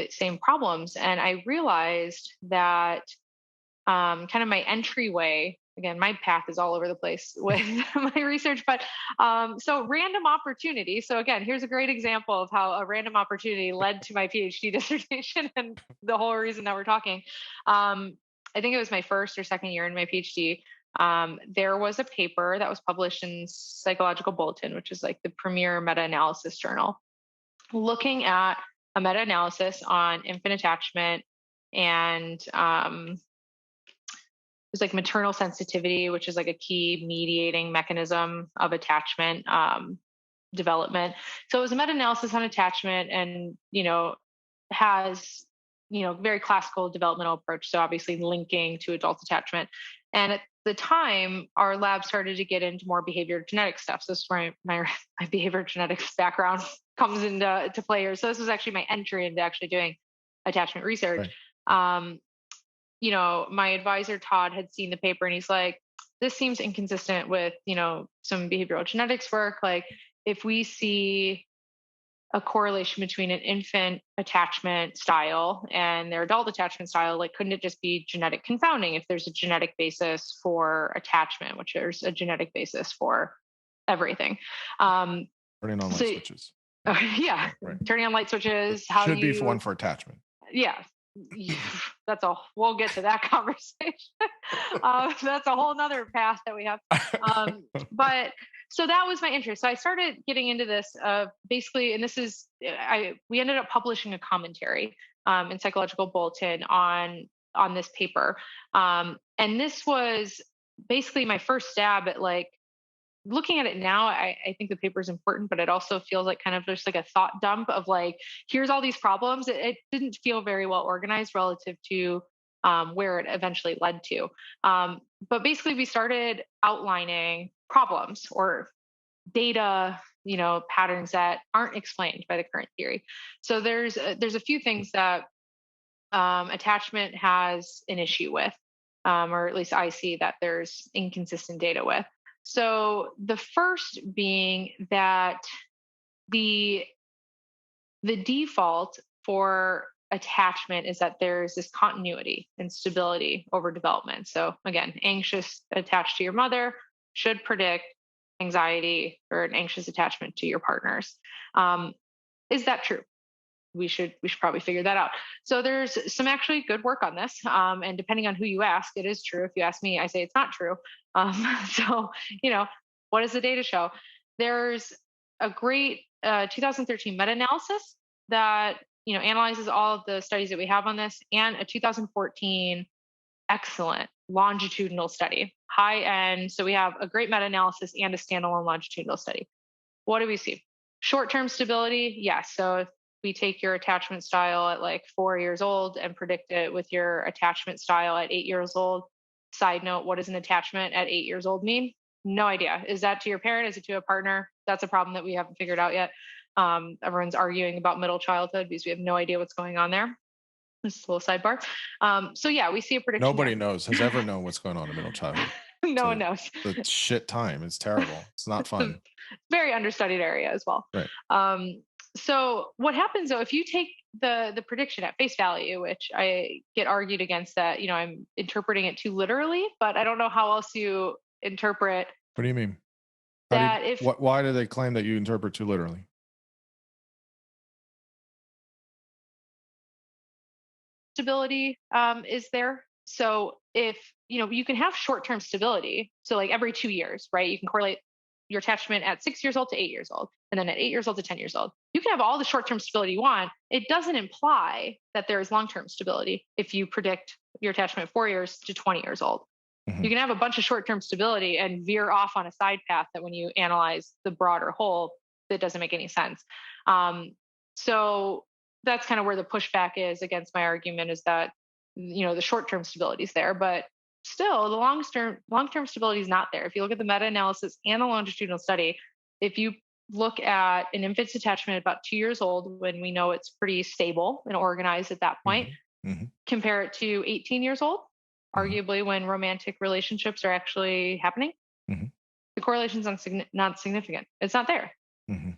Speaker 2: same problems, and I realized that kind of my entryway. Again, my path is all over the place with my research, but so random opportunity. So again, here's a great example of how a random opportunity led to my PhD dissertation and the whole reason that we're talking. I think it was my first or second year in my PhD. There was a paper that was published in Psychological Bulletin, which is like the premier meta-analysis journal, looking at a meta-analysis on infant attachment and there's like maternal sensitivity, which is like a key mediating mechanism of attachment development. So it was a meta-analysis on attachment, and has very classical developmental approach. So obviously linking to adult attachment. And at the time, our lab started to get into more behavior genetic stuff. So this is where my behavior genetics background comes into play here. So this was actually my entry into actually doing attachment research.
Speaker 1: Right.
Speaker 2: My advisor Todd had seen the paper, and he's like, this seems inconsistent with, some behavioral genetics work. Like if we see a correlation between an infant attachment style and their adult attachment style, like couldn't it just be genetic confounding if there's a genetic basis for attachment, which there's a genetic basis for everything.
Speaker 1: Turning on light
Speaker 2: So
Speaker 1: switches.
Speaker 2: yeah,
Speaker 1: Right.
Speaker 2: turning on light switches,
Speaker 1: Should be for one for attachment.
Speaker 2: yeah, we'll get to that conversation. That's a whole nother path that we have. But so that was my interest. So I started getting into this basically, and this is, we ended up publishing a commentary in Psychological Bulletin on this paper. And this was basically my first stab at like, looking at it now, I think the paper is important, but it also feels like kind of just like a thought dump of like, here's all these problems. It didn't feel very well organized relative to where it eventually led to. But basically, we started outlining problems or data, patterns that aren't explained by the current theory. So there's a few things that attachment has an issue with, or at least I see that there's inconsistent data with. So the first being that the default for attachment is that there's this continuity and stability over development. So again, anxious attached to your mother should predict anxiety or an anxious attachment to your partners. Is that true? We should probably figure that out. So there's some actually good work on this, and depending on who you ask, it is true. If you ask me, I say it's not true. So what does the data show? There's a great 2013 meta-analysis that analyzes all of the studies that we have on this, and a 2014 excellent longitudinal study, high end. So we have a great meta-analysis and a standalone longitudinal study. What do we see? Short-term stability, yes. So if we take your attachment style at like 4 years old and predict it with your attachment style at 8 years old. Side note, what does an attachment at 8 years old mean? No idea. Is that to your parent? Is it to a partner? That's a problem that we haven't figured out yet. Everyone's arguing about middle childhood because we have no idea what's going on there. This is a little sidebar. So yeah, we see a prediction.
Speaker 1: Nobody has ever known what's going on in middle childhood.
Speaker 2: No one knows.
Speaker 1: The shit time. It's terrible. It's not fun.
Speaker 2: Very understudied area as well.
Speaker 1: Right.
Speaker 2: So what happens though, if you take the prediction at face value, which I get argued against that, I'm interpreting it too literally, but I don't know how else you interpret.
Speaker 1: What do you mean?
Speaker 2: That
Speaker 1: why do they claim that you interpret too literally?
Speaker 2: Stability is there. So if, you can have short-term stability. So like every 2 years, right? You can correlate your attachment at 6 years old to 8 years old, and then at 8 years old to 10 years old. You can have all the short-term stability you want. It doesn't imply that there is long-term stability if you predict your attachment 4 years to 20 years old. Mm-hmm. You can have a bunch of short-term stability and veer off on a side path that when you analyze the broader whole, that doesn't make any sense. So that's kind of where the pushback is against my argument, is that, the short-term stability is there, but still the long-term stability is not there. If you look at the meta-analysis and the longitudinal study, if you look at an infant's attachment at about 2 years old, when we know it's pretty stable and organized at that point, mm-hmm. compare it to 18 years old, mm-hmm. arguably when romantic relationships are actually happening, mm-hmm. the correlation's not significant. It's not there. Mm-hmm.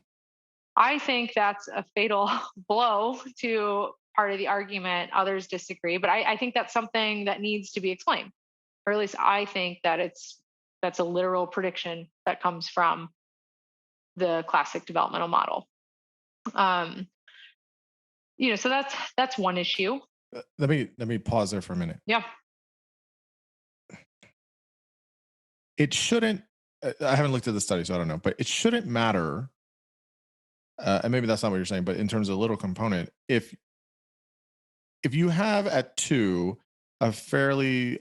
Speaker 2: I think that's a fatal blow to part of the argument. Others disagree, but I think that's something that needs to be explained. Or at least I think that that's a literal prediction that comes from the classic developmental model. So that's one issue.
Speaker 1: Let me pause there for a minute.
Speaker 2: Yeah.
Speaker 1: It shouldn't. I haven't looked at the study, so I don't know. But it shouldn't matter. And maybe that's not what you're saying. But in terms of little component, if you have at 2 a fairly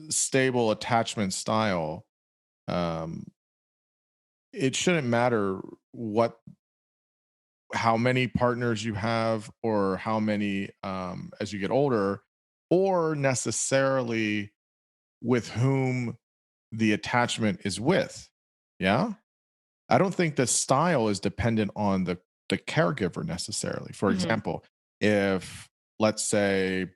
Speaker 1: stable attachment style, it shouldn't matter how many partners you have, or how many as you get older, or necessarily with whom the attachment is with. Yeah, I don't think the style is dependent on the caregiver necessarily. For mm-hmm. example, if, let's say,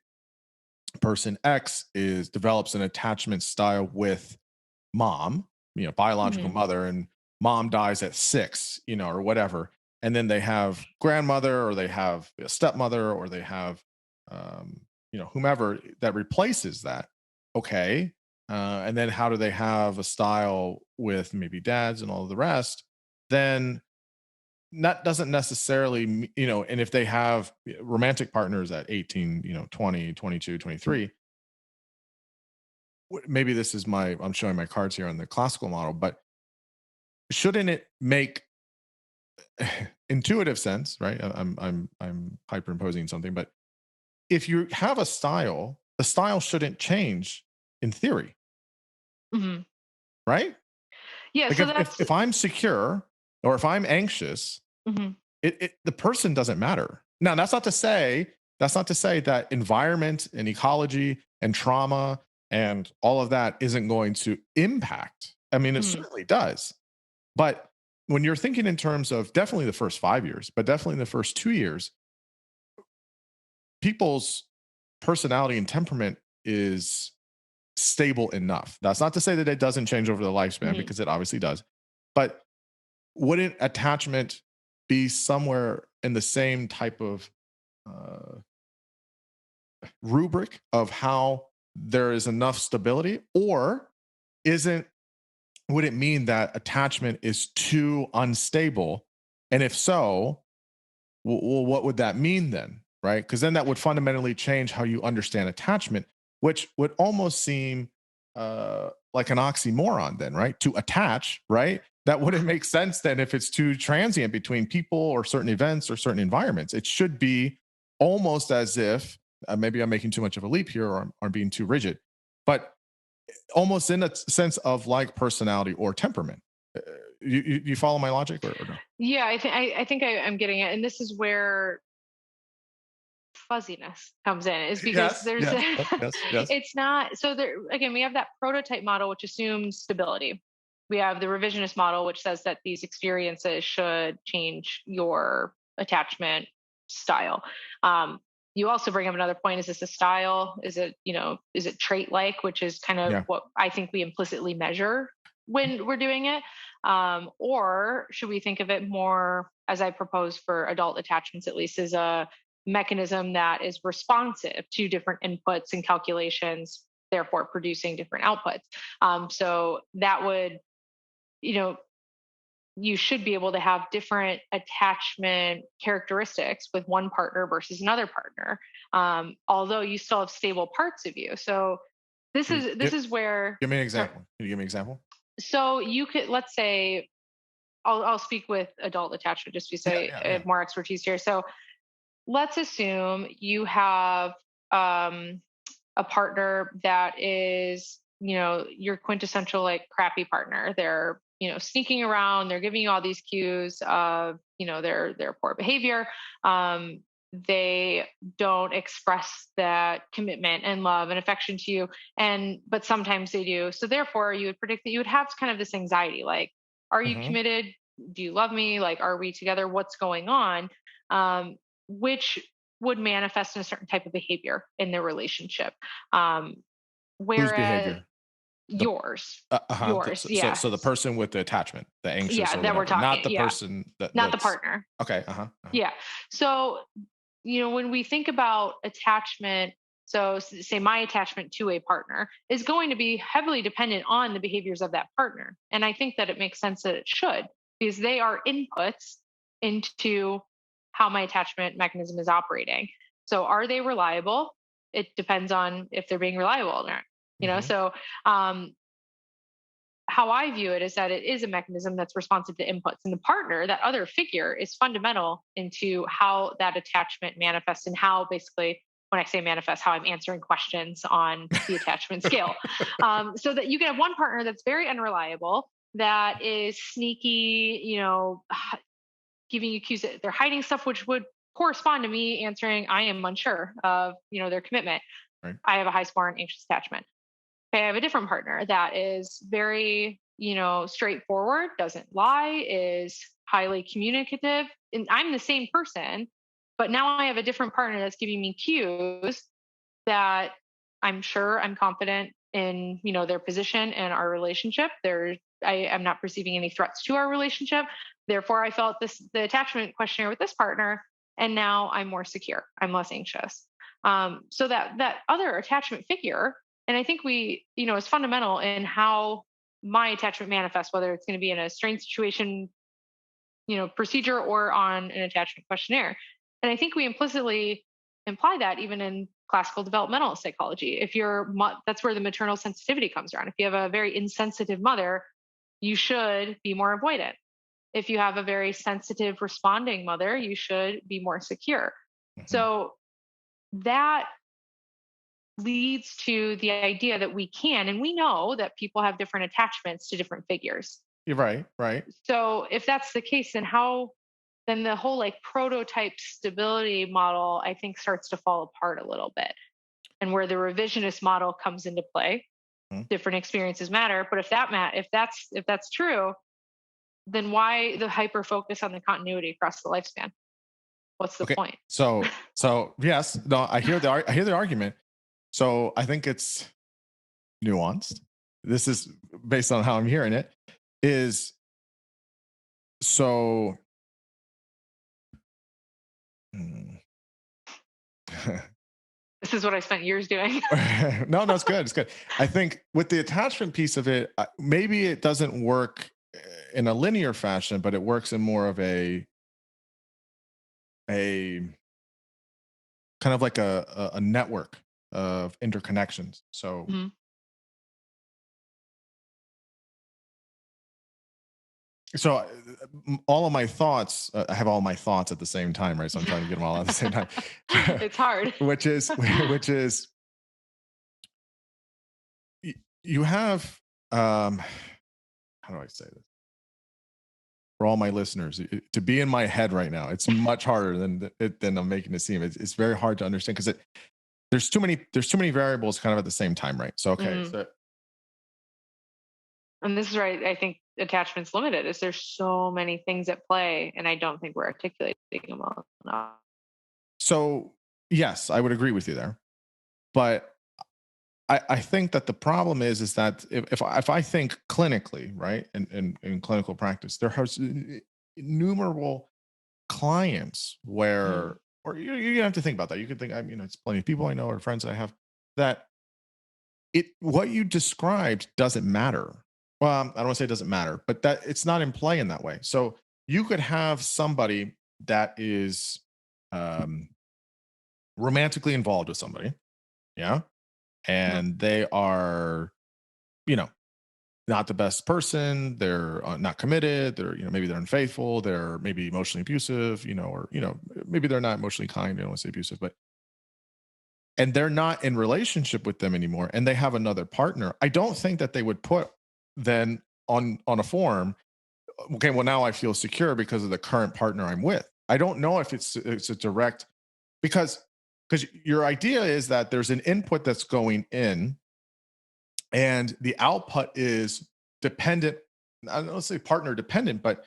Speaker 1: person X develops an attachment style with mom, biological
Speaker 2: Mhm.
Speaker 1: mother, and mom dies at 6, or whatever. And then they have grandmother, or they have a stepmother, or they have, whomever that replaces that. Okay. And then how do they have a style with maybe dads and all of the rest? Then that doesn't necessarily, and if they have romantic partners at 18, 20, 22, 23, maybe this is I'm showing my cards here on the classical model, but shouldn't it make intuitive sense, right? I'm hyperimposing something, but if you have a style, the style shouldn't change in theory,
Speaker 2: Mhm.
Speaker 1: right?
Speaker 2: Yeah,
Speaker 1: Like
Speaker 2: so
Speaker 1: if I'm secure or if I'm anxious,
Speaker 2: mhm,
Speaker 1: the person doesn't matter. Now, that's not to say that environment and ecology and trauma and all of that isn't going to impact. I mean, it
Speaker 2: mhm,
Speaker 1: certainly does. But when you're thinking in terms of definitely the first 5 years, but definitely the first 2 years, people's personality and temperament is stable enough. That's not to say that it doesn't change over the lifespan,
Speaker 2: mhm.
Speaker 1: because it obviously does. But wouldn't attachment be somewhere in the same type of uh, rubric of how there is enough stability? Or isn't would it mean that attachment is too unstable? And if so, well, what would that mean then? Right? Because then that would fundamentally change how you understand attachment, which would almost seem like an oxymoron, then, right? To attach, right? That wouldn't make sense then if it's too transient between people or certain events or certain environments. It should be almost as if, maybe I'm making too much of a leap here, or I'm being too rigid, but almost in a sense of like personality or temperament. Uh, you follow my logic, or no?
Speaker 2: Yeah, I'm getting it, and this is where fuzziness comes in, is because
Speaker 1: Yes,
Speaker 2: there's
Speaker 1: yes, yes, yes.
Speaker 2: it's not, so there again, we have that prototype model which assumes stability. We have the revisionist model which says that these experiences should change your attachment style. um, you also bring up another point: is this a style? Is it, is it trait like, which is kind of
Speaker 1: Yeah.
Speaker 2: what I think we implicitly measure when we're doing it. Or should we think of it more, as I propose for adult attachments at least, as a mechanism that is responsive to different inputs and calculations, therefore producing different outputs. So that would, you know, you should be able to have different attachment characteristics with one partner versus another partner, although you still have stable parts of you. So this
Speaker 1: Can you
Speaker 2: is this is where,
Speaker 1: give me an
Speaker 2: sorry.
Speaker 1: example? Can you give me an example?
Speaker 2: So you could, let's say, I'll speak with adult attachment just to
Speaker 1: Yeah,
Speaker 2: say
Speaker 1: yeah,
Speaker 2: I
Speaker 1: yeah.
Speaker 2: have more expertise here. So let's assume you have um, a partner that is, your quintessential like crappy partner. They're, sneaking around. They're giving you all these cues of, their poor behavior. They don't express that commitment and love and affection to you, but sometimes they do. So therefore, you would predict that you would have kind of this anxiety, like, are you
Speaker 1: Mhm.
Speaker 2: committed? Do you love me? Like, are we together? What's going on? Um, which would manifest in a certain type of behavior in their relationship. Um,
Speaker 1: Whose
Speaker 2: Whereas
Speaker 1: behavior? The
Speaker 2: yours,
Speaker 1: uh-huh.
Speaker 2: yours,
Speaker 1: So
Speaker 2: yeah,
Speaker 1: the person with the attachment, the anxious
Speaker 2: yeah,
Speaker 1: or
Speaker 2: that we're
Speaker 1: whatever, not
Speaker 2: talking,
Speaker 1: the
Speaker 2: yeah,
Speaker 1: person
Speaker 2: not the
Speaker 1: that's
Speaker 2: partner,
Speaker 1: okay. Uh-huh. Uh-huh.
Speaker 2: yeah. So, when we think about attachment, so say my attachment to a partner is going to be heavily dependent on the behaviors of that partner. And I think that it makes sense that it should, because they are inputs into how my attachment mechanism is operating. So are they reliable? It depends on if they're being reliable or not.
Speaker 1: Mhm.
Speaker 2: So um, how I view it is that it is a mechanism that's responsive to inputs, and the partner, that other figure, is fundamental into how that attachment manifests, and how, basically, when I say manifest, how I'm answering questions on the attachment scale. So that you can have one partner that's very unreliable, that is sneaky, giving you cues that they're hiding stuff, which would correspond to me answering, I am unsure of, their commitment.
Speaker 1: Right.
Speaker 2: I have a high score in anxious attachment. Okay, I have a different partner that is very, straightforward, doesn't lie, is highly communicative. And I'm the same person, but now I have a different partner that's giving me cues that I'm sure, I'm confident in their position and our relationship. I am not perceiving any threats to our relationship. Therefore, I felt the attachment questionnaire with this partner, and now I'm more secure. I'm less anxious. So that other attachment figure, and I think is fundamental in how my attachment manifests, whether it's going to be in a strained situation, procedure, or on an attachment questionnaire. And I think we implicitly imply that even in classical developmental psychology. If that's where the maternal sensitivity comes around. If you have a very insensitive mother, you should be more avoidant. If you have a very sensitive responding mother, you should be more secure.
Speaker 1: Mhm.
Speaker 2: So that leads to the idea that we can, and we know that people have different attachments to different figures.
Speaker 1: You're right, right.
Speaker 2: So if that's the case, then the whole like prototype stability model, I think, starts to fall apart a little bit. And where the revisionist model comes into play,
Speaker 1: Mhm.
Speaker 2: different experiences matter. But if that's true, then why the hyper focus on the continuity across the lifespan? What's the
Speaker 1: Okay.
Speaker 2: point?
Speaker 1: So yes, no, I hear the argument. So I think it's nuanced. This is based on how I'm hearing it. Is so. Hmm.
Speaker 2: This is what I spent years doing.
Speaker 1: No, it's good. It's good. I think with the attachment piece of it, maybe it doesn't work in a linear fashion, but it works in more of a kind of like a network of interconnections. So
Speaker 2: Mhm.
Speaker 1: so all of my thoughts, I have all my thoughts at the same time, right? So I'm trying to get them all at the same time,
Speaker 2: It's hard.
Speaker 1: which is which is you have how do I say this for all my listeners to be in my head right now? It's much harder than I'm making it seem. It's very hard to understand because there's too many variables kind of at the same time, right? So okay,
Speaker 2: Mhm.
Speaker 1: so
Speaker 2: And this is right. I think attachment's limited. Is there's so many things at play, and I don't think we're articulating them well enough.
Speaker 1: so yes, I would agree with you there, but I think that the problem is that if I think clinically, right, in clinical practice, there has innumerable clients
Speaker 2: Mm.
Speaker 1: where, or you have to think about that. You could think, I mean, it's plenty of people I know or friends I have that what you described doesn't matter. Well, I don't want to say it doesn't matter, but that it's not in play in that way. So you could have somebody that is um, romantically involved with somebody, yeah,
Speaker 2: Mhm.
Speaker 1: and they are, you know, not the best person. They're not committed. They're, maybe they're unfaithful. They're maybe emotionally abusive, or, maybe they're not emotionally kind. I don't want to say abusive, but, and they're not in relationship with them anymore. And they have another partner. I don't think that they would put then on a form, okay, well, now I feel secure because of the current partner I'm with. I don't know if it's a direct, because, your idea is that there's an input that's going in and the output is dependent. I don't say partner dependent, but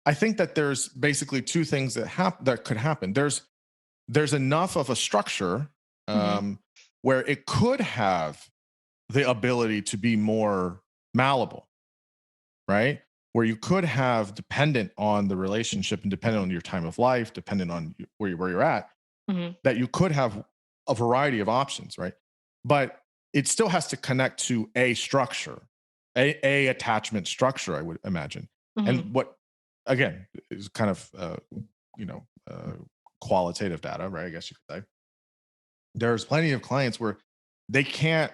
Speaker 1: I think that there's basically two things that could happen. There's enough of a structure
Speaker 2: Mhm.
Speaker 1: um, where it could have the ability to be more malleable, right? Where you could have, dependent on the relationship and dependent on your time of life, dependent on where you're at,
Speaker 2: Mhm.
Speaker 1: that you could have a variety of options, right? But it still has to connect to a structure, a attachment structure, I would imagine.
Speaker 2: Mhm.
Speaker 1: And what, again, is kind of you know uh, qualitative data, right? I guess you could say there's plenty of clients where they can't.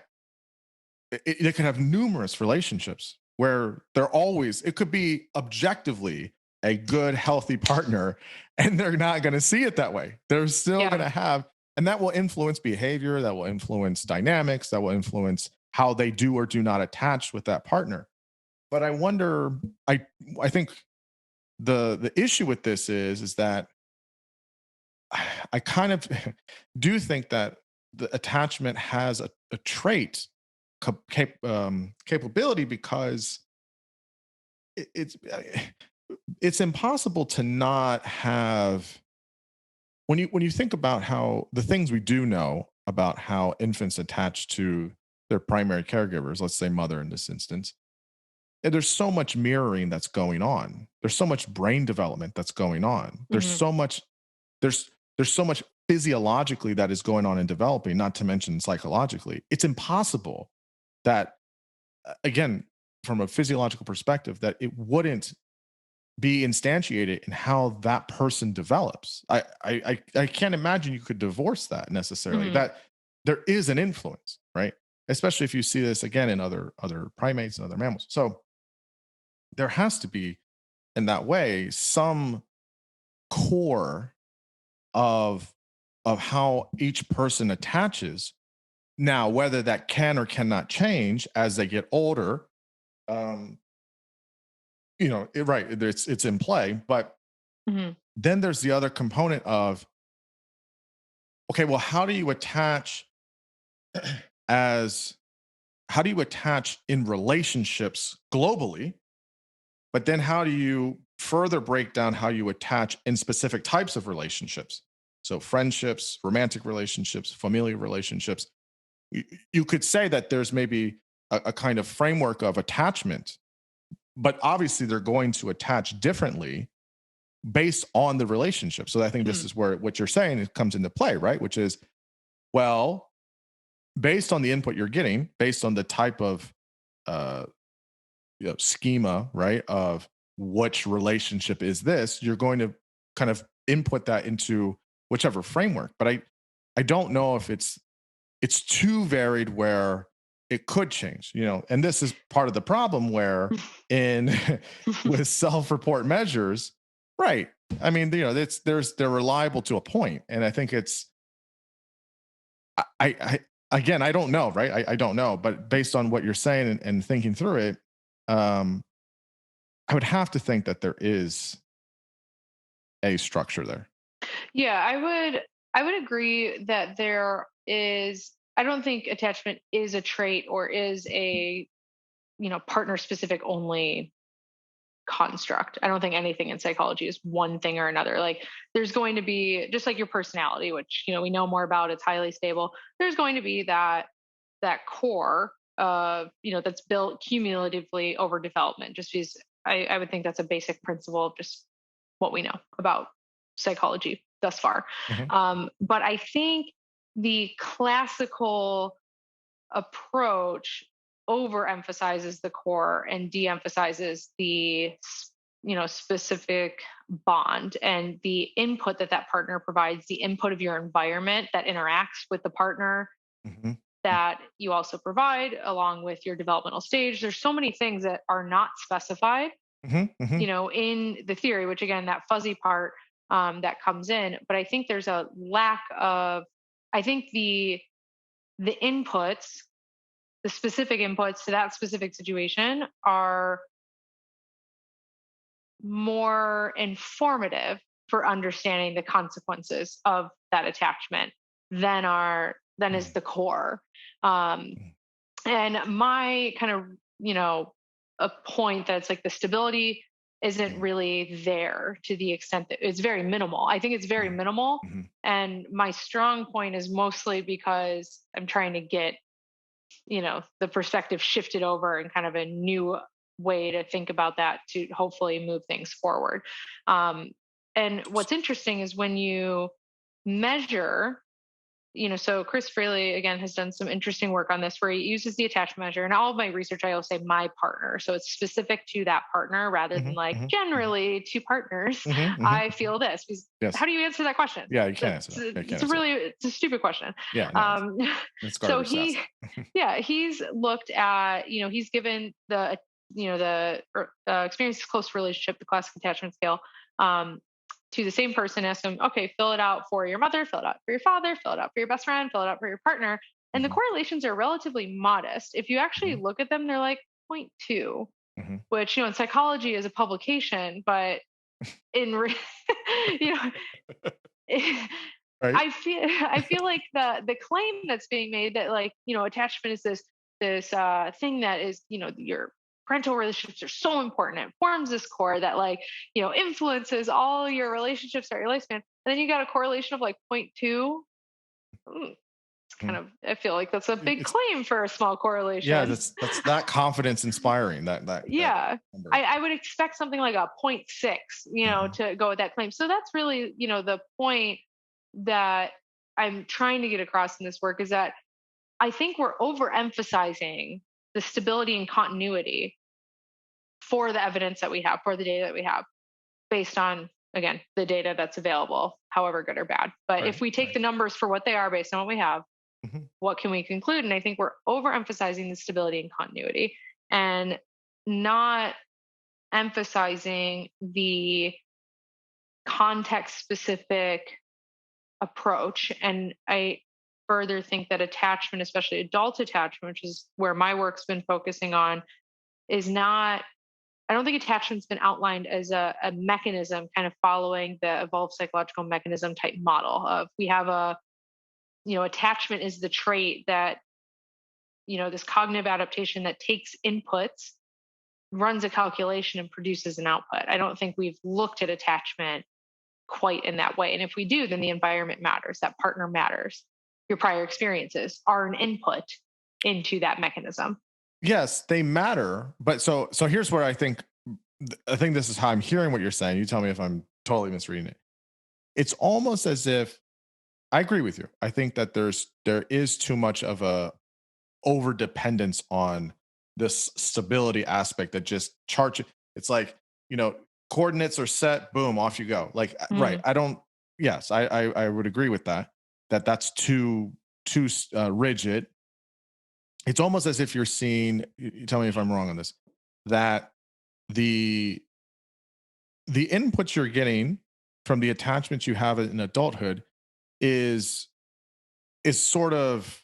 Speaker 1: They could have numerous relationships where they're always. It could be objectively a good, healthy partner, and they're not going to see it that way. They're still going
Speaker 2: Yeah.
Speaker 1: to have, and that will influence behavior, that will influence dynamics, that will influence how they do or do not attach with that partner. But I wonder, I I think the issue with this is that I kind of do think that the attachment has a trait capability because it's impossible to not have, when you think about how the things we do know about how infants attach to their primary caregivers, let's say mother in this instance, and there's so much mirroring that's going on. There's so much brain development that's going on.
Speaker 2: Hmm.
Speaker 1: There's there's so much physiologically that is going on in developing, not to mention psychologically. It's impossible that again, from a physiological perspective, that it wouldn't be instantiated in how that person develops. I can't imagine you could divorce that necessarily.
Speaker 2: Hmm.
Speaker 1: That there is an influence, right? Especially if you see this again in other primates and other mammals. So there has to be, in that way, some core of how each person attaches. Now, whether that can or cannot change as they get older, um, right, it's in play. But
Speaker 2: Hmm.
Speaker 1: then there's the other component of, okay, well, as how do you attach in relationships globally? But then how do you further break down how you attach in specific types of relationships? So friendships, romantic relationships, familial relationships. You could say that there's maybe a kind of framework of attachment, but obviously they're going to attach differently based on the relationship. So I think this is where what you're saying it comes into play, right? Which is, well, based on the input you're getting, based on the type of uh, schema, right, of which relationship is this, you're going to kind of input that into whichever framework. But I don't know if it's too varied where it could change, and this is part of the problem where in with self-report measures, right? I mean, they're reliable to a point, and I think it's I again, I don't know, right? I don't know, but based on what you're saying and thinking through it, um, I would have to think that there is a structure there.
Speaker 2: Yeah, I would agree that there is. I don't think attachment is a trait or is a partner specific only construct. I don't think anything in psychology is one thing or another. Like there's going to be just like your personality, which we know more about. It's highly stable. There's going to be that core of that's built cumulatively over development. Just because I would think that's a basic principle of just what we know about psychology thus far.
Speaker 1: Mhm.
Speaker 2: But I think the classical approach overemphasizes the core and de-emphasizes the specific bond and the input that partner provides, the input of your environment that interacts with the partner
Speaker 1: Mhm.
Speaker 2: that you also provide along with your developmental stage. There's so many things that are not specified
Speaker 1: Mhm. Mhm.
Speaker 2: in the theory, which again, that fuzzy part that comes in. But I think there's a lack of, I think the inputs, the specific inputs to that specific situation are more informative for understanding the consequences of that attachment than is
Speaker 1: Mhm.
Speaker 2: the core. Um, and my kind of a point that's like the stability isn't
Speaker 1: Mhm.
Speaker 2: really there to the extent that it's very minimal. I think it's very
Speaker 1: Mhm.
Speaker 2: minimal.
Speaker 1: Mhm.
Speaker 2: And my strong point is mostly because I'm trying to get the perspective shifted over and kind of a new way to think about that to hopefully move things forward. um, and what's interesting is when you measure, so Chris Fraley again has done some interesting work on this where he uses the attachment measure. And all of my research, I will say my partner. So it's specific to that partner rather than
Speaker 1: Mhm.
Speaker 2: like
Speaker 1: Mhm. Mhm.
Speaker 2: generally to partners.
Speaker 1: Mhm. Mhm.
Speaker 2: I feel this because
Speaker 1: Yes.
Speaker 2: how do you answer that question?
Speaker 1: Yeah, you can't answer
Speaker 2: That's
Speaker 1: that. Yeah, you can't
Speaker 2: it's a
Speaker 1: answer that.
Speaker 2: really it's a stupid question.
Speaker 1: Yeah, no,
Speaker 2: Um,
Speaker 1: it's
Speaker 2: so
Speaker 1: garbage to ask.
Speaker 2: yeah, he's looked at he's given the experience close relationship, the classic attachment scale. Um, to the same person, ask them, okay, fill it out for your mother, fill it out for your father, fill it out for your best friend, fill it out for your partner. And the
Speaker 1: Mhm.
Speaker 2: correlations are relatively modest. If you actually
Speaker 1: Mhm.
Speaker 2: look at them, they're like zero point 0.2,
Speaker 1: Mhm.
Speaker 2: which, in psychology is a publication, but you know,
Speaker 1: Right?
Speaker 2: I feel like the claim that's being made that like attachment is this thing that is your parental relationships are so important. It forms this core that like influences all your relationships throughout your lifespan. And then you got a correlation of like zero point 0.2. I feel like that's a big
Speaker 1: It's
Speaker 2: claim for a small
Speaker 1: yeah,
Speaker 2: correlation.
Speaker 1: that's that confidence inspiring. That
Speaker 2: Yeah.
Speaker 1: number.
Speaker 2: I would expect something like a point 0.6,
Speaker 1: Mhm.
Speaker 2: to go with that claim. So that's really, the point that I'm trying to get across in this work is that I think we're overemphasizing the stability and continuity for the evidence that we have, for the data that we have, based on, again, the data that's available, however good or bad. But if
Speaker 1: Right.
Speaker 2: we take
Speaker 1: Right.
Speaker 2: the numbers for what they are based on what we have,
Speaker 1: Mhm.
Speaker 2: what can we conclude? And I think we're overemphasizing the stability and continuity and not emphasizing the context specific approach. And I further think that attachment, especially adult attachment, which is where my work's been focusing on, is not, I don't think attachment's been outlined as a mechanism kind of following the evolved psychological mechanism type model of we have attachment is the trait that, this cognitive adaptation that takes inputs, runs a calculation and produces an output. I don't think we've looked at attachment quite in that way. And if we do, then the environment matters, that partner matters. Your prior experiences are an input into that mechanism.
Speaker 1: Yes, they matter. But so here's where I think this is how I'm hearing what you're saying. You tell me if I'm totally misreading it. It's almost as if I agree with you. I think that there is too much of a over dependence on this stability aspect that just charge it. It's like, you know, coordinates are set, boom, off you go. Like, right.
Speaker 2: Mm,
Speaker 1: I don't, yes, I would agree with that, that's too rigid. It's almost as if you're seeing, you tell me if I'm wrong on this, that the, the inputs you're getting from the attachments you have in adulthood is, sort of,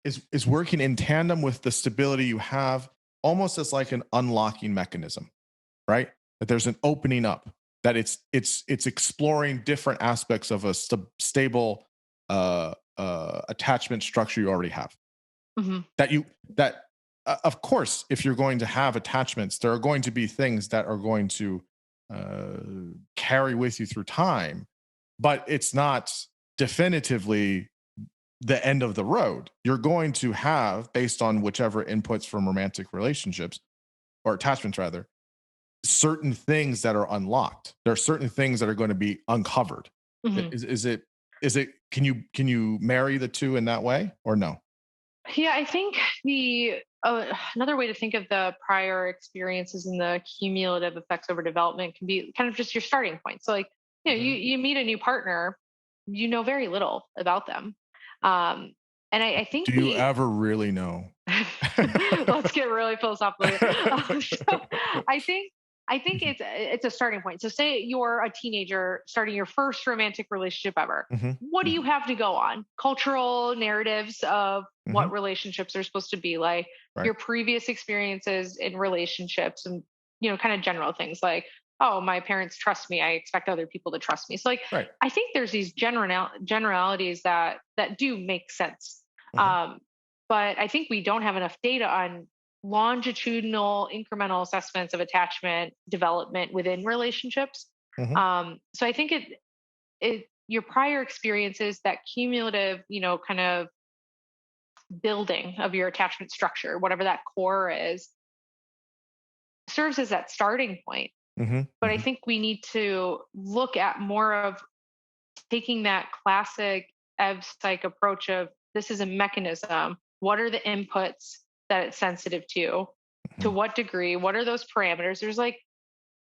Speaker 1: is working in tandem with the stability you have, almost as like an unlocking mechanism, right? That there's an opening up, that it's exploring different aspects of a stable attachment structure you already have.
Speaker 2: mhm,
Speaker 1: That of course, if you're going to have attachments, there are going to be things that are going to uh, carry with you through time, but it's not definitively the end of the road. You're going to have, based on whichever inputs from romantic relationships or attachments rather, certain things that are unlocked. There are certain things that are going to be uncovered.
Speaker 2: mhm.
Speaker 1: Is it can you marry the two in that way or no?
Speaker 2: Yeah, I think the another way to think of the prior experiences and the cumulative effects over development can be kind of just your starting point. So, like, you
Speaker 1: Mhm.
Speaker 2: you meet a new partner, you know very little about them, um, and I think
Speaker 1: Do you
Speaker 2: we
Speaker 1: ever really know?
Speaker 2: let's get really philosophical here. So I think I think it's a starting point. So say you're a teenager starting your first romantic relationship ever.
Speaker 1: Mhm,
Speaker 2: What do you
Speaker 1: mhm,
Speaker 2: have to go on? Cultural narratives of
Speaker 1: mhm.
Speaker 2: what relationships are supposed to be like,
Speaker 1: Right,
Speaker 2: your previous experiences in relationships, and kind of general things like, oh, my parents trust me. I expect other people to trust me. So like
Speaker 1: right.
Speaker 2: I think there's these generalities that do make sense.
Speaker 1: Mhm,
Speaker 2: Um, but I think we don't have enough data on longitudinal incremental assessments of attachment development within relationships.
Speaker 1: mhm,
Speaker 2: So I think it your prior experiences, that cumulative, kind of building of your attachment structure, whatever that core is, serves as that starting point.
Speaker 1: mhm,
Speaker 2: But I
Speaker 1: mhm,
Speaker 2: think we need to look at more of taking that classic ev psych approach of this is a mechanism. What are the inputs that it's sensitive to? To
Speaker 1: mhm.
Speaker 2: what degree? What are those parameters? There's like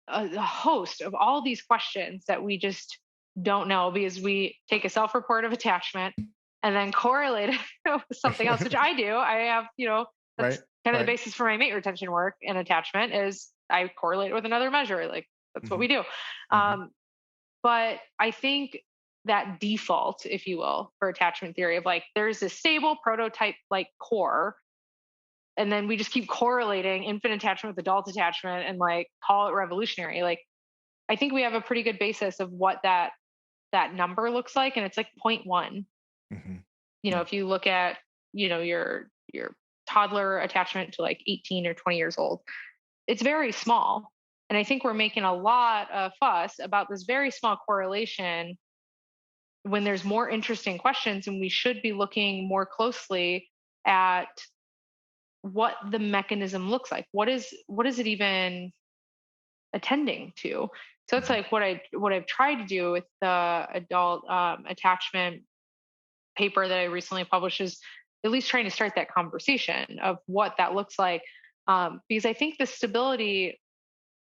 Speaker 2: a host of all these questions that we just don't know because we take a self report of attachment and then correlate it with something else, which I do. I have,
Speaker 1: Right,
Speaker 2: that's kind of the
Speaker 1: right.
Speaker 2: basis for my mate retention work and attachment is I correlate it with another measure. Like that's what we
Speaker 1: Mhm,
Speaker 2: do.
Speaker 1: mhm,
Speaker 2: Um, but I think that default, if you will, for attachment theory of like there's this stable prototype like core, and then we just keep correlating infant attachment with adult attachment and like call it revolutionary. Like I think we have a pretty good basis of what that number looks like, and it's like point 0.1.
Speaker 1: mhm. Yeah.
Speaker 2: If you look at your toddler attachment to like 18 or 20 years old, it's very small. And I think we're making a lot of fuss about this very small correlation when there's more interesting questions, and we should be looking more closely at what the mechanism looks like. What is it even attending to? So it's
Speaker 1: Mhm.
Speaker 2: like what I've tried to do with the adult attachment paper that I recently published is at least trying to start that conversation of what that looks like. Because I think the stability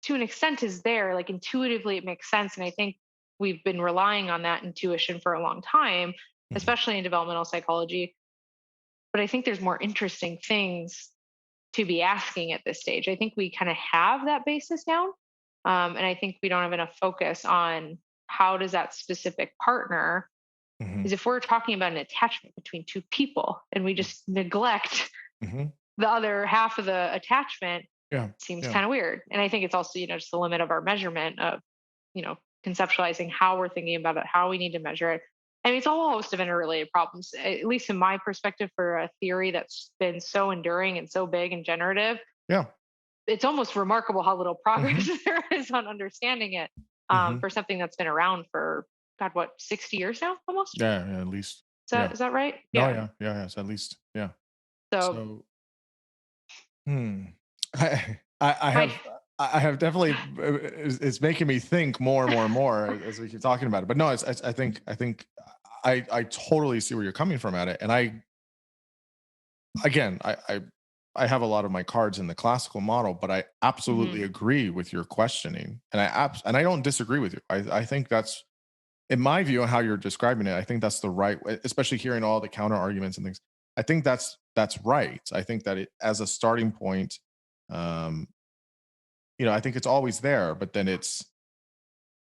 Speaker 2: to an extent is there, like intuitively it makes sense. And I think we've been relying on that intuition for a long time,
Speaker 1: Mhm.
Speaker 2: especially in developmental psychology. But I think there's more interesting things to be asking at this stage. I think we kind of have that basis down. And I think we don't have enough focus on how does that specific partner,
Speaker 1: Mhm.
Speaker 2: because if we're talking about an attachment between two people and we just neglect
Speaker 1: Mhm.
Speaker 2: the other half of the attachment,
Speaker 1: Yeah.
Speaker 2: it seems
Speaker 1: Yeah.
Speaker 2: kind of weird. And I think it's also, just the limit of our measurement of, conceptualizing how we're thinking about it, how we need to measure it. I mean, it's a whole host of interrelated problems, at least in my perspective, for a theory that's been so enduring and so big and generative.
Speaker 1: Yeah.
Speaker 2: It's almost remarkable how little progress
Speaker 1: Mhm.
Speaker 2: there is on understanding it,
Speaker 1: Mhm.
Speaker 2: for something that's been around for, God, what, 60 years now almost?
Speaker 1: Yeah, yeah, at least.
Speaker 2: Is
Speaker 1: Yeah.
Speaker 2: that, is that right?
Speaker 1: No,
Speaker 2: Yeah.
Speaker 1: yeah, yeah, yes, at least. Yeah.
Speaker 2: So
Speaker 1: So, hmm. I
Speaker 2: my,
Speaker 1: have I have definitely it's making me think more and more and more as we keep talking about it. But no, I think I totally see where you're coming from at it. And again, I have a lot of my cards in the classical model, but I
Speaker 2: mhm,
Speaker 1: absolutely agree with your questioning, and and I don't disagree with you. I think that's, in my view, and how you're describing it, I think that's the right way, especially hearing all the counter arguments and things. I think that's right. I think that it, as a starting point, um, I think it's always there, but then it's,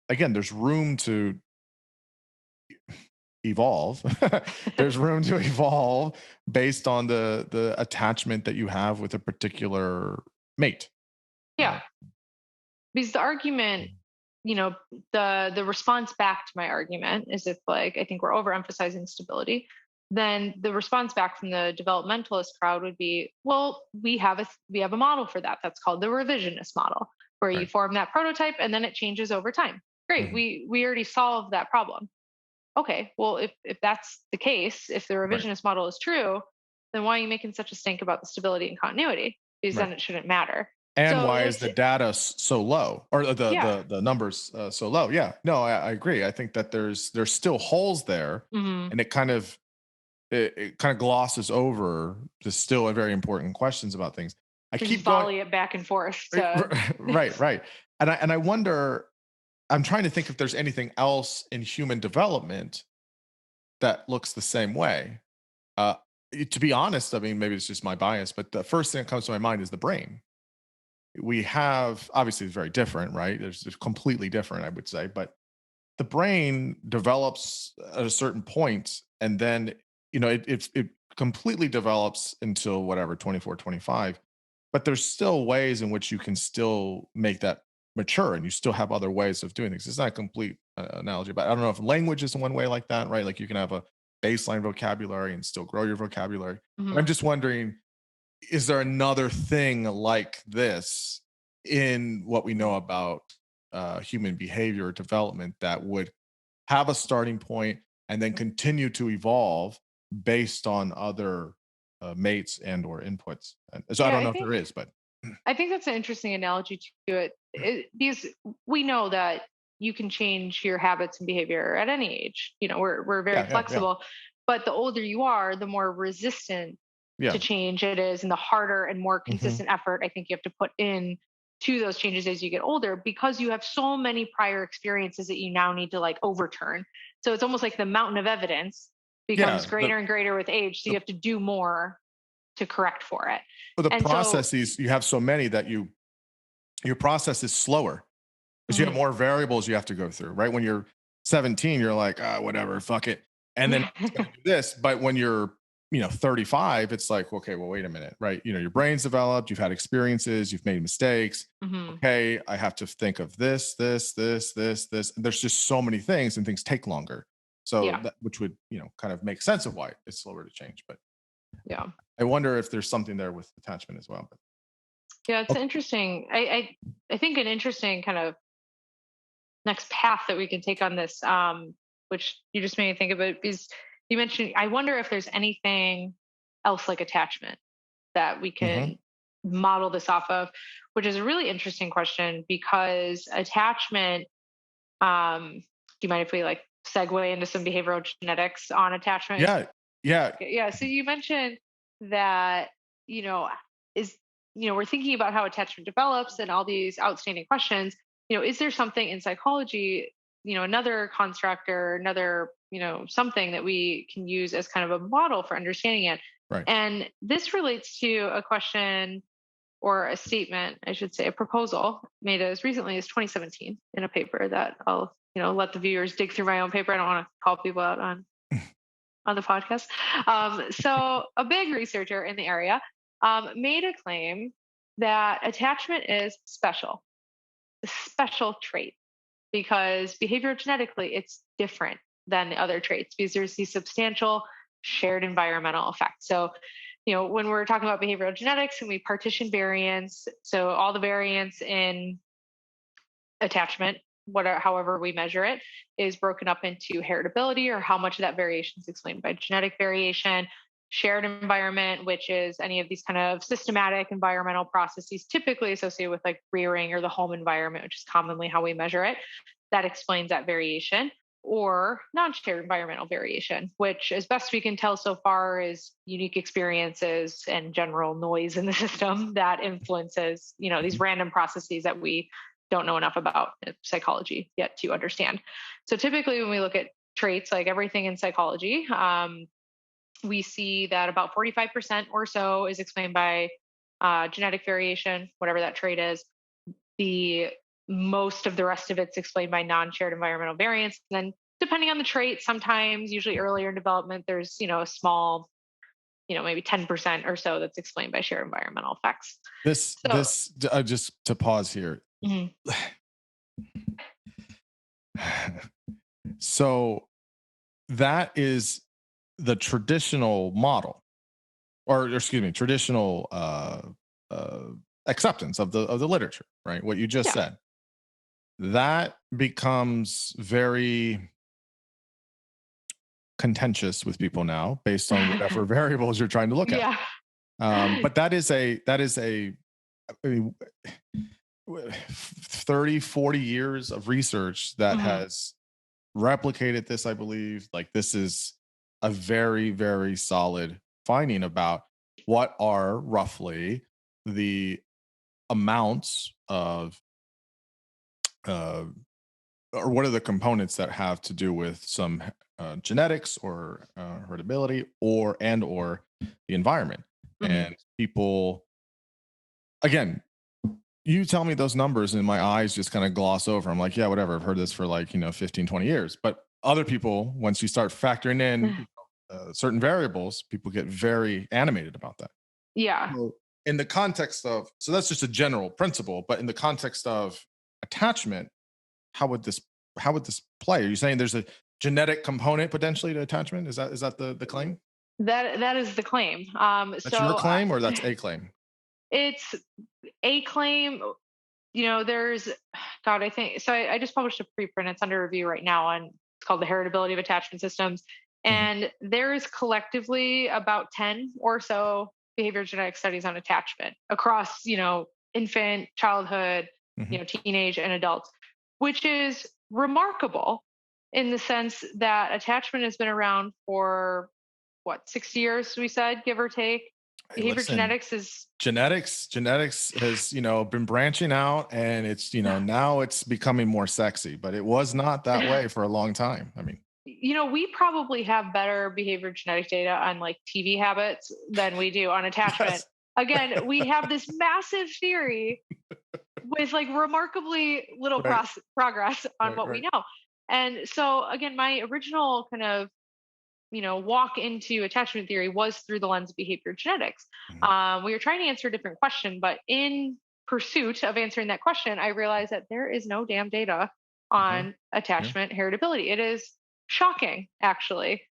Speaker 1: again, there's room to evolve. There's room to evolve based on the attachment that you have with a particular mate.
Speaker 2: yeah,
Speaker 1: Uh,
Speaker 2: because the argument, you know, the response back to my argument is, if like I think we're overemphasizing stability, then the response back from the developmentalist crowd would be, well, we have a model for that. That's called the revisionist model, where you
Speaker 1: right.
Speaker 2: form that prototype and then it changes over time. Great,
Speaker 1: Mhm.
Speaker 2: we already solved that problem. Okay, well, if that's the case, if the
Speaker 1: Right.
Speaker 2: revisionist model is true, then why are you making such a stink about the stability and continuity? Because
Speaker 1: Right.
Speaker 2: then it shouldn't matter.
Speaker 1: And
Speaker 2: So
Speaker 1: why is
Speaker 2: it's,
Speaker 1: the data so low, or
Speaker 2: yeah.
Speaker 1: the numbers so low? Yeah, no, I agree. I think that there's still holes there,
Speaker 2: Mhm.
Speaker 1: and it kind of glosses over the still very important questions about things. I
Speaker 2: We just
Speaker 1: keep going.
Speaker 2: volley it back and forth to
Speaker 1: Right, right, and I wonder. I'm trying to think if there's anything else in human development that looks the same way. Uh, to be honest, I mean, maybe it's just my bias, but the first thing that comes to my mind is the brain. We have, obviously it's very different, right? It's completely different, I would say, but the brain develops at a certain point, and then it completely develops until whatever 24, 25. But there's still ways in which you can still make that mature, and you still have other ways of doing things. It's not a complete analogy, but I don't know if language is one way like that, right? Like you can have a baseline vocabulary and still grow your vocabulary. But I'm
Speaker 2: Mhm.
Speaker 1: just wondering, is there another thing like this in what we know about human behavior or development that would have a starting point and then continue to evolve based on other mates and or inputs? And so I
Speaker 2: Yeah,
Speaker 1: don't
Speaker 2: I
Speaker 1: know if
Speaker 2: think
Speaker 1: there is, but
Speaker 2: I think that's an interesting analogy to it, because we know that you can change your habits and behavior at any age. We're very
Speaker 1: yeah, yeah, yeah,
Speaker 2: flexible, but the older you are, the more resistant to
Speaker 1: yeah.
Speaker 2: change it is, and the harder and more
Speaker 1: Hmm.
Speaker 2: consistent effort I think you have to put in to those changes as you get older, because you have so many prior experiences that you now need to like overturn. So it's almost like the mountain of evidence becomes
Speaker 1: Yeah.
Speaker 2: greater and greater with age. So you
Speaker 1: The
Speaker 2: have to do more to correct for it.
Speaker 1: the
Speaker 2: And so,
Speaker 1: processes, you have so many that your process is slower because you have
Speaker 2: mhm.
Speaker 1: more variables you have to go through, right? When you're 17, you're like, ah, whatever, fuck it. And then I'm just gonna do this. But when you're 35, it's like, okay, well, wait a minute, right? Your brain's developed, you've had experiences, you've made mistakes.
Speaker 2: Mhm.
Speaker 1: Okay, I have to think of this, this, this, this, this. And there's just so many things, and things take longer. So
Speaker 2: Yeah,
Speaker 1: that, which would, kind of make sense of why it's slower to change. But
Speaker 2: yeah,
Speaker 1: I wonder if there's something there with attachment as well. But
Speaker 2: yeah. It's
Speaker 1: okay.
Speaker 2: interesting. I think an interesting kind of next path that we can take on this. which you just made me think of it because you mentioned, I wonder if there's anything else like attachment that we
Speaker 1: Mm-hmm.
Speaker 2: can model this off of, which is a really interesting question because attachment, do you mind if we like segue into some behavioral genetics on attachment?
Speaker 1: Yeah. Yeah.
Speaker 2: Yeah. So you mentioned that, you know, is, we're thinking about how attachment develops and all these outstanding questions. Is there something in psychology, another construct or another, something that we can use as kind of a model for understanding it?
Speaker 1: Right.
Speaker 2: And this relates to a question or a statement, I should say, a proposal made as recently as 2017 in a paper that I'll, let the viewers dig through my own paper. I don't want to call people out on the podcast. So a big researcher in the area made a claim that attachment is a special trait, because behavioral genetically it's different than the other traits because there's these substantial shared environmental effects. So, when we're talking about behavioral genetics and we partition variants, so all the variants in attachment, however we measure it, is broken up into heritability, or how much of that variation is explained by genetic variation, shared environment, which is any of these kind of systematic environmental processes typically associated with like rearing or the home environment, which is commonly how we measure it, that explains that variation, or non-shared environmental variation, which as best we can tell so far is unique experiences and general noise in the system that influences, these random processes that we don't know enough about psychology yet to understand. So typically when we look at traits, like everything in psychology, we see that about 45% or so is explained by genetic variation, whatever that trait is. The most of the rest of it's explained by non-shared environmental variance. And then depending on the trait, sometimes, usually earlier in development, there's, a small, maybe 10% or so that's explained by shared environmental effects.
Speaker 1: Just to pause here.
Speaker 2: Mhm.
Speaker 1: So that is the traditional model, or excuse me, traditional acceptance of the literature, right? What you just
Speaker 2: Yeah.
Speaker 1: said. That becomes very contentious with people now based on whatever variables you're trying to look at.
Speaker 2: Yeah.
Speaker 1: But that is a I mean, 30, 40 years of research that
Speaker 2: Mhm.
Speaker 1: has replicated this, I believe. Like, this is a very, very solid finding about what are roughly the amounts of or what are the components that have to do with some genetics or heritability or the environment.
Speaker 2: Mhm.
Speaker 1: And people, again, you tell me those numbers and my eyes just kind of gloss over. I'm like, yeah, whatever, I've heard this for like 15, 20 years. But other people, once you start factoring in certain variables, people get very animated about that.
Speaker 2: Yeah.
Speaker 1: So in the context of, so that's just a general principle, but in the context of attachment, how would this play? Are you saying there's a genetic component potentially to attachment? Is that the claim?
Speaker 2: That is the claim.
Speaker 1: That's your
Speaker 2: So
Speaker 1: claim, or that's a claim?
Speaker 2: it's a claim. There's, God, I think so. I just published a preprint. It's under review right now, and it's called The Heritability of Attachment Systems.
Speaker 1: Mhm.
Speaker 2: And there's collectively about 10 or so behavior genetic studies on attachment across, infant, childhood,
Speaker 1: Mhm.
Speaker 2: teenage and adults, which is remarkable in the sense that attachment has been around for what, 60 years, we said, give or take.
Speaker 1: Hey,
Speaker 2: Behavior
Speaker 1: listen,
Speaker 2: genetics is,
Speaker 1: genetics has been branching out, and it's now it's becoming more sexy, but it was not that way for a long time. I mean,
Speaker 2: we probably have better behavior genetic data on like TV habits than we do on attachment.
Speaker 1: yes,
Speaker 2: Again, we have this massive theory with like remarkably little
Speaker 1: right,
Speaker 2: progress on
Speaker 1: right,
Speaker 2: what we
Speaker 1: right.
Speaker 2: know. And so, again, my original kind of walk into attachment theory was through the lens of behavior genetics.
Speaker 1: Mhm.
Speaker 2: We were trying to answer a different question, but in pursuit of answering that question, I realized that there is no damn data
Speaker 1: Yeah,
Speaker 2: on
Speaker 1: yeah.
Speaker 2: attachment heritability. It is shocking, actually.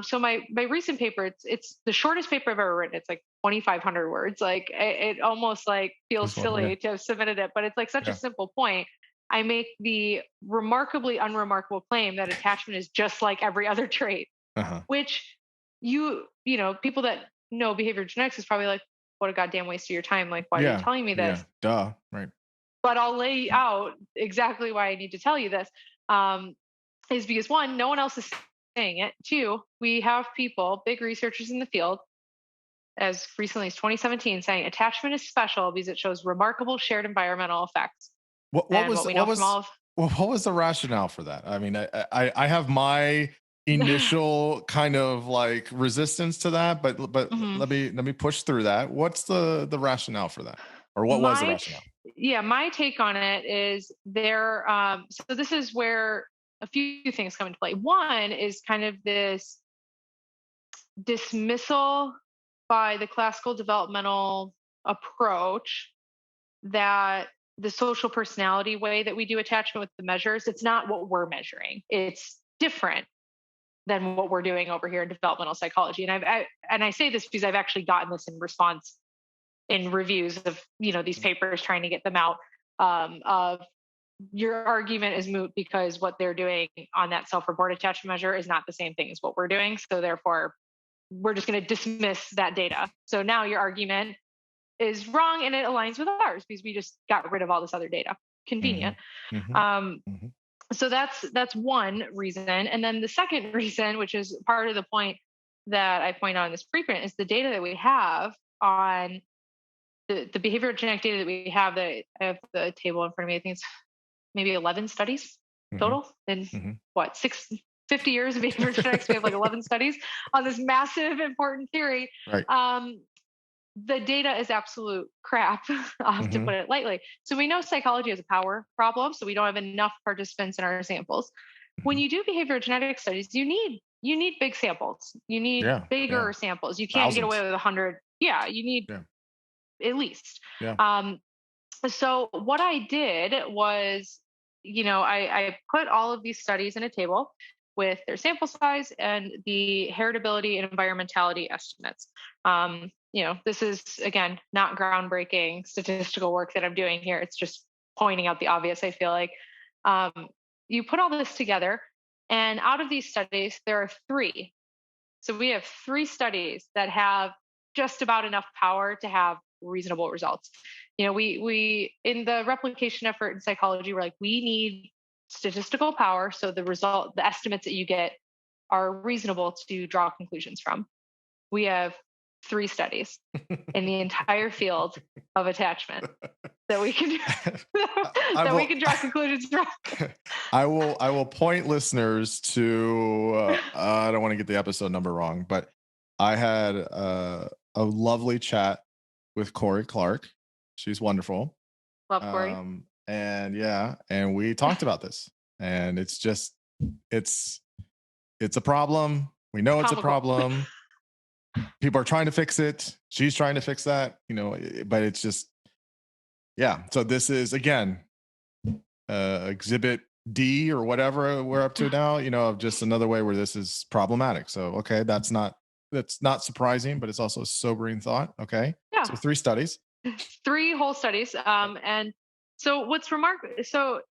Speaker 2: So my recent paper, it's the shortest paper I've ever written. It's like 2,500 words. Like it almost like feels
Speaker 1: This one, yeah,
Speaker 2: silly to have submitted it, but it's like such a
Speaker 1: yeah.
Speaker 2: simple point. I make the remarkably unremarkable claim that attachment is just like every other trait,
Speaker 1: Uh-huh.
Speaker 2: which people that know behavior genetics is probably like, what a goddamn waste of your time. Like, why are you
Speaker 1: Yeah.
Speaker 2: telling me this?
Speaker 1: Yeah. Duh. Right.
Speaker 2: But I'll lay out exactly why I need to tell you this. Is because one, no one else is saying it. Two, we have people, big researchers in the field, as recently as 2017, saying attachment is special because it shows remarkable shared environmental effects.
Speaker 1: What
Speaker 2: And
Speaker 1: was
Speaker 2: what we know
Speaker 1: what
Speaker 2: from
Speaker 1: was
Speaker 2: all of
Speaker 1: what was the rationale for that? I mean, I have my initial kind of like resistance to that, but
Speaker 2: Mhm.
Speaker 1: let me push through that. What's the rationale for that, or what was the
Speaker 2: my
Speaker 1: rationale?
Speaker 2: my take on it is there. So this is where a few things come into play. One is kind of this dismissal by the classical developmental approach that the social personality way that we do attachment with the measures, it's not what we're measuring. It's different than what we're doing over here in developmental psychology. And I say this because I've actually gotten this in response in reviews of these papers trying to get them out, of your argument is moot because what they're doing on that self-report attachment measure is not the same thing as what we're doing. So therefore, we're just going to dismiss that data. So now your argument is wrong and it aligns with ours because we just got rid of all this other data.
Speaker 1: Hmm.
Speaker 2: Convenient.
Speaker 1: Hmm.
Speaker 2: Um,
Speaker 1: Hmm.
Speaker 2: so that's one reason. And then the second reason, which is part of the point that I point out in this preprint, is the data that we have on the behavioral genetic data that we have. That I have the table in front of me. I think it's maybe 11 studies
Speaker 1: Hmm.
Speaker 2: total in
Speaker 1: Hmm.
Speaker 2: what 50 years of behavioral genetics. We have like 11 studies on this massive important theory.
Speaker 1: Right.
Speaker 2: The data is absolute crap, to
Speaker 1: Hmm.
Speaker 2: put it lightly. So we know psychology is a power problem. So we don't have enough participants in our samples. When
Speaker 1: Hmm.
Speaker 2: you do behavioral genetic studies, you need big samples. You need
Speaker 1: Yeah. Yeah.
Speaker 2: bigger samples. You can't get away
Speaker 1: Thousands.
Speaker 2: with 100. Yeah, you need
Speaker 1: Yeah.
Speaker 2: at least.
Speaker 1: Yeah.
Speaker 2: Um, so what I did was, I put all of these studies in a table with their sample size and the heritability and environmentality estimates. This is again not groundbreaking statistical work that I'm doing here. It's just pointing out the obvious. I feel like um, you put all this together, and out of these studies, there are three. So we have three studies that have just about enough power to have reasonable results. We in the replication effort in psychology, we're like, we need statistical power so the estimates that you get are reasonable to draw conclusions from. We have three studies in the entire field of attachment that we can
Speaker 1: I
Speaker 2: that we
Speaker 1: will
Speaker 2: can draw conclusions from.
Speaker 1: I will point listeners to I don't want to get the episode number wrong, but I had a lovely chat with Corey Clark. She's wonderful.
Speaker 2: Love Corey.
Speaker 1: And yeah, and we talked about this. And it's it's a problem. We know it's a
Speaker 2: Comical.
Speaker 1: problem. People are trying to fix it. She's trying to fix that, but it's just yeah. So this is again exhibit D or whatever we're up to now, of just another way where this is problematic. So, okay, that's not surprising, but it's also a sobering thought. Okay.
Speaker 2: Yeah.
Speaker 1: So 3 studies.
Speaker 2: Three whole studies. And so what's remarkable, so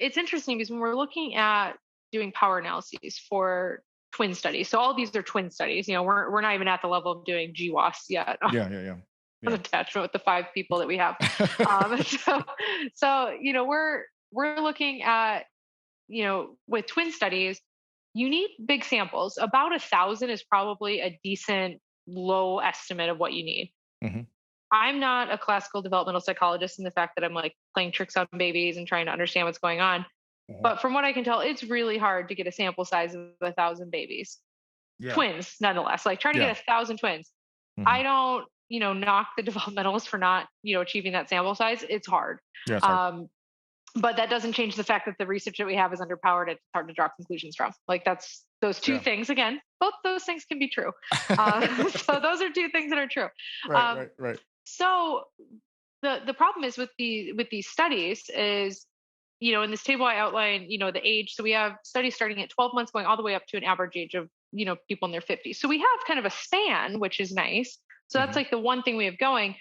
Speaker 2: it's interesting because when we're looking at doing power analyses for twin studies, so all these are twin studies, we're not even at the level of doing GWAS yet
Speaker 1: Yeah. Yeah. Yeah.
Speaker 2: on
Speaker 1: Yeah.
Speaker 2: attachment with the 5 people that we have. So we're looking at, with twin studies, you need big samples. About 1,000 is probably a decent low estimate of what you need.
Speaker 1: Mhm.
Speaker 2: I'm not a classical developmental psychologist in the fact that I'm like playing tricks on babies and trying to understand what's going on.
Speaker 1: Mhm.
Speaker 2: But from what I can tell, it's really hard to get a sample size of 1,000 babies,
Speaker 1: Yeah.
Speaker 2: twins, nonetheless. Like trying to
Speaker 1: Yeah.
Speaker 2: get 1,000 twins. I
Speaker 1: Mhm.
Speaker 2: don't, knock the developmentalists for not, achieving that sample size. It's hard.
Speaker 1: Yeah. It's hard.
Speaker 2: But that doesn't change the fact that the research that we have is underpowered. It's hard to draw conclusions from. Like that's those two
Speaker 1: Yeah.
Speaker 2: things. Again, both those things can be true. So those are two things that are true.
Speaker 1: Right.
Speaker 2: Um,
Speaker 1: Right. Right.
Speaker 2: so the problem is with these studies is, in this table I outline, the age. So we have studies starting at 12 months going all the way up to an average age of, people in their 50s. So we have kind of a span, which is nice. So that's
Speaker 1: Mhm.
Speaker 2: like the one thing we have going.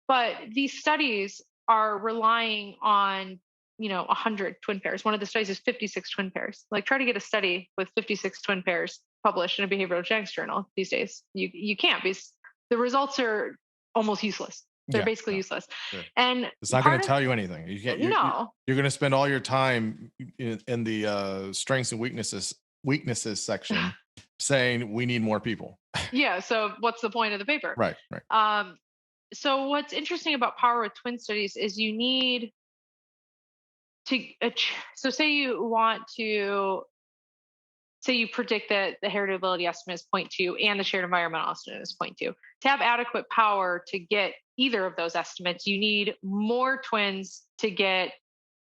Speaker 2: But these studies are relying on 100 twin pairs. One of the studies is 56 twin pairs. Like, try to get a study with 56 twin pairs published in a behavioral genetics journal these days. You can't, because the results are almost useless. They're basically useless.
Speaker 1: Sure.
Speaker 2: And
Speaker 1: it's not going to tell you anything. You can't. You're going to spend all your time in the strengths and weaknesses section saying we need more people.
Speaker 2: Yeah. So what's the point of the paper?
Speaker 1: Right.
Speaker 2: So what's interesting about power with twin studies is you need to. So say you predict that the heritability estimate is 0.2 and the shared environmental estimate is 0.2. To have adequate power to get either of those estimates, you need more twins to get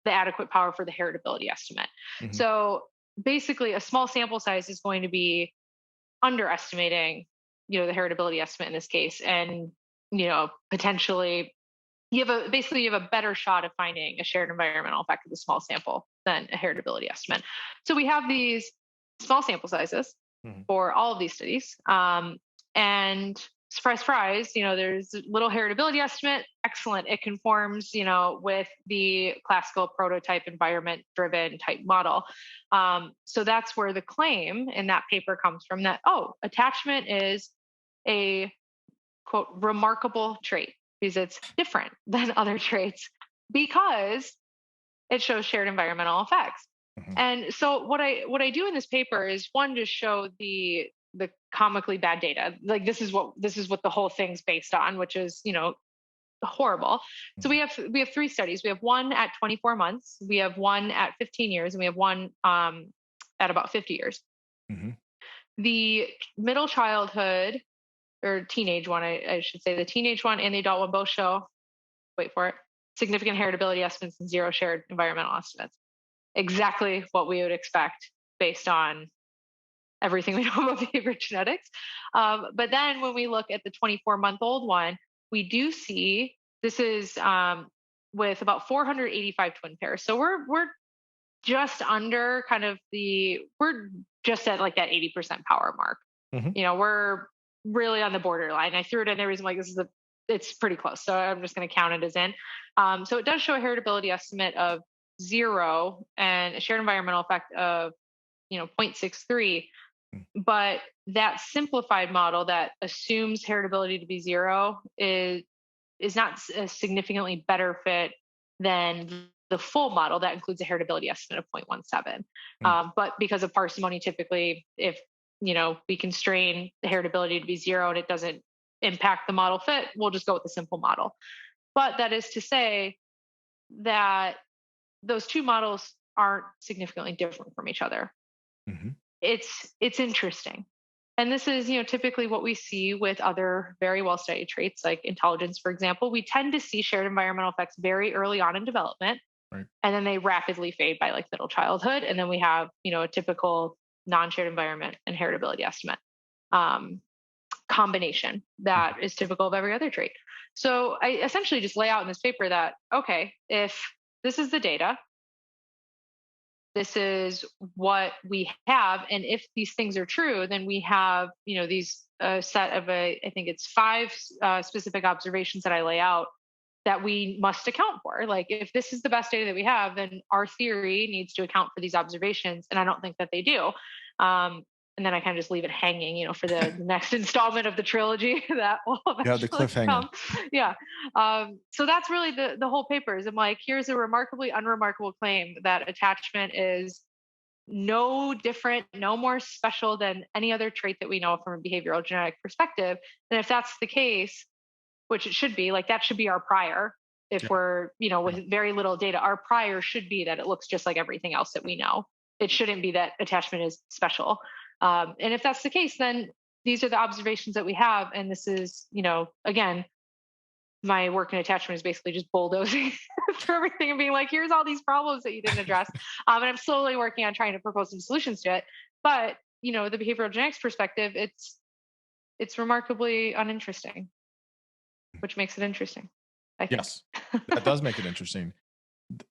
Speaker 2: the adequate power for the heritability estimate. Mm-hmm. So basically, a small sample size is going to be underestimating, the heritability estimate in this case, and potentially you have a better shot of finding a shared environmental effect with a small sample than a heritability estimate. So we have these small sample sizes for all of these studies. And surprise, surprise, there's a little heritability estimate. Excellent. It conforms, with the classical prototype environment driven type model. So that's where the claim in that paper comes from, that, attachment is a, quote, remarkable trait because it's different than other traits because it shows shared environmental effects. And so what I do in this paper is, one, just show the comically bad data. Like, this is what the whole thing's based on, which is, horrible. So we have 3 studies. We have one at 24 months, we have one at 15 years, and we have one at about 50 years. Mm-hmm. The middle childhood or teenage one, I should say, the teenage one and the adult one both show, wait for it, significant heritability estimates and 0 shared environmental estimates. Exactly what we would expect based on everything we know about behavior genetics. But then when we look at the 24-month-old one, we do see this is with about 485 twin pairs. So we're just under we're just at like that 80% power mark. Mm-hmm. We're really on the borderline. I threw it in there because I'm like, it's pretty close. So I'm just going to count it as in. So it does show a heritability estimate of 0 and a shared environmental effect of 0.63. But that simplified model that assumes heritability to be 0 is not a significantly better fit than the full model that includes a heritability estimate of 0.17. But because of parsimony, typically, if we constrain the heritability to be 0 and it doesn't impact the model fit, we'll just go with the simple model. But that is to say that those 2 models aren't significantly different from each other. Mm-hmm. It's interesting. And this is, typically what we see with other very well-studied traits like intelligence, for example. We tend to see shared environmental effects very early on in development, right, and then they rapidly fade by like middle childhood. And then we have, a typical non-shared environment and heritability estimate combination that is typical of every other trait. So I essentially just lay out in this paper that, okay, if this is the data, this is what we have, and if these things are true, then we have, these set of I think it's 5 specific observations that I lay out that we must account for. Like, if this is the best data that we have, then our theory needs to account for these observations, and I don't think that they do. And then I kind of just leave it hanging, for the next installment of the trilogy that will eventually
Speaker 1: the cliffhanger.
Speaker 2: come. Yeah. So that's really the whole paper is, I'm like, here's a remarkably unremarkable claim that attachment is no different, no more special than any other trait that we know from a behavioral genetic perspective. And if that's the case, which it should be, like, that should be our prior. If we're, with very little data, our prior should be that it looks just like everything else that we know. It shouldn't be that attachment is special. And if that's the case, then these are the observations that we have. And this is, again, my work in attachment is basically just bulldozing through everything and being like, here's all these problems that you didn't address. And I'm slowly working on trying to propose some solutions to it. But, the behavioral genetics perspective, it's remarkably uninteresting, which makes it interesting.
Speaker 1: Yes, that does make it interesting.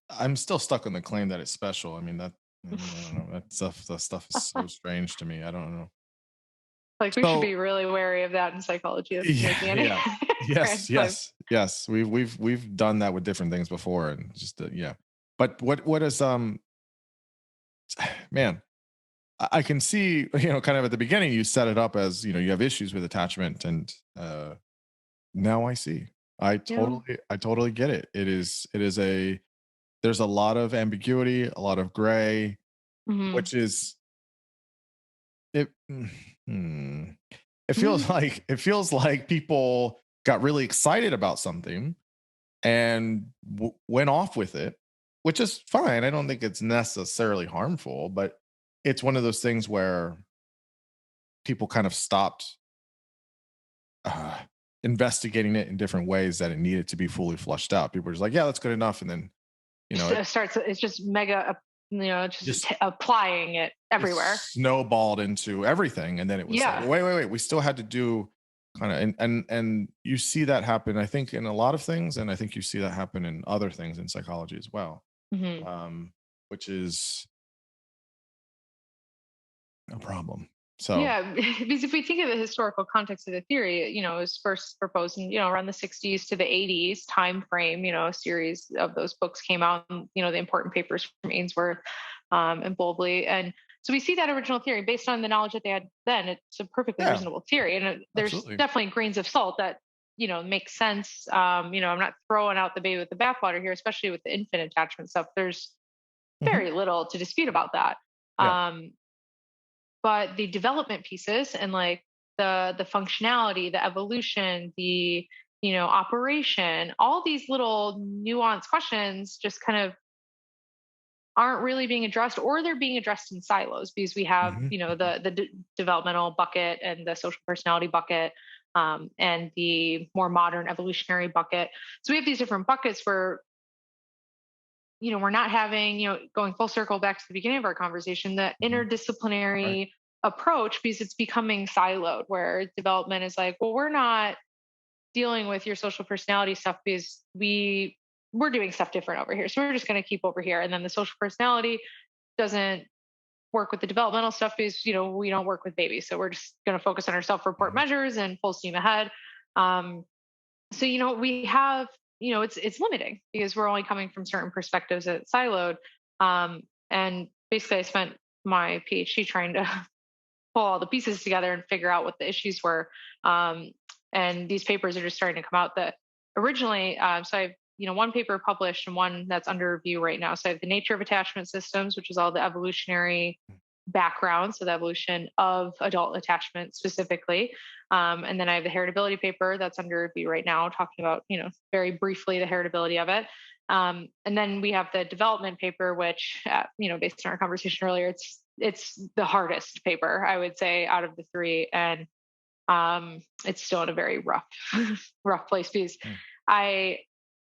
Speaker 1: I'm still stuck on the claim that it's special. I mean, I don't know. That stuff is so strange to me. I don't know.
Speaker 2: Like, we should be really wary of that in psychology.
Speaker 1: Yes. We've done that with different things before, and just But what is man, I can see, kind of at the beginning you set it up as, you have issues with attachment, and now I see.
Speaker 2: Yeah.
Speaker 1: I totally get it. It is there's a lot of ambiguity, a lot of gray,
Speaker 2: Hmm.
Speaker 1: which is it. Hmm. It feels
Speaker 2: Hmm.
Speaker 1: like people got really excited about something and went off with it, which is fine. I don't think it's necessarily harmful, but it's one of those things where people kind of stopped uh, investigating it in different ways that it needed to be fully flushed out. People were just like, yeah, that's good enough. And then, it
Speaker 2: It's just mega, just
Speaker 1: just
Speaker 2: applying it
Speaker 1: it
Speaker 2: everywhere.
Speaker 1: snowballed into everything. And then it was like,
Speaker 2: Yeah.
Speaker 1: well, wait. We still had to do kind of, and you see that happen, I think, in a lot of things. And I think you see that happen in other things in psychology as well,
Speaker 2: Hmm.
Speaker 1: um, which is a problem. So,
Speaker 2: Yeah, because if we think of the historical context of the theory, it was first proposed in, around the 60s to the 80s time frame. A series of those books came out, and, the important papers from Ainsworth and Bowlby. And so we see that original theory based on the knowledge that they had then. It's a perfectly
Speaker 1: yeah,
Speaker 2: reasonable theory. And there's
Speaker 1: absolutely.
Speaker 2: definitely grains of salt that, makes sense. I'm not throwing out the baby with the bathwater here, especially with the infant attachment stuff. There's
Speaker 1: Hmm.
Speaker 2: very little to dispute about that.
Speaker 1: Yeah.
Speaker 2: Um, but the development pieces and like the functionality, the evolution, the operation, all these little nuanced questions just kind of aren't really being addressed, or they're being addressed in silos, because we have
Speaker 1: Hmm.
Speaker 2: the developmental bucket and the social personality bucket, and the more modern evolutionary bucket. So we have these different buckets where we're not having, going full circle back to the beginning of our conversation, the
Speaker 1: Hmm. Right.
Speaker 2: interdisciplinary approach, because it's becoming siloed, where development is like, well, we're not dealing with your social personality stuff because we're doing stuff different over here. So we're just going to keep over here. And then the social personality doesn't work with the developmental stuff because, we don't work with babies. So we're just going to focus on our self-report
Speaker 1: Mhm.
Speaker 2: measures and full steam ahead. Um, so we have, it's limiting because we're only coming from certain perspectives that siloed. And basically I spent my PhD trying to pull all the pieces together and figure out what the issues were. And these papers are just starting to come out. That originally, so I've one paper published and one that's under review right now. So I have the nature of attachment systems, which is all the evolutionary background, so the evolution of adult attachment specifically. And then I have the heritability paper that's under review right now, talking about very briefly the heritability of it. And then we have the development paper, which based on our conversation earlier, it's the hardest paper, I would say, out of the three. And it's still in a very rough place, because
Speaker 1: Mm.
Speaker 2: I,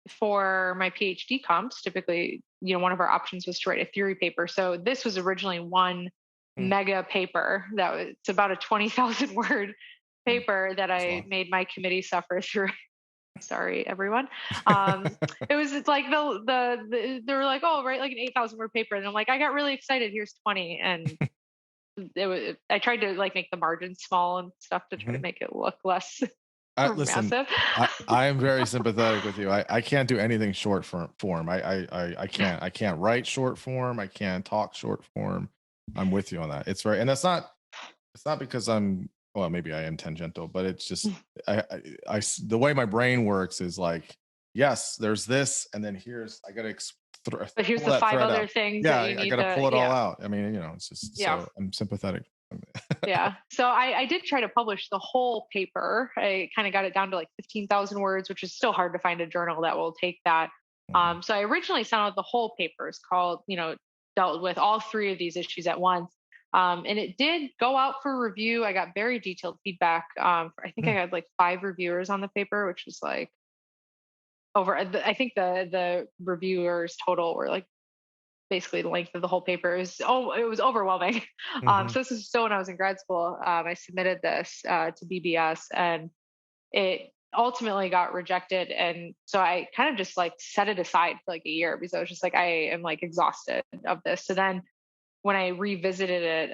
Speaker 2: for my PhD comps, typically, one of our options was to write a theory paper. So this was originally one
Speaker 1: Mm.
Speaker 2: mega paper that was, it's about a 20,000 word
Speaker 1: Mm.
Speaker 2: paper that
Speaker 1: That's a
Speaker 2: I
Speaker 1: lot.
Speaker 2: made my committee suffer through. Sorry, everyone. It was, it's like they were like, oh, write like an 8,000 word paper. And I'm like, I got really excited. Here's 20. And I tried to like make the margins small and stuff to try to
Speaker 1: Mhm.
Speaker 2: make it look less
Speaker 1: Listen,
Speaker 2: massive.
Speaker 1: I am very sympathetic with you. I can't do anything short form. I can't. I can't write short form. I can't talk short form. I'm with you on that. It's right, and that's not. It's not because I'm. Well, maybe I am tangential, but it's just the way my brain works is like, yes, there's this, and then here's I got to
Speaker 2: But here's
Speaker 1: pull
Speaker 2: the
Speaker 1: that
Speaker 2: five
Speaker 1: thread
Speaker 2: other
Speaker 1: out.
Speaker 2: things
Speaker 1: Yeah,
Speaker 2: that you
Speaker 1: I
Speaker 2: need
Speaker 1: got to
Speaker 2: to,
Speaker 1: pull it all
Speaker 2: yeah,
Speaker 1: out. I mean, it's just
Speaker 2: yeah.
Speaker 1: so I'm sympathetic.
Speaker 2: Yeah. So I did try to publish the whole paper. I kind of got it down to like 15,000 words, which is still hard to find a journal that will take that.
Speaker 1: Mhm.
Speaker 2: So I originally sent out the whole paper. It's called, dealt with all three of these issues at once. And it did go out for review. I got very detailed feedback. I think I
Speaker 1: Mm.
Speaker 2: had like 5 reviewers on the paper, which was like over, I think the reviewers total were like basically the length of the whole paper. It was overwhelming.
Speaker 1: Mhm.
Speaker 2: So this is still when I was in grad school. I submitted this to BBS, and it ultimately got rejected. And so I kind of just like set it aside for like a year, because I was just like, I am like exhausted of this. So then when I revisited it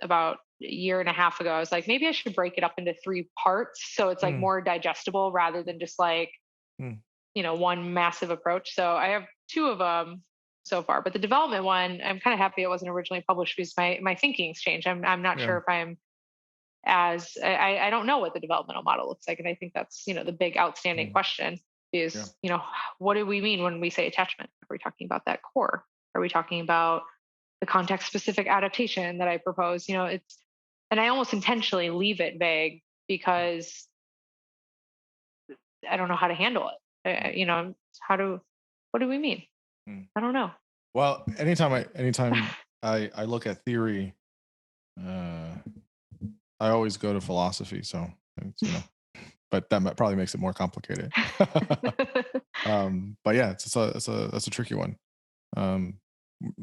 Speaker 2: about a year and a half ago, I was like, maybe I should break it up into 3 parts so it's like
Speaker 1: Mm.
Speaker 2: more digestible rather than just like
Speaker 1: Mm.
Speaker 2: one massive approach. So I have two of them. so far. But the development one, I'm kind of happy it wasn't originally published because my thinking's changed. I'm not
Speaker 1: Yeah.
Speaker 2: sure if I'm as I don't know what the developmental model looks like, and I think that's the big outstanding
Speaker 1: Mm.
Speaker 2: question
Speaker 1: Yeah.
Speaker 2: is what do we mean when we say attachment? Are we talking about that core? Are we talking about the context specific adaptation that I propose? It's and I almost intentionally leave it vague because I don't know how to handle it. How do what do we mean?
Speaker 1: Mm.
Speaker 2: I don't know.
Speaker 1: Well, anytime I look at theory, uh, I always go to philosophy. So it's, but that probably makes it more complicated. But yeah, that's a tricky one. Um,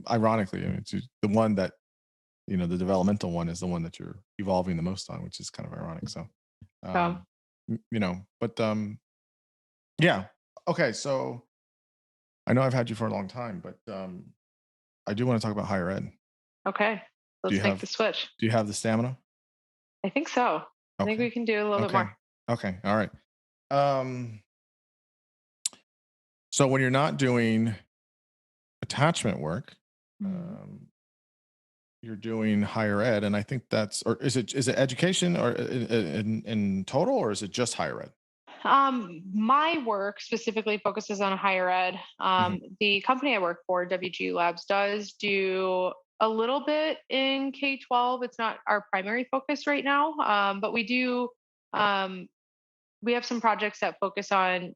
Speaker 1: Ironically, I mean, it's the one that the developmental one is the one that you're evolving the most on, which is kind of ironic. So,
Speaker 2: So
Speaker 1: um, but yeah, okay. So I know I've had you for a long time, but I do want to talk about higher ed.
Speaker 2: okay,
Speaker 1: Do you
Speaker 2: let's make
Speaker 1: have
Speaker 2: the switch.
Speaker 1: Do you have the stamina?
Speaker 2: I think so. I think
Speaker 1: Okay.
Speaker 2: we can do a little bit
Speaker 1: Okay.
Speaker 2: more.
Speaker 1: Okay. All right. Um, so when you're not doing attachment work,
Speaker 2: Mhm.
Speaker 1: um, you're doing higher ed, and I think that's or is it education or in total, or is it just higher ed?
Speaker 2: My work specifically focuses on higher ed.
Speaker 1: Mhm.
Speaker 2: The company I work for, WGU Labs, does do a little bit in K 12. It's not our primary focus right now, but we do. Um, we have some projects that focus on,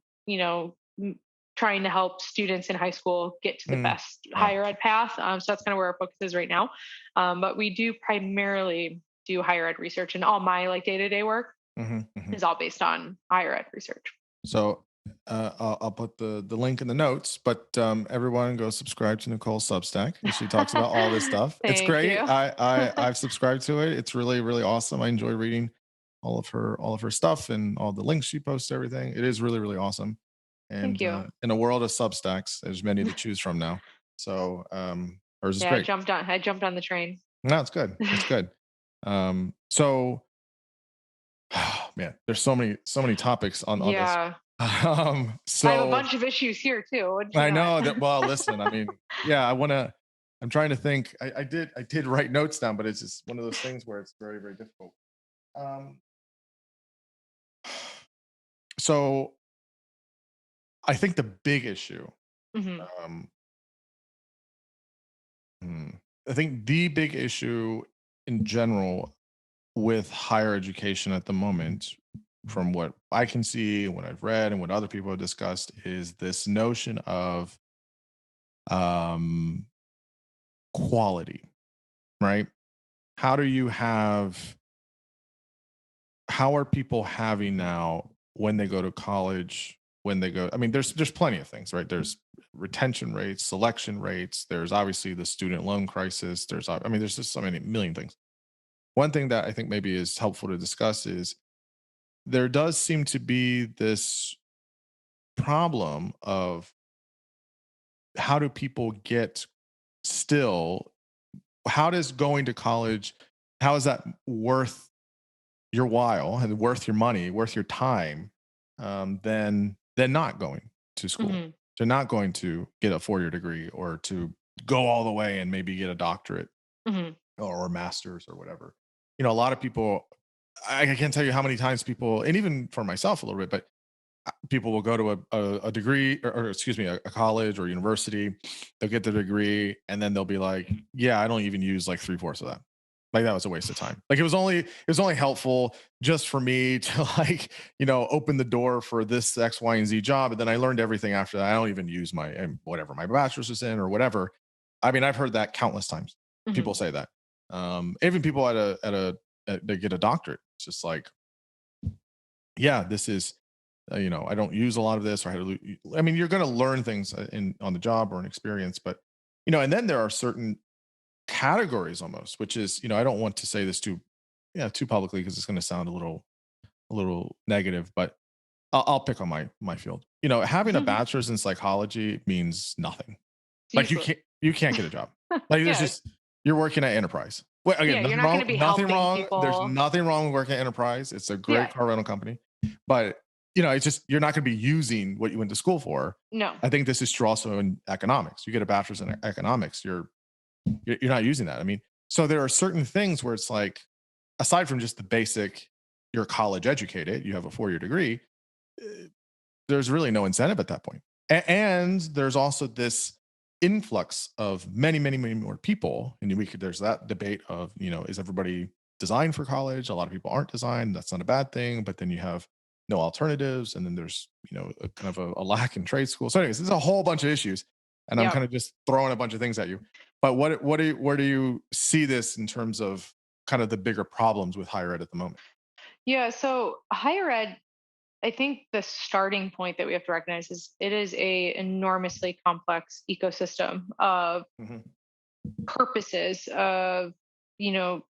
Speaker 2: trying to help students in high school get to the
Speaker 1: Mm.
Speaker 2: best
Speaker 1: Yeah.
Speaker 2: higher ed path. So that's kind of where our focus is right now. But we do primarily do higher ed research, and all my like day to day work
Speaker 1: Mhm, mhm.
Speaker 2: is all based on higher ed research.
Speaker 1: So I'll put the link in the notes, but everyone go subscribe to Nicole's Substack. And she talks about all this stuff. It's
Speaker 2: Thank
Speaker 1: great.
Speaker 2: you.
Speaker 1: I've subscribed to it. It's really really awesome. I enjoy reading all of her stuff and all the links she posts. Everything. It is really really awesome.
Speaker 2: Thank
Speaker 1: And
Speaker 2: you.
Speaker 1: in a world of Substacks, there's many to choose from now. So hers is
Speaker 2: Yeah, I
Speaker 1: great.
Speaker 2: jumped on. I jumped on the train.
Speaker 1: No, it's good. It's good. So man, there's so many topics on this.
Speaker 2: Yeah, I have a
Speaker 1: So
Speaker 2: bunch of issues here too. Wouldn't you
Speaker 1: I
Speaker 2: know
Speaker 1: know that.
Speaker 2: it?
Speaker 1: Well, listen, I mean, yeah, I'm trying to think. I did write notes down, but it's just one of those things where it's very, very difficult. Um, so I think the big issue,
Speaker 2: Hmm.
Speaker 1: um, hmm, I think the big issue in general with higher education at the moment, from what I can see, what I've read, and what other people have discussed, is this notion of um, quality, right? How do you have how are people having now when they go to college, when they go, I mean, there's plenty of things, right? There's retention rates, selection rates, there's obviously the student loan crisis, I mean, there's just so many million things. One thing that I think maybe is helpful to discuss is there does seem to be this problem of how do people get still, how does going to college, how is that worth your while and worth your money, worth your time, than not going to school,
Speaker 2: Hmm.
Speaker 1: to not going to get a 4-year degree or to go all the way and maybe get a doctorate
Speaker 2: Hmm.
Speaker 1: or master's or whatever. A lot of people, I can't tell you how many times people, and even for myself a little bit, but people will go to a degree or excuse me, a college or university, they'll get the degree and then they'll be like, yeah, I don't even use like three-fourths of that. Like that was a waste of time. Like it was only helpful just for me to like, open the door for this X, Y, and Z job. And then I learned everything after that. I don't even use my whatever my bachelor's was in or whatever. I mean, I've heard that countless times. People
Speaker 2: Hmm.
Speaker 1: say that. Even people they get a doctorate. It's just like, yeah, this is, I don't use a lot of this, or I mean, you're going to learn things in on the job or an experience, but and then there are certain categories almost, which is, I don't want to say this too, yeah, too publicly because it's going to sound a little negative, but I'll pick on my field. Having a bachelor's in psychology means nothing. Like
Speaker 2: Useless.
Speaker 1: you can't get a job. Like there's
Speaker 2: Yeah,
Speaker 1: just you're working at Enterprise. Well, again,
Speaker 2: yeah. You're
Speaker 1: nothing
Speaker 2: not going
Speaker 1: wrong,
Speaker 2: to be
Speaker 1: nothing
Speaker 2: helping
Speaker 1: wrong. There's
Speaker 2: people.
Speaker 1: nothing wrong with working at Enterprise. It's a great
Speaker 2: Yeah.
Speaker 1: car rental company, but it's just, you're not going to be using what you went to school for.
Speaker 2: No.
Speaker 1: I think this is true also in economics. You get a bachelor's in economics, you're not using that. I mean, so there are certain things where it's like, aside from just the basic, you're college educated, you have a 4-year degree, there's really no incentive at that point. And there's also this influx of many, many, many more people. And there's that debate of, is everybody designed for college? A lot of people aren't designed. That's not a bad thing. But then you have no alternatives. And then there's, a kind of a lack in trade school. So anyways, there's a whole bunch of issues. And I'm
Speaker 2: Yep.
Speaker 1: kind of just throwing a bunch of things at you. But where do you see this in terms of kind of the bigger problems with higher ed at the moment?
Speaker 2: Yeah. So higher ed, I think the starting point that we have to recognize is it is a enormously complex ecosystem of
Speaker 1: Mhm.
Speaker 2: purposes, of, you know,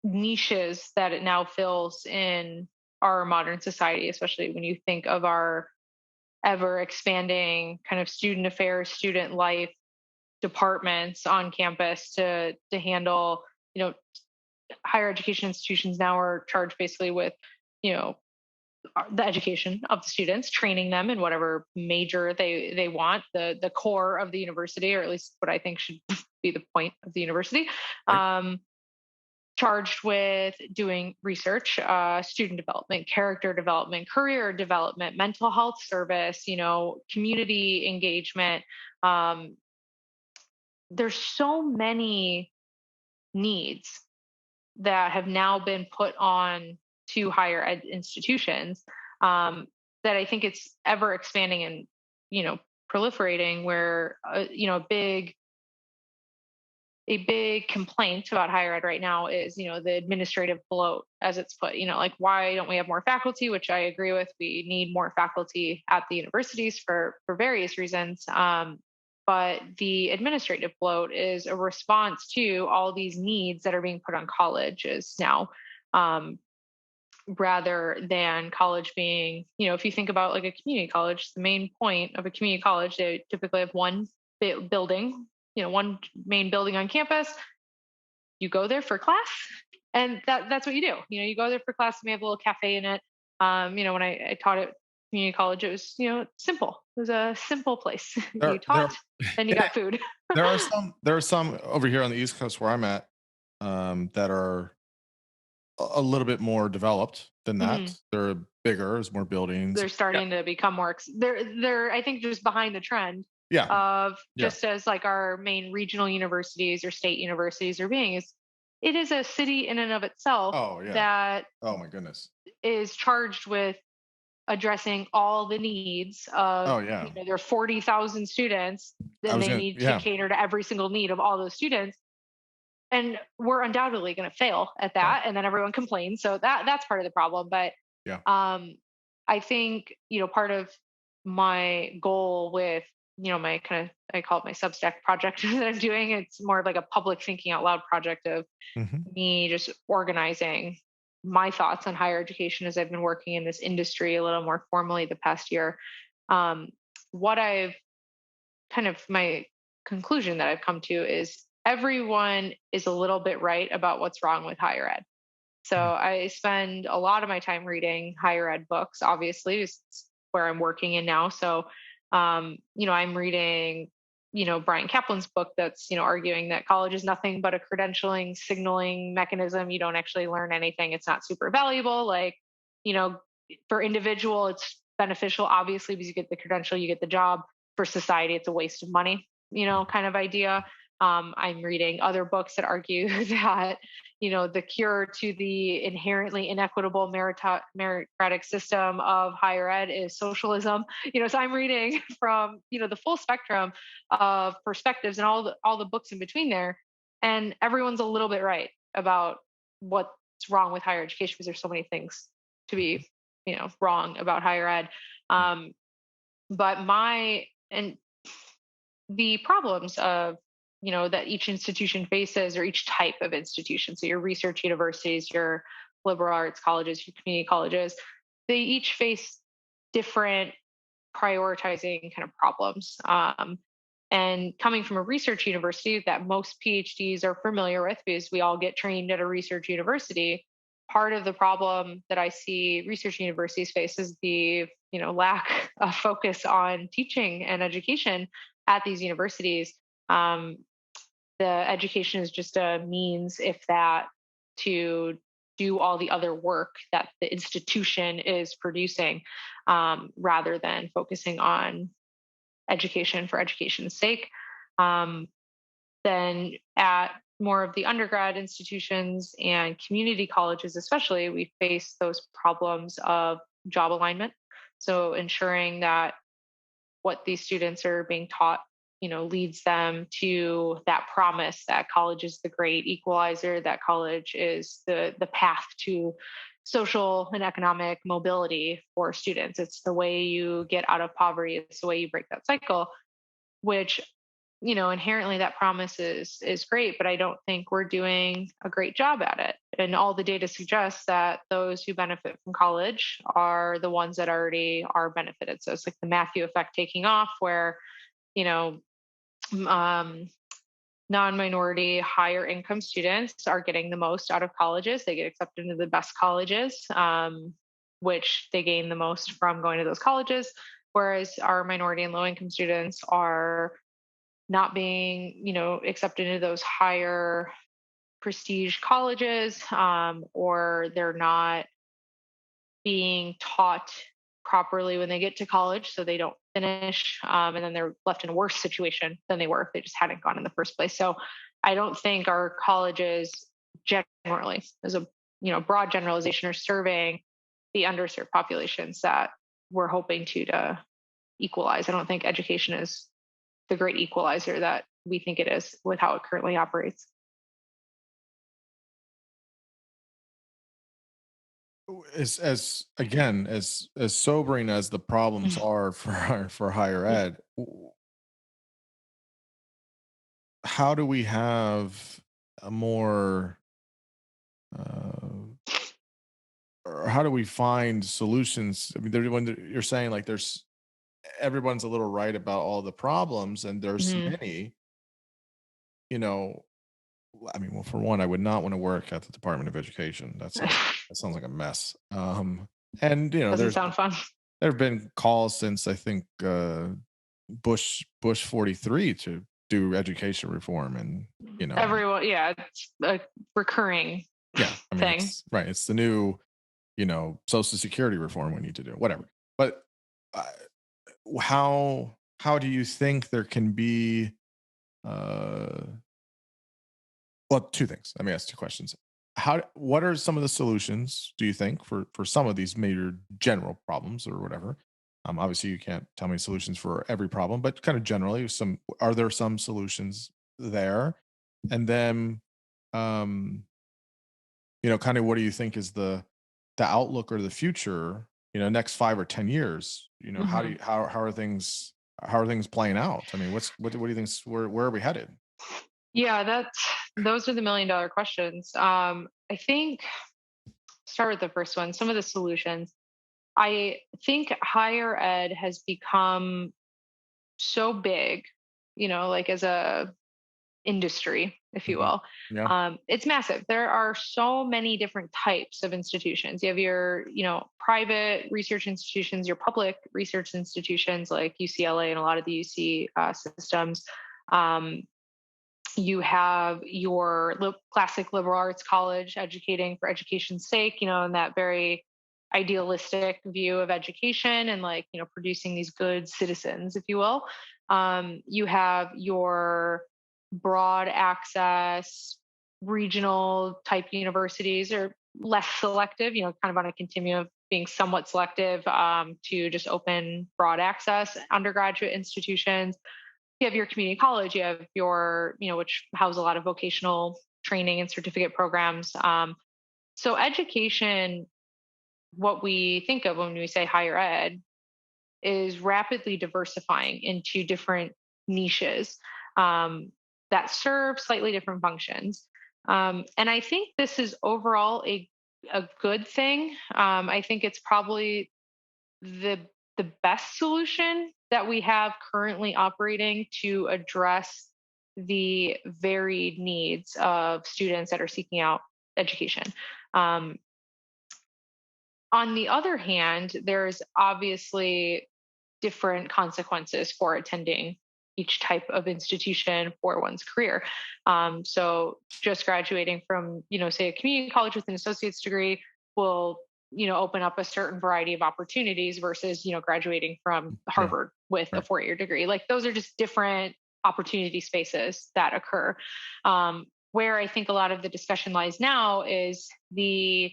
Speaker 2: niches that it now fills in our modern society, especially when you think of our ever expanding kind of student affairs, student life departments on campus to handle, you know, higher education institutions now are charged basically with, you know, the education of the students, training them in whatever major they want, the core of the university, or at least what I think should be the point of the university.
Speaker 1: Right.
Speaker 2: Charged with doing research, student development, character development, career development, mental health service, community engagement. Um, there's so many needs that have now been put on to higher ed institutions, um, that I think it's ever expanding and proliferating. Where a big complaint about higher ed right now is the administrative bloat, as it's put. Like, why don't we have more faculty? Which I agree with. We need more faculty at the universities for various reasons. But the administrative bloat is a response to all these needs that are being put on colleges now, um, rather than college being, if you think about like a community college, the main point of a community college, they typically have one building, one main building on campus. You go there for class, and that's what you do. You go there for class. You may have a little cafe in it. When I taught at community college, it was simple. It was a simple place. You
Speaker 1: There, there,
Speaker 2: taught, then you got food.
Speaker 1: there are some over here on the East Coast where I'm at, that are a little bit more developed than that.
Speaker 2: Mhm.
Speaker 1: They're bigger, there's more buildings.
Speaker 2: They're
Speaker 1: Yeah.
Speaker 2: starting to become more. They're I think just behind the trend
Speaker 1: Yeah.
Speaker 2: of,
Speaker 1: Yeah.
Speaker 2: just as like our main regional universities or state universities are being, is it is a city in and of itself
Speaker 1: Oh yeah.
Speaker 2: that
Speaker 1: Oh my goodness.
Speaker 2: is charged with addressing all the needs of,
Speaker 1: Oh yeah.
Speaker 2: there are 40,000 students,
Speaker 1: I
Speaker 2: then
Speaker 1: was
Speaker 2: they
Speaker 1: gonna.
Speaker 2: need to
Speaker 1: Yeah.
Speaker 2: cater to every single need of all those students. And we're undoubtedly going to fail at
Speaker 1: Yeah.
Speaker 2: that. And then everyone complains. So that's part of the problem. But
Speaker 1: Yeah.
Speaker 2: I think, part of my goal with, my kind of, I call it my Substack project that I'm doing. It's more of like a public thinking out loud project of
Speaker 1: Hmm.
Speaker 2: me just organizing my thoughts on higher education as I've been working in this industry a little more formally the past year. Um, what I've kind of my conclusion that I've come to is everyone is a little bit right about what's wrong with higher ed. So I spend a lot of my time reading higher ed books, obviously, it's where I'm working in now. So, I'm reading, Brian Kaplan's book that's, arguing that college is nothing but a credentialing, signaling mechanism. You don't actually learn anything. It's not super valuable. Like, you know, for individual, it's beneficial, obviously, because you get the credential, you get the job. For society, it's a waste of money, kind of idea. I'm reading other books that argue that the cure to the inherently inequitable meritocratic system of higher ed is socialism. So I'm reading from the full spectrum of perspectives and all the books in between there, and everyone's a little bit right about what's wrong with higher education, because there's so many things to be wrong about higher ed. But my and the problems of that each institution faces, or each type of institution, so your research universities, your liberal arts colleges, your community colleges, they each face different prioritizing kind of problems. And coming from a research university that most PhDs are familiar with, because we all get trained at a research university, part of the problem that I see research universities face is the lack of focus on teaching and education at these universities. Um, the education is just a means, if that, to do all the other work that the institution is producing, rather than focusing on education for education's sake. Um, then at more of the undergrad institutions and community colleges, especially, we face those problems of job alignment. So ensuring that what these students are being taught, leads them to that promise that college is the great equalizer, that college is the path to social and economic mobility for students. It's the way you get out of poverty. It's the way you break that cycle, which inherently that promise is great, but I don't think we're doing a great job at it. And all the data suggests that those who benefit from college are the ones that already are benefited. So it's like the Matthew effect taking off, where you know um, non-minority higher income students are getting the most out of colleges. They get accepted into the best colleges, which they gain the most from going to those colleges, whereas our minority and low income students are not being, accepted into those higher prestige colleges, or they're not being taught properly when they get to college, so they don't finish, and then they're left in a worse situation than they were if they just hadn't gone in the first place. So I don't think our colleges generally, as a broad generalization, are serving the underserved populations that we're hoping to equalize. I don't think education is the great equalizer that we think it is with how it currently operates.
Speaker 1: As again, as sobering as the problems are for higher
Speaker 2: Yeah.
Speaker 1: ed, how do we have a more uh, or how do we find solutions? I mean, when you're saying like there's everyone's a little right about all the problems, and there's
Speaker 2: Hmm.
Speaker 1: many, you know. I mean, well, for one, I would not want to work at the Department of Education. That sounds like a mess. And
Speaker 2: Doesn't sound fun.
Speaker 1: there have been calls since, I think, Bush 43 to do education reform, and
Speaker 2: Everyone, yeah, it's a recurring
Speaker 1: yeah, I mean,
Speaker 2: thing.
Speaker 1: it's right. It's the new Social Security reform we need to do, whatever. But uh, how do you think there can be uh well, two things. Let me ask two questions. What are some of the solutions, do you think, for some of these major general problems or whatever? Obviously you can't tell me solutions for every problem, but kind of generally, are there some solutions there? And then um kind of what do you think is the outlook or the future, next 5 or 10 years? How do
Speaker 2: Hmm.
Speaker 1: you how are things playing out? I mean, what do you think, where are we headed?
Speaker 2: Yeah, those are the $1 million questions. I think start with the first one. Some of the solutions. I think higher ed has become so big, like as a industry, if you
Speaker 1: Mhm.
Speaker 2: will.
Speaker 1: Yeah.
Speaker 2: It's massive. There are so many different types of institutions. You have your, private research institutions, your public research institutions like UCLA and a lot of the UC systems. Um, you have your classic liberal arts college educating for education's sake, and that very idealistic view of education and like, producing these good citizens, if you will. You have your broad access regional type universities, or less selective, kind of on a continuum of being somewhat selective, to just open broad access undergraduate institutions. You have your community college, you have your, which house a lot of vocational training and certificate programs. So education, what we think of when we say higher ed, is rapidly diversifying into different niches, that serve slightly different functions. And I think this is overall a good thing. I think it's probably the the best solution that we have currently operating to address the varied needs of students that are seeking out education. On the other hand, there's obviously different consequences for attending each type of institution for one's career. So just graduating from, say a community college with an associate's degree will, open up a certain variety of opportunities versus, graduating from
Speaker 1: Sure.
Speaker 2: Harvard with a
Speaker 1: Right.
Speaker 2: 4-year degree. Like those are just different opportunity spaces that occur. Where I think a lot of the discussion lies now is the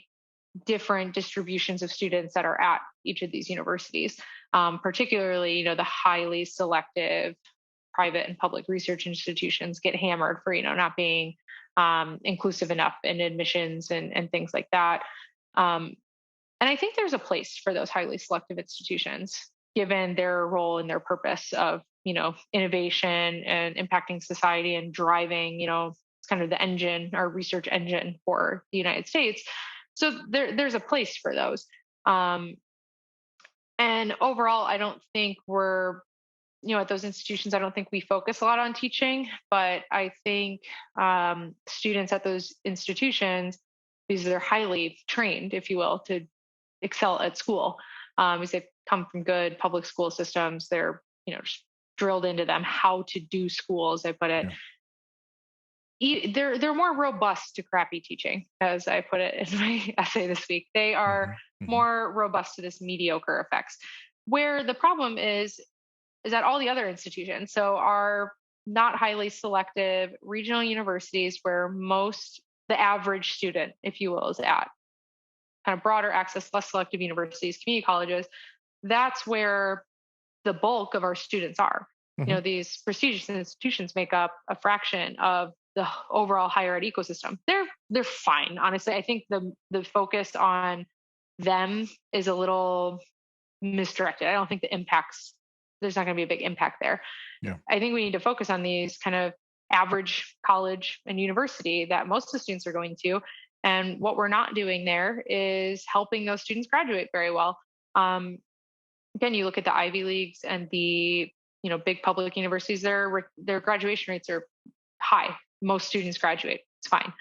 Speaker 2: different distributions of students that are at each of these universities, particularly, the highly selective private and public research institutions get hammered for, not being inclusive enough in admissions and things like that. Um, and I think there's a place for those highly selective institutions, given their role and their purpose of, innovation and impacting society and driving, it's kind of the engine or research engine for the United States. So there's a place for those. Um, and overall, I don't think we're, at those institutions, I don't think we focus a lot on teaching, but I think students at those institutions, because they're highly trained, if you will, to excel at school, as they come from good public school systems, they're, just drilled into them how to do school, as I put it.
Speaker 1: Yeah.
Speaker 2: They're more robust to crappy teaching, as I put it in my essay this week. They are
Speaker 1: Hmm.
Speaker 2: more robust to this mediocre effects. Where the problem is at all the other institutions. So our not highly selective regional universities, where the average student, if you will, is at, kind of broader access, less selective universities, community colleges. That's where the bulk of our students are.
Speaker 1: Hmm.
Speaker 2: These prestigious institutions make up a fraction of the overall higher ed ecosystem. They're fine, honestly. I think the focus on them is a little misdirected. I don't think there's not going to be a big impact there.
Speaker 1: Yeah.
Speaker 2: I think we need to focus on these kind of average college and university that most of the students are going to. And what we're not doing there is helping those students graduate very well. Again, you look at the Ivy Leagues and the big public universities. Their graduation rates are high. Most students graduate. It's fine.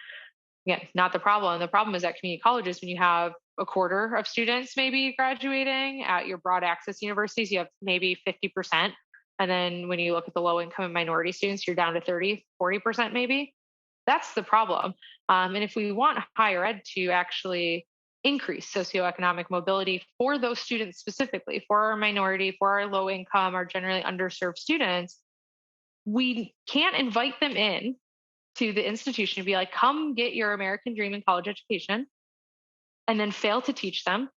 Speaker 2: Again, not the problem. The problem is at community colleges when you have a quarter of students maybe graduating. At your broad access universities, you have maybe 50%. And then when you look at the low income and minority students, you're down to 30, 40% maybe. That's the problem. And if we want higher ed to actually increase socioeconomic mobility for those students specifically, for our minority, for our low income, our generally underserved students, we can't invite them in to the institution and be like, come get your American dream in college education, and then fail to teach them.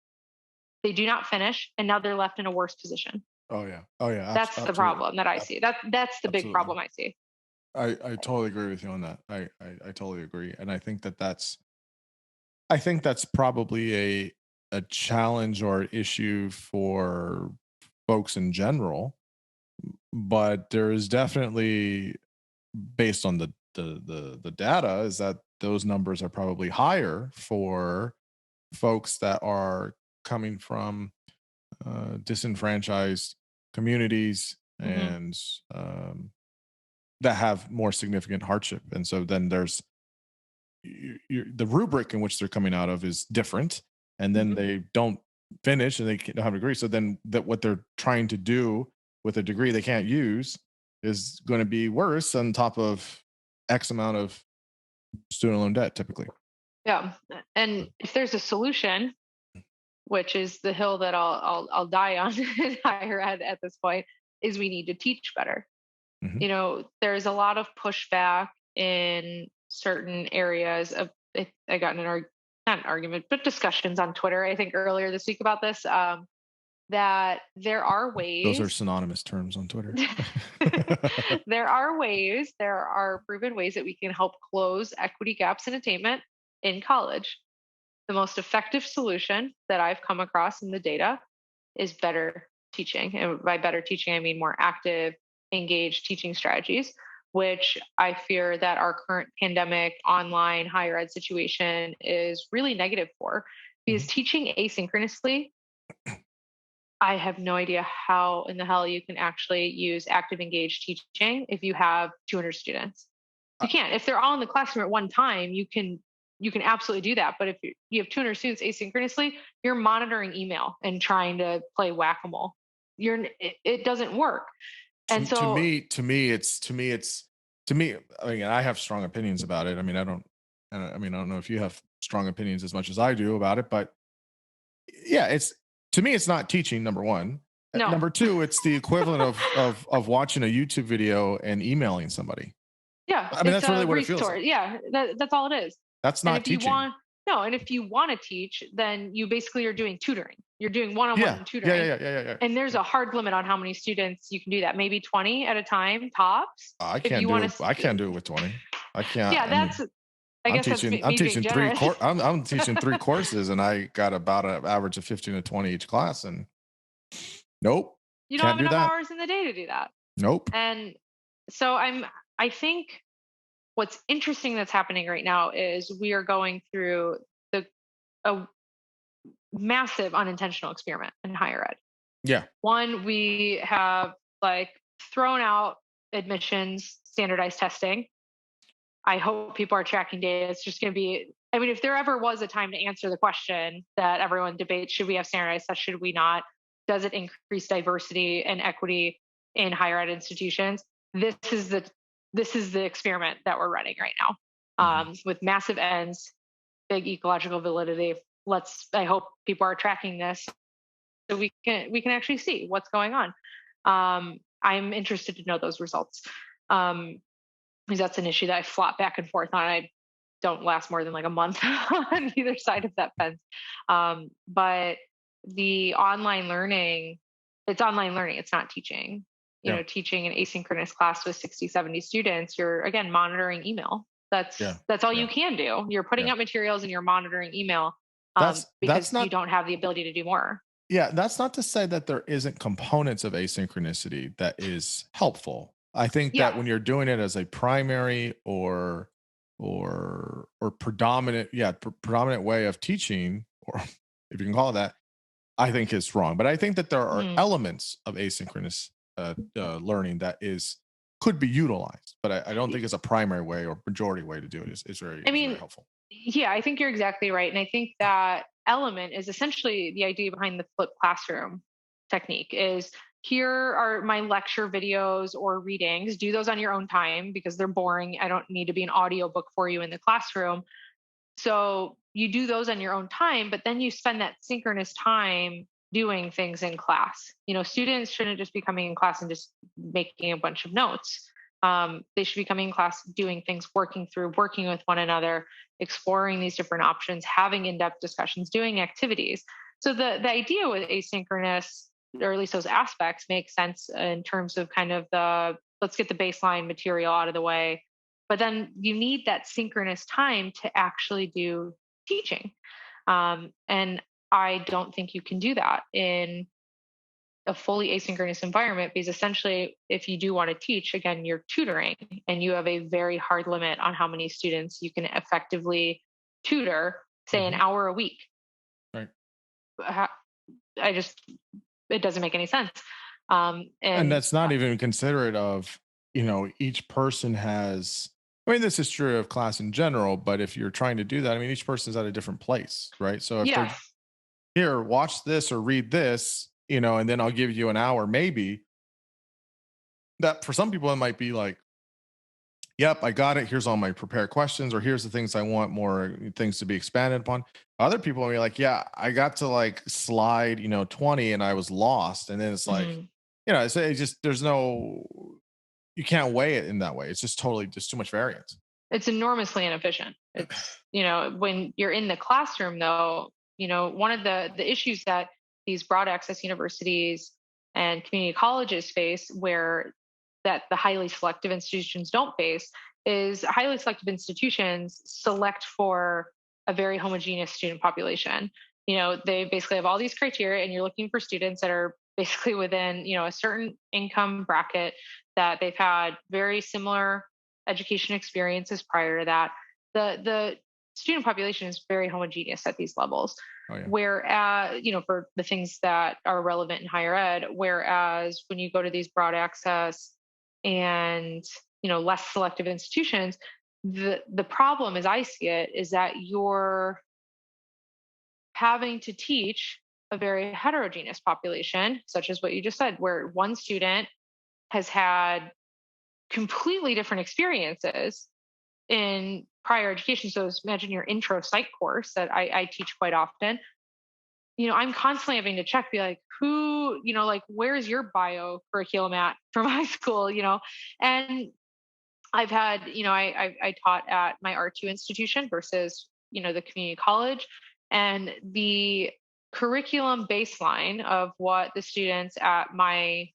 Speaker 2: They do not finish, and now they're left in a worse position.
Speaker 1: Oh yeah. Oh yeah.
Speaker 2: That's the
Speaker 1: Absolutely.
Speaker 2: problem that I see. That's the big
Speaker 1: Absolutely.
Speaker 2: problem I see.
Speaker 1: I totally agree with you on that. I totally agree, and I think that's probably a challenge or issue for folks in general. But there is definitely, based on the data, is that those numbers are probably higher for folks that are coming from disenfranchised communities
Speaker 2: Hmm.
Speaker 1: and that have more significant hardship. And so then there's the rubric in which they're coming out of is different, and then
Speaker 2: Hmm.
Speaker 1: they don't finish and they don't have a degree. So then that what they're trying to do with a degree they can't use is going to be worse on top of X amount of student loan debt, typically.
Speaker 2: Yeah, and if there's a solution, which is the hill that I'll die on in higher ed at this point, is we need to teach better.
Speaker 1: Hmm.
Speaker 2: There's a lot of pushback in certain areas of. I got in not an argument, but discussions on Twitter. I think earlier this week about this. That there are
Speaker 1: Those are
Speaker 2: ways.
Speaker 1: synonymous terms on Twitter.
Speaker 2: There are proven ways that we can help close equity gaps in attainment in college. The most effective solution that I've come across in the data is better teaching. And by better teaching, I mean more active, engaged teaching strategies, which I fear that our current pandemic online higher ed situation is really negative for. Because
Speaker 1: Mhm.
Speaker 2: teaching asynchronously, I have no idea how in the hell you can actually use active engaged teaching if you have 200 students. You
Speaker 1: I,
Speaker 2: can't. If they're all in the classroom at one time, you can you can absolutely do that. But if you have 200 students asynchronously, you're monitoring email and trying to play whack-a-mole. It doesn't work. And
Speaker 1: To
Speaker 2: so,
Speaker 1: me, to me. I mean, I have strong opinions about it. I mean, I mean, I don't know if you have strong opinions as much as I do about it, but yeah, it's to me, it's not teaching. Number one,
Speaker 2: no.
Speaker 1: number two, it's the equivalent of watching a YouTube video and emailing somebody.
Speaker 2: Yeah,
Speaker 1: I mean,
Speaker 2: it's
Speaker 1: that's really
Speaker 2: a
Speaker 1: what it feels like.
Speaker 2: resource. Yeah, that's all it is.
Speaker 1: That's
Speaker 2: And
Speaker 1: not
Speaker 2: if you
Speaker 1: teaching.
Speaker 2: want no, and if you want to teach, then you basically are doing tutoring. You're doing
Speaker 1: Yeah,
Speaker 2: one-on-one
Speaker 1: yeah, yeah,
Speaker 2: tutoring.
Speaker 1: yeah, yeah, yeah.
Speaker 2: And there's
Speaker 1: Yeah.
Speaker 2: a hard limit on how many students you can do that. Maybe 20 at a time tops. If you want
Speaker 1: I
Speaker 2: to,
Speaker 1: can't do it with 20. I can't.
Speaker 2: yeah,
Speaker 1: I mean,
Speaker 2: I guess that's
Speaker 1: I'm
Speaker 2: me being
Speaker 1: teaching
Speaker 2: generous.
Speaker 1: I'm teaching three courses, and I got about an average of 15 to 20 each class, and nope,
Speaker 2: You don't
Speaker 1: can't
Speaker 2: have
Speaker 1: do
Speaker 2: enough
Speaker 1: that.
Speaker 2: hours in the day to do that.
Speaker 1: Nope.
Speaker 2: And so I think what's interesting that's happening right now is we are going through a massive unintentional experiment in higher ed.
Speaker 1: Yeah.
Speaker 2: One, we have like thrown out admissions, standardized testing. I hope people are tracking data. It's just going to be, I mean, if there ever was a time to answer the question that everyone debates, should we have standardized tests? Should we not? Does it increase diversity and equity in higher ed institutions? This is the experiment that we're running right now, with massive ends, big ecological validity. I hope people are tracking this so we can actually see what's going on. I'm interested to know those results, because that's an issue that I flop back and forth on. I don't last more than like a month on either side of that fence. But the online learning, it's online learning. It's not teaching.
Speaker 1: Yeah.
Speaker 2: Teaching an asynchronous class with 60, 70 students, you're again monitoring email.
Speaker 1: Yeah.
Speaker 2: That's all
Speaker 1: Yeah.
Speaker 2: you can do. You're putting
Speaker 1: Yeah.
Speaker 2: out materials and you're monitoring email,
Speaker 1: That's
Speaker 2: because you
Speaker 1: not
Speaker 2: don't have the ability to do more.
Speaker 1: Yeah, that's not to say that there isn't components of asynchronicity that is helpful. I think that
Speaker 2: Yeah.
Speaker 1: when you're doing it as a primary or predominant, predominant way of teaching, or if you can call it that, I think it's wrong. But I think that there are
Speaker 2: Mhm.
Speaker 1: elements of asynchronous learning that could be utilized, but I don't think it's a primary way or majority way to do it.
Speaker 2: I
Speaker 1: Is very
Speaker 2: mean,
Speaker 1: helpful.
Speaker 2: yeah, I think you're exactly right. And I think that element is essentially the idea behind the flipped classroom technique is here are my lecture videos or readings. Do those on your own time because they're boring. I don't need to be an audiobook for you in the classroom. So you do those on your own time, but then you spend that synchronous time doing things in class. Students shouldn't just be coming in class and just making a bunch of notes. They should be coming in class, doing things, working with one another, exploring these different options, having in-depth discussions, doing activities. So the idea with asynchronous, or at least those aspects, make sense in terms of kind of let's get the baseline material out of the way, but then you need that synchronous time to actually do teaching. And I don't think you can do that in a fully asynchronous environment, because essentially, if you do want to teach, again, you're tutoring and you have a very hard limit on how many students you can effectively tutor, say an
Speaker 1: Mhm.
Speaker 2: hour a week.
Speaker 1: Right.
Speaker 2: I just, it doesn't make any sense.
Speaker 1: And
Speaker 2: And
Speaker 1: that's not even considerate of, each person has, I mean, this is true of class in general, but if you're trying to do that, I mean, each person's at a different place, right? So if they're
Speaker 2: yes,
Speaker 1: here, watch this or read this, and then I'll give you an hour, maybe that for some people, it might be like, yep, I got it. Here's all my prepared questions, or here's the things I want more things to be expanded upon. Other people will be like, yeah, I got to like slide, 20 and I was lost. And then it's like,
Speaker 2: mhm.
Speaker 1: it's just, you can't weigh it in that way. It's just totally just too much variance.
Speaker 2: It's enormously inefficient. When you're in the classroom, though, one of the issues that these broad access universities and community colleges face, where that the highly selective institutions don't face, is highly selective institutions select for a very homogeneous student population. They basically have all these criteria, and you're looking for students that are basically within, a certain income bracket, that they've had very similar education experiences prior to that. The student population is very homogeneous at these levels.
Speaker 1: Oh yeah.
Speaker 2: Whereas, for the things that are relevant in higher ed, whereas when you go to these broad access and less selective institutions, The problem, as I see it, is that you're having to teach a very heterogeneous population, such as what you just said, where one student has had completely different experiences in prior education. So imagine your intro psych course that I teach quite often. I'm constantly having to check, be like, who, like, where's your bio curriculum at from high school, And I've had, I taught at my R2 institution versus, the community college. And the curriculum baseline of what the students at my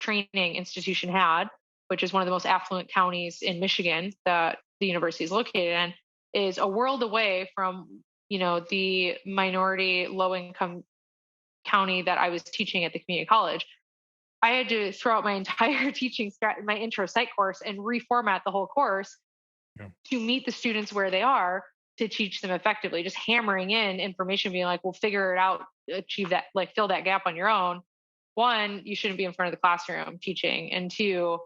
Speaker 2: training institution had, which is one of the most affluent counties in Michigan that the university is located in, is a world away from, the minority low income county that I was teaching at the community college. I had to throw out my entire my intro psych course and reformat the whole course
Speaker 1: Yeah.
Speaker 2: to meet the students where they are to teach them effectively, just hammering in information, being like, we'll figure it out, achieve that, like fill that gap on your own. One, you shouldn't be in front of the classroom teaching. And two,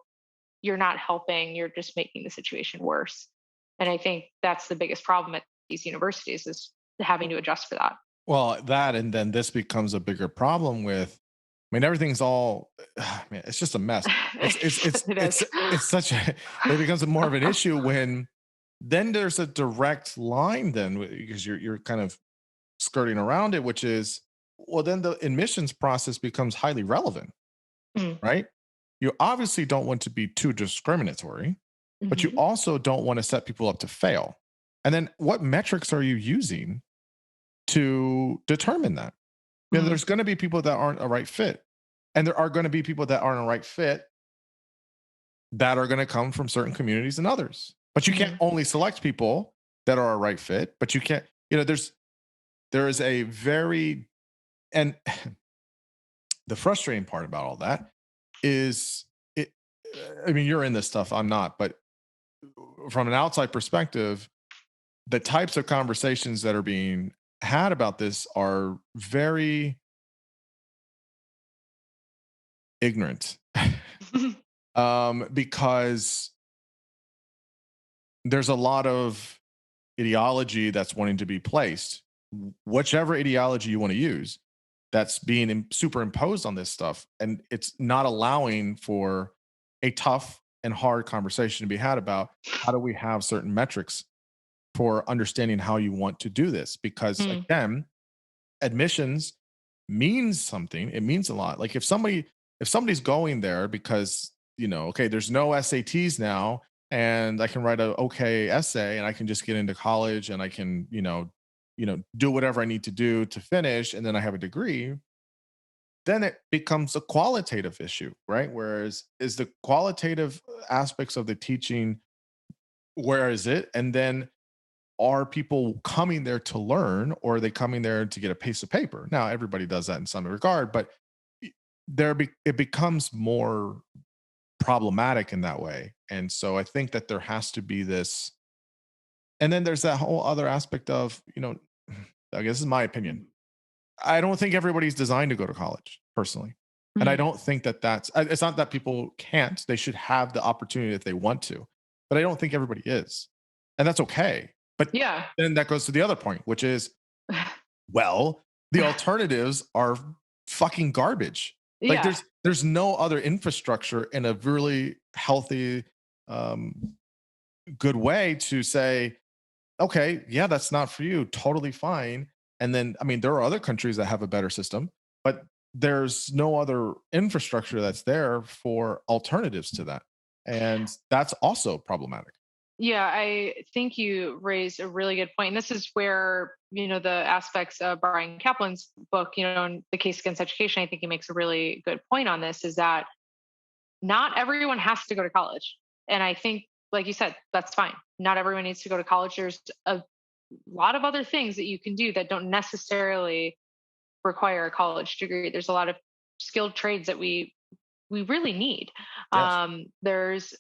Speaker 2: you're not helping, you're just making the situation worse. And I think that's the biggest problem at these universities is having to adjust for that.
Speaker 1: Well, that, and then this becomes a bigger problem with, I mean, everything's all, man, it's just a mess.
Speaker 2: It is.
Speaker 1: It's such a, it becomes more of an issue when then there's a direct line then because you're kind of skirting around it, which is, well, then the admissions process becomes highly relevant,
Speaker 2: Mm.
Speaker 1: right? You obviously don't want to be too discriminatory, but you
Speaker 2: Mhm.
Speaker 1: also don't want to set people up to fail. And then what metrics are you using to determine that?
Speaker 2: Mhm.
Speaker 1: There's going to be people that aren't a right fit. And there are going to be people that aren't a right fit that are going to come from certain communities and others. But you can't
Speaker 2: Mhm.
Speaker 1: only select people that are a right fit, but you can't, there is a very, and the frustrating part about all that is it, I mean, you're in this stuff, I'm not, but from an outside perspective, the types of conversations that are being had about this are very ignorant. Because there's a lot of ideology that's wanting to be placed, whichever ideology you want to use, that's being superimposed on this stuff. And it's not allowing for a tough and hard conversation to be had about how do we have certain metrics for understanding how you want to do this. Because
Speaker 2: Mm.
Speaker 1: again, admissions means something. It means a lot. Like if somebody's going there because, okay, there's no SATs now and I can write a okay essay and I can just get into college and I can, do whatever I need to do to finish and then I have a degree, then it becomes a qualitative issue, right? Whereas is the qualitative aspects of the teaching, where is it? And then are people coming there to learn or are they coming there to get a piece of paper? Now, everybody does that in some regard, but it becomes more problematic in that way. And so I think that there has to be this. And then there's that whole other aspect of, I guess this is my opinion. I don't think everybody's designed to go to college personally. And I
Speaker 2: Mhm.
Speaker 1: don't think that it's not that people can't, they should have the opportunity if they want to, but I don't think everybody is. And that's okay. But
Speaker 2: Yeah.
Speaker 1: then that goes to the other point, which is, well, the alternatives are fucking garbage. Like
Speaker 2: Yeah.
Speaker 1: there's no other infrastructure in a really healthy, um, good way to say, okay, yeah, that's not for you. Totally fine. And then, I mean, there are other countries that have a better system, but there's no other infrastructure that's there for alternatives to that. And that's also problematic.
Speaker 2: Yeah, I think you raised a really good point. And this is where, the aspects of Brian Kaplan's book, in The Case Against Education, I think he makes a really good point on this is that not everyone has to go to college. And I think, like you said, that's fine. Not everyone needs to go to college. There's a lot of other things that you can do that don't necessarily require a college degree. There's a lot of skilled trades that we really need.
Speaker 1: Yes.
Speaker 2: There's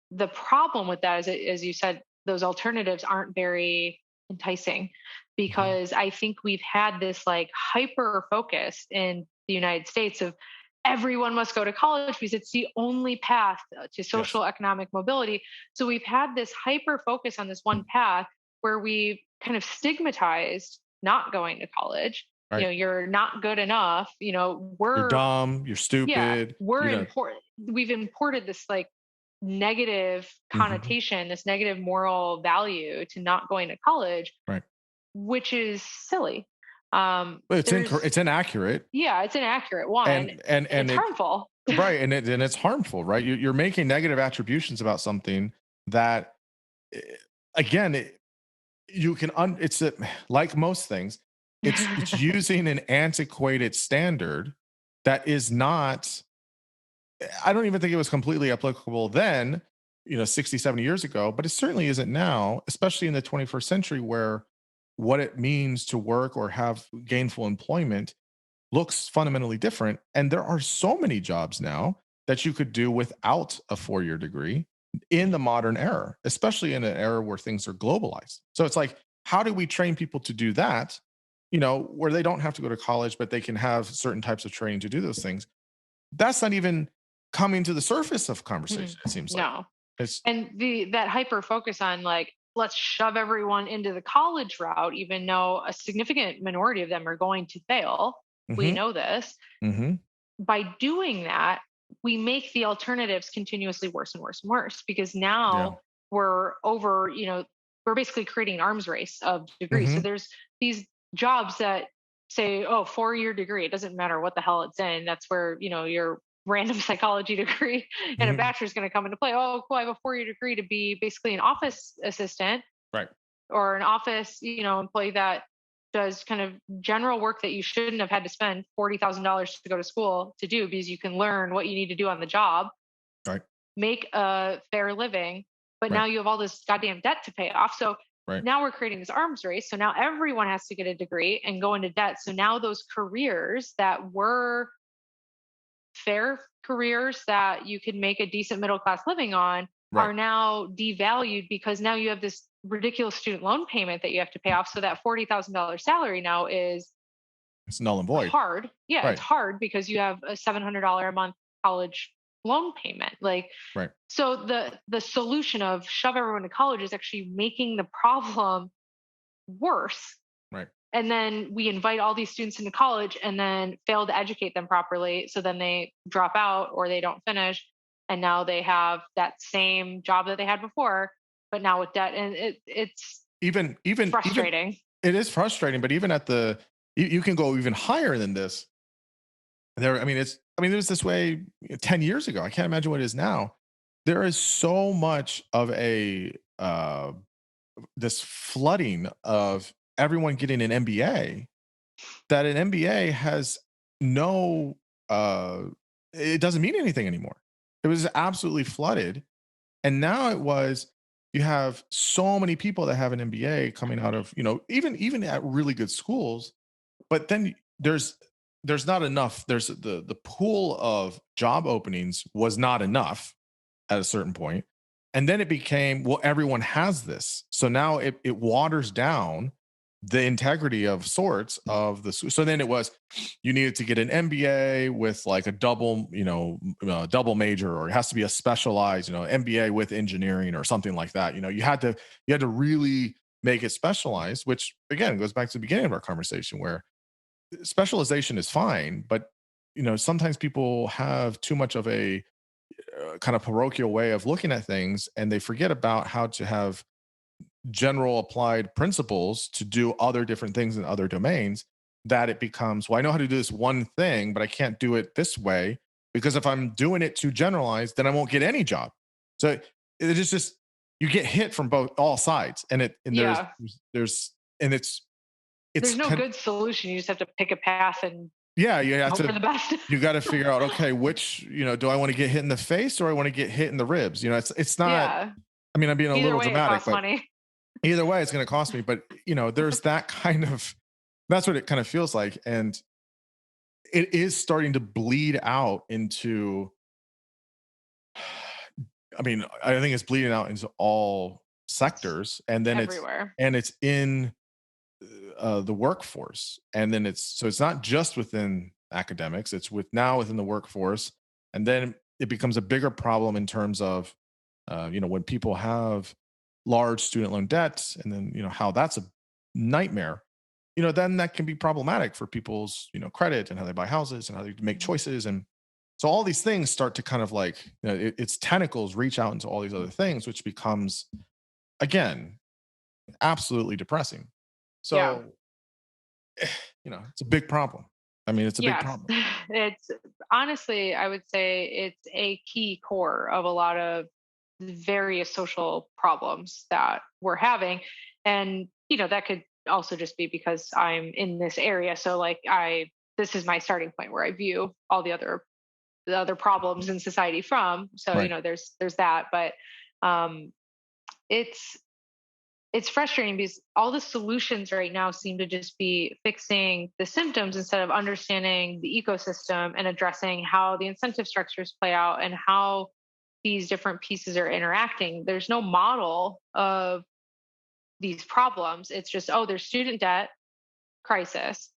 Speaker 2: the problem with that is, as you said, those alternatives aren't very enticing
Speaker 1: Mhm.
Speaker 2: because I think we've had this like hyper focus in the United States of everyone must go to college because it's the only path to
Speaker 1: Yes.
Speaker 2: social economic mobility. So we've had this hyper focus on this one path where we've kind of stigmatized not going to college.
Speaker 1: Right.
Speaker 2: You're not good enough.
Speaker 1: You're dumb. You're
Speaker 2: Yeah,
Speaker 1: stupid.
Speaker 2: we're important. We've imported this like negative
Speaker 1: Mhm.
Speaker 2: connotation, this negative moral value to not going to college,
Speaker 1: Right.
Speaker 2: which is silly.
Speaker 1: But
Speaker 2: There's
Speaker 1: it's inaccurate,
Speaker 2: Yeah, it's inaccurate one, and
Speaker 1: and
Speaker 2: it's
Speaker 1: it
Speaker 2: harmful.
Speaker 1: right, and it's harmful, right? You're making negative attributions about something that, eh, again, you can it's like most things, it's using an antiquated standard that is not. I don't even think it was completely applicable then, 60, 70 years ago, but it certainly isn't now, especially in the 21st century where what it means to work or have gainful employment looks fundamentally different. And there are so many jobs now that you could do without a 4-year degree in the modern era, especially in an era where things are globalized. So it's like, how do we train people to do that? Where they don't have to go to college, but they can have certain types of training to do those things. That's not even coming to the surface of
Speaker 2: Mm,
Speaker 1: conversation, it seems like.
Speaker 2: no.
Speaker 1: It's
Speaker 2: And that hyper focus on like, let's shove everyone into the college route, even though a significant minority of them are going to fail. We
Speaker 1: mhm,
Speaker 2: know this.
Speaker 1: mhm,
Speaker 2: By doing that, we make the alternatives continuously worse and worse and worse because
Speaker 1: yeah,
Speaker 2: now we're over, we're basically creating an arms race of degrees. So
Speaker 1: mhm,
Speaker 2: there's these jobs that say, oh, 4-year degree. It doesn't matter what the hell it's in. That's where, your random psychology degree and a
Speaker 1: mhm,
Speaker 2: bachelor's going to come into play. Oh, cool. I have a 4-year degree to be basically an office assistant
Speaker 1: right,
Speaker 2: or an office, employee that does kind of general work that you shouldn't have had to spend $40,000 to go to school to do because you can learn what you need to do on the job,
Speaker 1: right,
Speaker 2: make a fair living, but
Speaker 1: right,
Speaker 2: now you have all this goddamn debt to pay off. So
Speaker 1: right,
Speaker 2: now we're creating this arms race. So now everyone has to get a degree and go into debt. So now those careers that were fair careers that you could make a decent middle class living on
Speaker 1: right.
Speaker 2: are now devalued because now you have this ridiculous student loan payment that you have to pay off. So that $40,000 salary now is
Speaker 1: It's null and void.
Speaker 2: hard. Yeah, it's
Speaker 1: Right,
Speaker 2: hard because you have a $700 a month college loan payment. Like,
Speaker 1: right,
Speaker 2: so the solution of shove everyone to college is actually making the problem worse.
Speaker 1: right.
Speaker 2: And then we invite all these students into college and then fail to educate them properly. So then they drop out or they don't finish. And now they have that same job that they had before, but now with debt. And it's
Speaker 1: Even
Speaker 2: frustrating.
Speaker 1: it is frustrating, but even at the you can go even higher than this. It was this way 10 years ago. I can't imagine what it is now. There is so much of a this flooding of everyone getting an MBA that an MBA has no it doesn't mean anything anymore. It was absolutely flooded. And now you have so many people that have an MBA coming out of, even at really good schools, but then there's not enough. There's the pool of job openings was not enough at a certain point. And then it became, well, everyone has this. So now it waters down the integrity of sorts of the so then it was you needed to get an MBA with like a double double major, or it has to be a specialized MBA with engineering or something like that. You had to really make it specialized, which again goes back to the beginning of our conversation where specialization is fine, but sometimes people have too much of a kind of parochial way of looking at things, and they forget about how to have general applied principles to do other different things in other domains. That it becomes, well, I know how to do this one thing, but I can't do it this way because if I'm doing it too generalized, then I won't get any job. So it is just you get hit from all sides, and it and
Speaker 2: Yeah.
Speaker 1: there's and it's
Speaker 2: There's no good solution. You just have to pick a path and
Speaker 1: yeah, you have
Speaker 2: hope for
Speaker 1: to
Speaker 2: the best.
Speaker 1: you got to figure out, okay, which do I want to get hit in the face or I want to get hit in the ribs? It's not.
Speaker 2: Yeah.
Speaker 1: I mean, I'm being a
Speaker 2: Either
Speaker 1: little
Speaker 2: way, it
Speaker 1: dramatic,
Speaker 2: costs
Speaker 1: but
Speaker 2: money.
Speaker 1: either way, it's going to cost me. But there's that kind of that's what it kind of feels like, and it is starting to bleed out into. I mean, I think it's bleeding out into all sectors, and then
Speaker 2: Everywhere.
Speaker 1: it's in the workforce, and then it's not just within academics. It's within the workforce, and then it becomes a bigger problem in terms of when people have large student loan debts, and then how that's a nightmare. Then that can be problematic for people's credit and how they buy houses and how they make choices, and so all these things start to kind of like its tentacles reach out into all these other things, which becomes again absolutely depressing.
Speaker 2: Yeah.
Speaker 1: So it's a big problem. I mean, it's a big
Speaker 2: Yes.
Speaker 1: problem.
Speaker 2: It's honestly, I would say it's a key core of a lot of the various social problems that we're having. And, that could also just be because I'm in this area. So like this is my starting point where I view all the other problems in society from. So,
Speaker 1: Right.
Speaker 2: there's that. But um it's it's frustrating because all the solutions right now seem to just be fixing the symptoms instead of understanding the ecosystem and addressing how the incentive structures play out and how these different pieces are interacting. There's no model of these problems. It's just, oh, there's student debt crisis,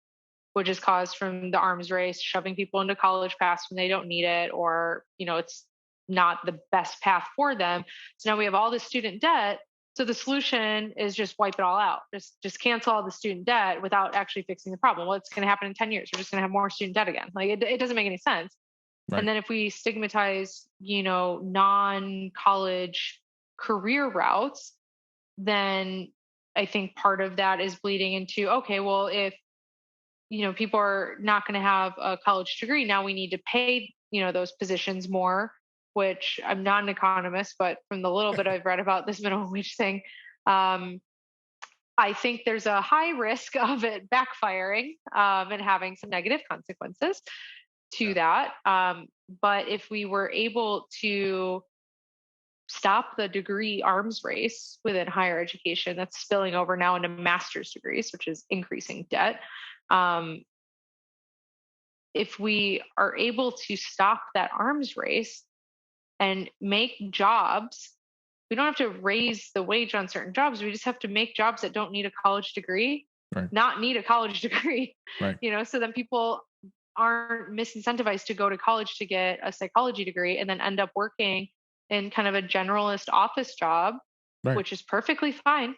Speaker 2: which is caused from the arms race, shoving people into college fast when they don't need it, or, it's not the best path for them. So now we have all this student debt. So the solution is just wipe it all out. Just cancel all the student debt without actually fixing the problem. What's going to happen in 10 years? We're just going to have more student debt again. Like it doesn't make any sense. And
Speaker 1: Right.
Speaker 2: then if we stigmatize, non-college career routes, then I think part of that is bleeding into, okay, well, if people are not going to have a college degree, now we need to pay those positions more, which I'm not an economist, but from the little bit I've read about this minimum wage thing, um, I think there's a high risk of it backfiring, and having some negative consequences to
Speaker 1: Yeah.
Speaker 2: that. But if we were able to stop the degree arms race within higher education that's spilling over now into master's degrees, which is increasing debt, um, if we are able to stop that arms race and make jobs, we don't have to raise the wage on certain jobs. We just have to make jobs that don't need a college degree,
Speaker 1: Right.
Speaker 2: not need a college degree,
Speaker 1: Right.
Speaker 2: so then people aren't misincentivized to go to college to get a psychology degree and then end up working in kind of a generalist office job,
Speaker 1: Right.
Speaker 2: which is perfectly fine,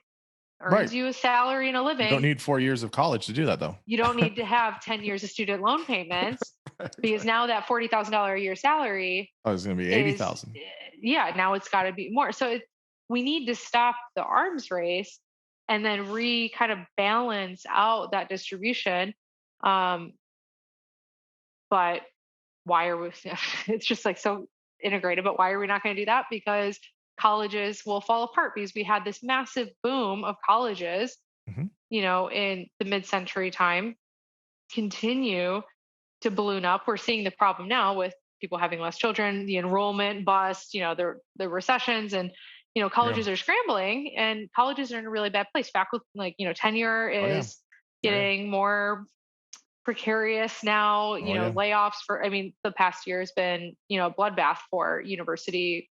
Speaker 1: Right.
Speaker 2: earns you a salary and a
Speaker 1: You don't
Speaker 2: living.
Speaker 1: need 4 years of college to do that, though.
Speaker 2: You don't need to have 10 years of student loan payments, because
Speaker 1: Exactly.
Speaker 2: now that $40,000 a year salary
Speaker 1: Oh, it's going to be
Speaker 2: is,
Speaker 1: 80,000.
Speaker 2: yeah, now it's got to be more. So we need to stop the arms race and then kind of balance out that distribution. Um, but why are we, it's just like so integrated, but why are we not going to do that? Because colleges will fall apart because we had this massive boom of colleges,
Speaker 1: Mhm.
Speaker 2: in the mid-century time, continue to balloon up. We're seeing the problem now with people having less children, the enrollment bust, the recessions, and
Speaker 1: Yeah.
Speaker 2: colleges are scrambling, and colleges are in a really bad place. Faculty, like tenure
Speaker 1: Oh, yeah.
Speaker 2: is
Speaker 1: Oh, yeah.
Speaker 2: getting more precarious now.
Speaker 1: Oh, yeah.
Speaker 2: Layoffs for, I mean, the past year has been a bloodbath for university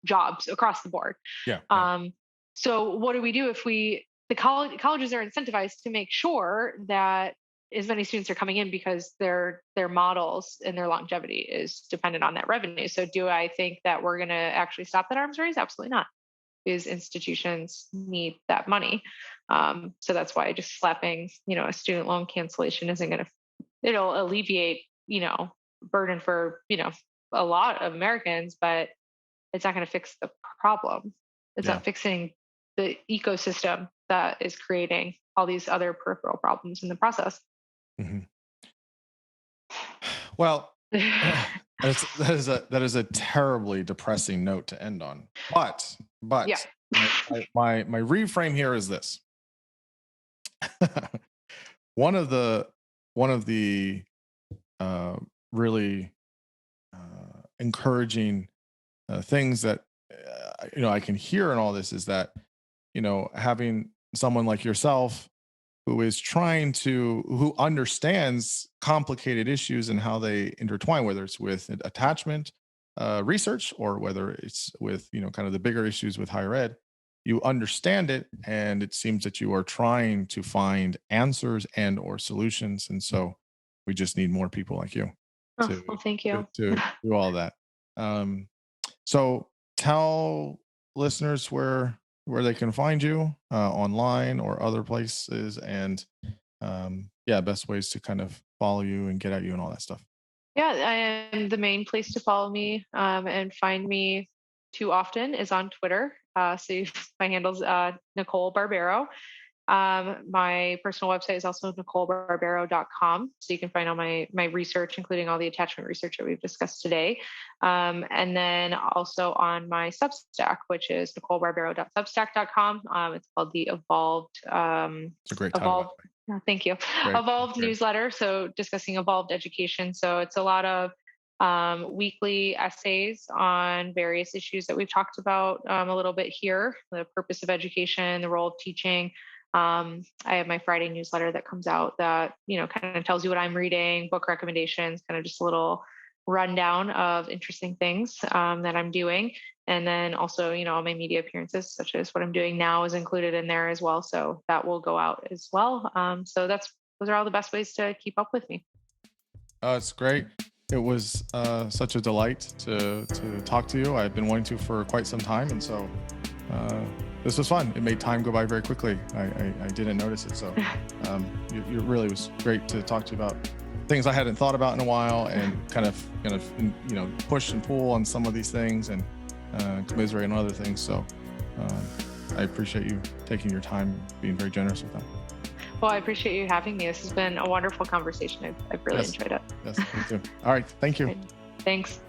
Speaker 2: jobs across the board.
Speaker 1: Yeah. Yeah.
Speaker 2: Um, so what do we do if the colleges are incentivized to make sure that as many students are coming in because their models and their longevity is dependent on that revenue. So do I think that we're going to actually stop that arms race? Absolutely not, because institutions need that money. So that's why just slapping a student loan cancellation isn't going to, it'll alleviate burden for a lot of Americans, but it's not going to fix the problem. It's
Speaker 1: Yeah.
Speaker 2: not fixing the ecosystem that is creating all these other peripheral problems in the process.
Speaker 1: Mhm. Well, that is a terribly depressing note to end on. But
Speaker 2: Yeah.
Speaker 1: but my reframe here is this. one of the one of the uh, really encouraging things that I can hear in all this is that having someone like yourself who understands complicated issues and how they intertwine, whether it's with attachment research or whether it's with kind of the bigger issues with higher ed. You understand it, and it seems that you are trying to find answers and or solutions. And so we just need more people like you
Speaker 2: Oh, well, thank you.
Speaker 1: to do all that. So tell listeners where they can find you online or other places, and best ways to kind of follow you and get at you and all that stuff.
Speaker 2: Yeah, I am the main place to follow me and find me too often is on Twitter. My handle's Nicole Barbaro. My personal website is also NicoleBarbaro.com. So you can find all my research, including all the attachment research that we've discussed today. And then also on my Substack, which is NicoleBarbaro.substack.com. It's called the Evolved.
Speaker 1: It's a great title.
Speaker 2: Thank you.
Speaker 1: Great.
Speaker 2: Evolved newsletter. So discussing evolved education. So it's a lot of weekly essays on various issues that we've talked about a little bit here: the purpose of education, the role of teaching. I have my Friday newsletter that comes out that, kind of tells you what I'm reading, book recommendations, kind of just a little rundown of interesting things that I'm doing. And then also, all my media appearances, such as what I'm doing now, is included in there as well. So that will go out as well. So those are all the best ways to keep up with me.
Speaker 1: It's great. It was such a delight to talk to you. I've been wanting to for quite some time. And so this was fun. It made time go by very quickly. I didn't notice it. So it really was great to talk to you about things I hadn't thought about in a while, and kind of push and pull on some of these things, and commiserate on other things. So I appreciate you taking your time, being very generous with that.
Speaker 2: Well, I appreciate you having me. This has been a wonderful conversation. I've really enjoyed it.
Speaker 1: Yes, me too. All right. Thank you.
Speaker 2: Thanks.